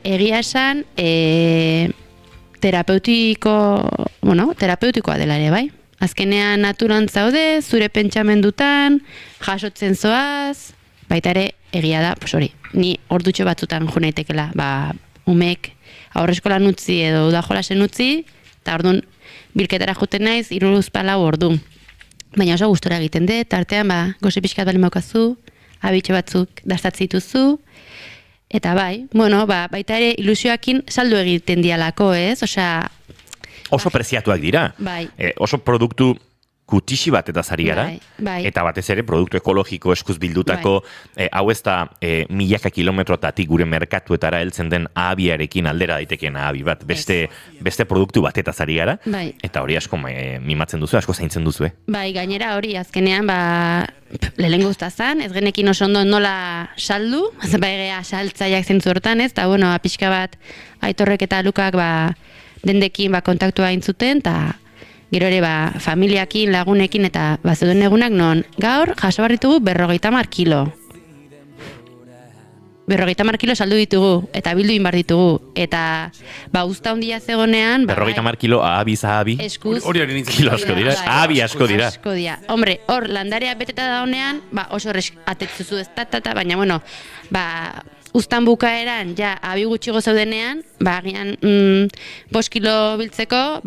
Egia esan, terapeutikoa dela ere, bai? Azkenean naturan zaude, zure pentsamendutan, jasotzen zoaz, baita ere egia da, ni ordutxo batzutan jo naitekela, umek aurreskolan utzi edo udajolasen utzi, eta orduan bilketara juten naiz, 3-4 ordu. Baina oso gustora egiten dut, tartean goze pixkat bali maukazu, abitxo batzuk dastatzi dituzu, eta baita ere ilusioakin saldu egiten dialako, ez? Oso preziatuak dira. Bai. Oso produktu kutixi bat eta zari gara. Bai. Eta batez ere produktu ekologiko eskuz bildutako, hau ez da milaka kilometrotatik gure merkatuetara heltzen den ahabiarekin aldera daitekeen ahabi bat. Beste produktu bat eta zari gara. Bai. Eta hori asko mimatzen duzu, asko zaintzen duzu. Bai, gainera hori azkenean lehenengo guztazan, ez genekin oso ondo nola saldu, egea saltzaiak zentzu hortan ez, eta pixka bat Aitorrek eta Lukak dendekin kontaktua intzuten, eta gero ere familiakin, lagunekin eta zeuden egunak non gaur jaso barritugu 50 kilo. 50 kilo saldu ditugu eta bildu inbar ditugu. Eta usta handia zegonean... 50 kilo ahabi. Eskuz. Hori kilo asko dira. Ahabi asko dira. Hombre, hor landarea beteta da honean, oso atetzuzu ez baina, ustan bukaeran, abi gutxigo zeudenean, agian 5 kilo biltzeko,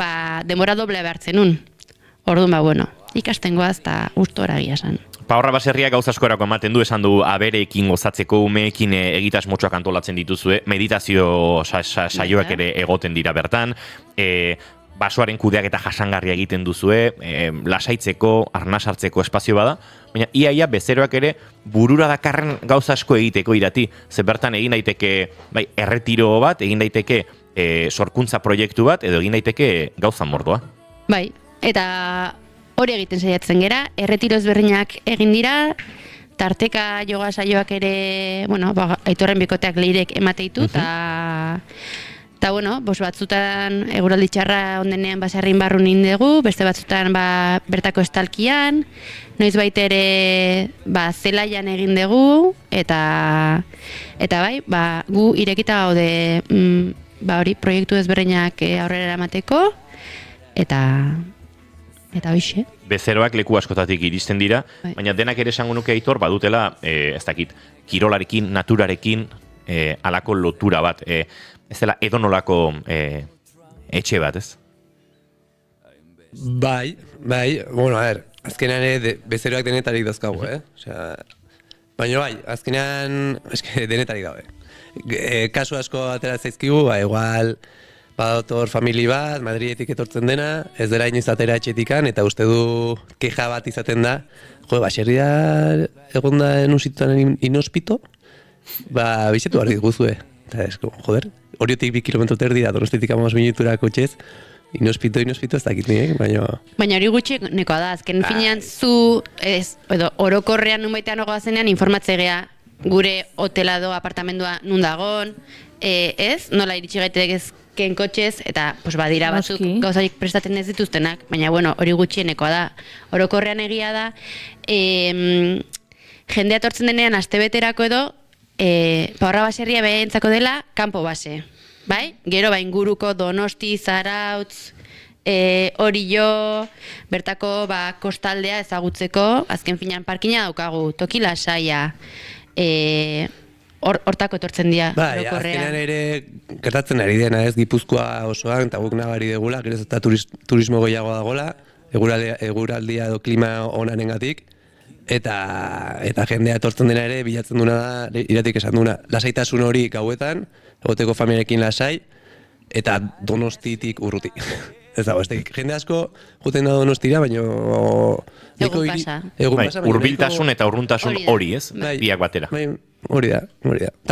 denbora doble behartzen nun. Orduan, ikasten goaz eta gustora egia esan. Paorra baserriak gauza askorako ematen du, esan du abereekin gozatzeko, umeekin egitasmotxoak antolatzen dituzue, meditazio saioak ere egoten dira bertan, basoaren kudeak eta jasangarria egiten duzue, lasaitzeko, arnasartzeko espazio bada, baina iaia bezeroak ere burura dakarren gauza asko egiteko irati, ze bertan egin daiteke bai, erretiro bat, egin daiteke sorkuntza proiektu bat, edo egin daiteke gauza mordoa. Bai, eta hori egiten saiatzen gera, erretiro ezberdinak egin dira, tarteka yoga saioak ere, bueno, Aitorren bikoteak leirek emateitu, eta bueno, batzutan eguraldi txarra ondenean baserrin barrun indegu, beste batzutan bertako estalkian, noiz baita ere zelaian egin dugu, eta bai, gu irekita gaude hori proiektu ezberdinak aurrera eramateko, eta hoxe. Bezeroak leku askotatik iristen dira, baina denak ere esango nuke Aitor, badutela, ez dakit, kirolarekin, naturarekin, alako lotura bat, ez dela edonolako etxe bat, ez? Bai, bueno, a ver, azkenean bezeroak denetarik dauzkagu, baina bai, azkenean denetarik daude. Kasu asko atera zaizkigu, igual, badator famili bat, Madridetik etortzen dena, ez dela inoiz atera etxetikan, eta uste du keja bat izaten da, baserria egon da enusitutan inospito, bizetu behar ditguzue. Eta ez, horiotik 2 kilometro terdi da, Donostiatik 5 minutura kotxez, inospito ez dakit nik, baina... Baina hori gutxi nekoa da, azken finean zu, edo orokorrean nun baitean ogoazenean informatzegea gure hotela do apartamendua nun dagon, nola iritsi gaitek ezken kotxez, eta badira batzuk gauzarik prestatzen ez dituztenak, baina bueno, hori gutxienekoa da. Orokorrean egia da, jendea etortzen denean astebeterako edo, Paorra baserria behentzako dela kanpo base, bai? Gero inguruko Donosti, Zarautz, Orio, bertako kostaldea ezagutzeko, azken finean parkina daukagu, toki lasaia, hortako etortzen dira. Bai, azkenean ere gertatzen ari dena ez Gipuzkoa osoan, eta guk nabari degula, gero eta turismo gehiago dagoela, eguraldia edo klima onanengatik, eta jendea etortzen dena ere bilatzen duna da, iratik esan duna, lasaitasun hori gauetan, egoteko familiarekin lasai, eta Donostitik urruti. Ez dago, jende asko juten da Donostira, baina... Egun pasa. Urbiltasun eta urruntasun hori, ez? Biak batera. Hori da.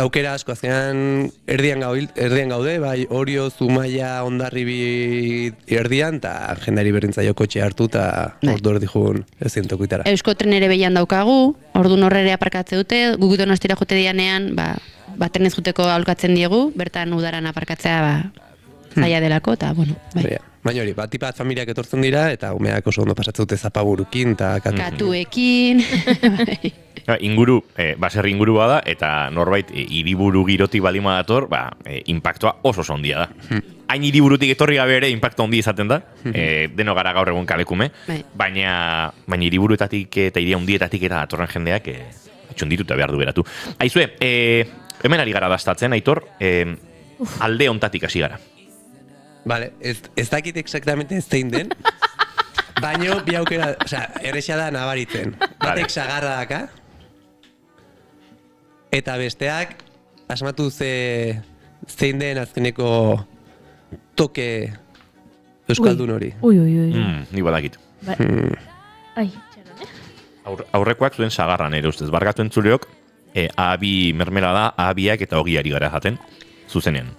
Aukera asko, azkenan erdian gaude, bai Orio, Zumaia, Hondarribi erdian, eta jendari berdintzaio kotxe hartu, eta ordu erdi jugun ez zientoko itara. Eusko tren ere behian daukagu, ordu norrere aparkatze dute, guk Donostira jote dianean, trenez juteko aholkatzen diegu, bertan udaran aparkatzea zaila delako, eta bueno, bai. Baina hori, tipat familiak etortzen dira, eta umeak oso ondo pasatzen dute zapaburukin, eta katuekin. Inguru, baserri inguru bada, eta norbait hiriburu girotik baldin badator, impactua oso ondia da. Hain hiriburutik etorri gabe ere impactu ondia izaten da, deno gara gaur egun kalekume, baina hiriburuetatik eta hiria hundietatik eta datorren jendeak txundituta behar du beratu. Aizue, hemen ari gara dastatzen, Aitor, alde ontatik hasi gara. Vale, ez dakit exactamente ez zein den, baino bi aukera, erresa da nabaritzen. Batek sagarra daka, eta besteak asmatu zein den azkeneko toke euskaldun hori. Ni badakit. Aurrekoak zuen sagarra nire ustez, bargatu entzuleok, ahabi mermela da, ahabiak eta ogiari gara jaten, zuzenean.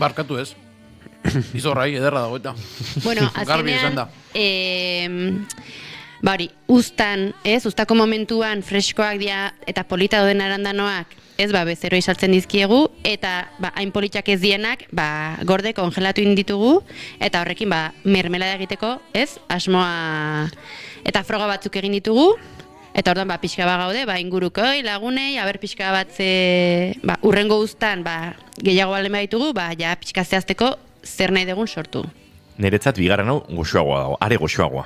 Barkatu ez. Izorrai, ederra dago eta. Bueno, azkenean, uztan, uztako momentuan freskoak dira eta polita doden arandanoak, bezero izaltzen dizkiegu, eta hain politxak ez dienak, gorde kongelatu inditugu, eta horrekin mermelada egiteko, asmoa eta froga batzuk egin ditugu, eta orduan pixka bat gaude, ingurukoi, lagunei, pixka bat urrengo uztan gehiago baldin baditugu, ja pixka zehazteko zer nahi dugun sortu. Niretzat bigarren hau goxoagoa dago, are goxoagoa.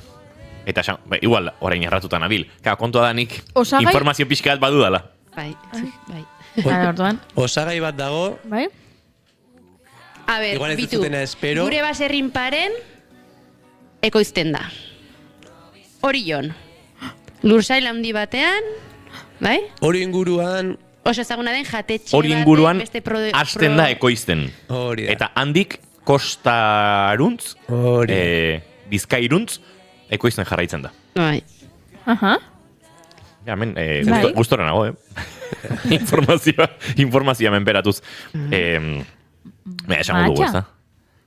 Eta igual, orain erratutan abil, kontua da nik informazio pixka bat badu dala. Bai. Osagai bat dago. Bai? A ber, bitu, gure baserrin paren ekoizten da. Orion. Lursail handi batean, bai? Hori inguruan... Oso ezaguna den jatetxe Hori inguruan beste hasten da ekoizten. Hori da. Eta handik kostaruntz, bizkairuntz, ekoizten jarraitzen da. Bai. Aha. Ja, hemen, gustora nago, informazioa menperatuz. Esango dugu, ez da?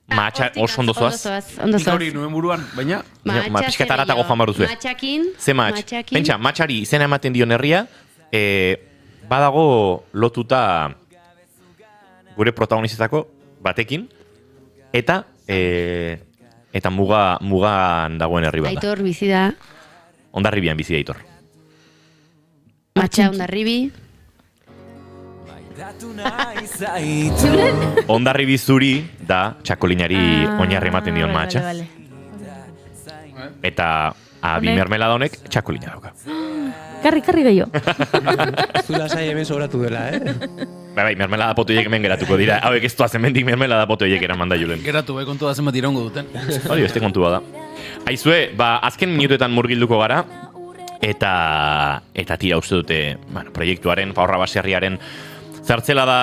Matxa, oso ondo zoaz. Nik hori nuen buruan, baina... Piskataratago joan barru zuen. Matxakin. Ze matx? Pentsa, matxari izena ematen dion herria, badago lotuta gure protagonistetako batekin, eta mugan dagoen herri bat da. Aitor bizi da. Hondarribian bizi da Aitor. Matxa Hondarribi. Hondarribi zuri da txakolinari oinarri ematen dion matxa. Eta abi mermelada honek txakolina dauka. Karri gehiago. Zula sai hemen sobratu dela, Bai, mermelada potoiek hemen geratuko dira. Hauek ez duazen mendik mermelada potoiek eraman da julen. Geratu, kontu da zenbat iraungo duten. Hori, beste kontua da. Aizue, azken minutuetan murgilduko gara, eta tira uste dute, proiektuaren, Paorra baserriaren zertzela da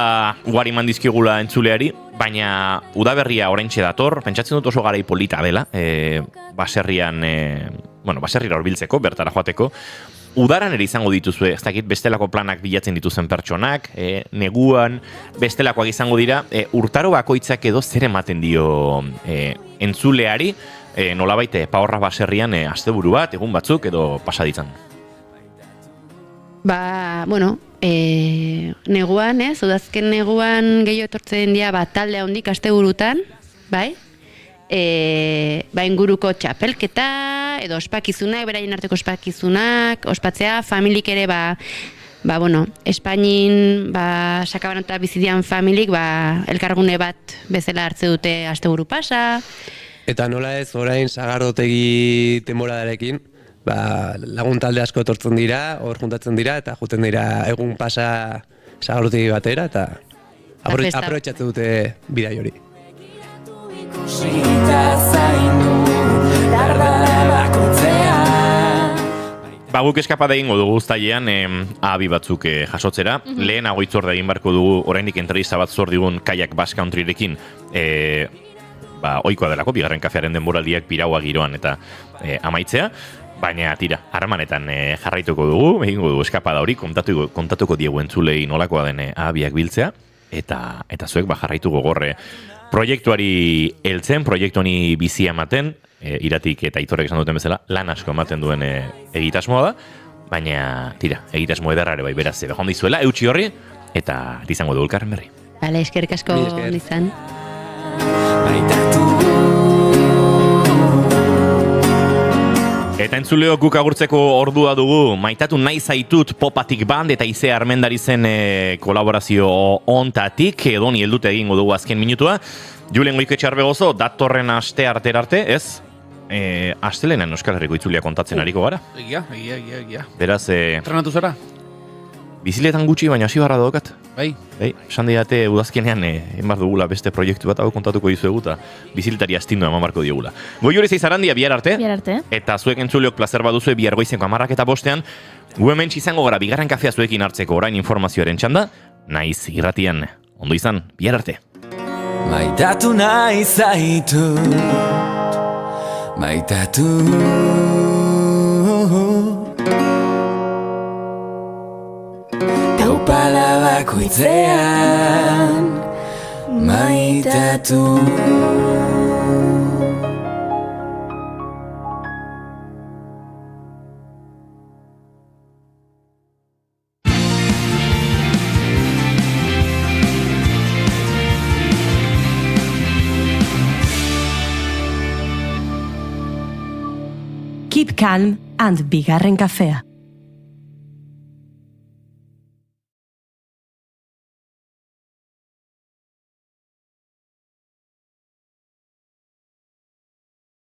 ugari mandizkigula entzuleari, baina udaberria oraintxe dator, pentsatzen dut oso garai polita dela, baserrian, baserrira horbiltzeko, bertara joateko. Udaran ere izango dituzue, ez dakit bestelako planak bilatzen dituzen pertsonak, neguan, bestelakoak izango dira, urtaro bakoitzak edo zer ematen dio entzuleari, nolabait Paorra baserrian asteburu bat, egun batzuk edo pasaditzan. Neguan, udazken neguan gehiago etortzen dira talde handik asteburutan, bai? Inguruko txapelketa, edo ospakizunak, beraien arteko ospakizunak, ospatzea, familik ere, Espainin, sakabanota bizidian familik, elkargune bat bezala hartze dute asteburu pasa. Eta nola ez, orain sagardotegi temporadarekin, lagun talde asko etortzen dira, hor juntatzen dira, eta juten dira egun pasa sagardotegi batera, eta aprobetxatzen dute bidai hori. Guk eskapa egingo dugu uztailean abi batzuk jasotzera. Lehenago itzorde egin barko dugu oraindik entrevista bat zor digun Kayak Basque Countryrekin ohikoa delako, bigarren kafearen denboraldiak piraua giroan eta amaitzea. Baina tira, harremanetan jarraituko dugu, egingo dugu eskapada hori, kontatuko diegu entzulei nolakoa den abiak biltzea, eta zuek jarraitu gogorre proiektuari heltzen, proiektu honi bizia ematen, Iratik eta Aitorrek esan duten bezala, lan asko ematen duen egitasmoa da, baina tira, egitasmo ederrare bai beraz, behon dizuela, eutxi horri, eta izango dugu elkarren berri. Bale, eskerrik asko izan. Eta entzuleo guk agurtzeko ordua dugu, maitatu nahi zaitut Popatik Band eta Ize Armendari zen kolaborazio ontatik, edoni heldute egingo dugu azken minutua. Julen Goiketxe Arbegozo, datorren aste arte, ez? Astelenan Euskal Herriko itzulia kontatzen ariko gara. Egia. Beraz, entrenatu zara? Biziletan gutxi, baina hasi barra daukat. Bai, esan didate udazkenean enbar dugula beste proiektu bat hau kontatuko dizuegu eta biziletari astindu eman barko diogula. Goi hori zeizarandia bihar arte. Eta zuek entzuleok plazer baduzue bihar goizeko 10:05 gu hemen izango gara bigarren kafea zuekin hartzeko orain informazioaren txanda, naiz irratian. Ondo izan, bihar arte. Maitatu nahi zaitut, maitatu. Taupala bakoitzean, maitatu. Keep calm and bigarren kafea.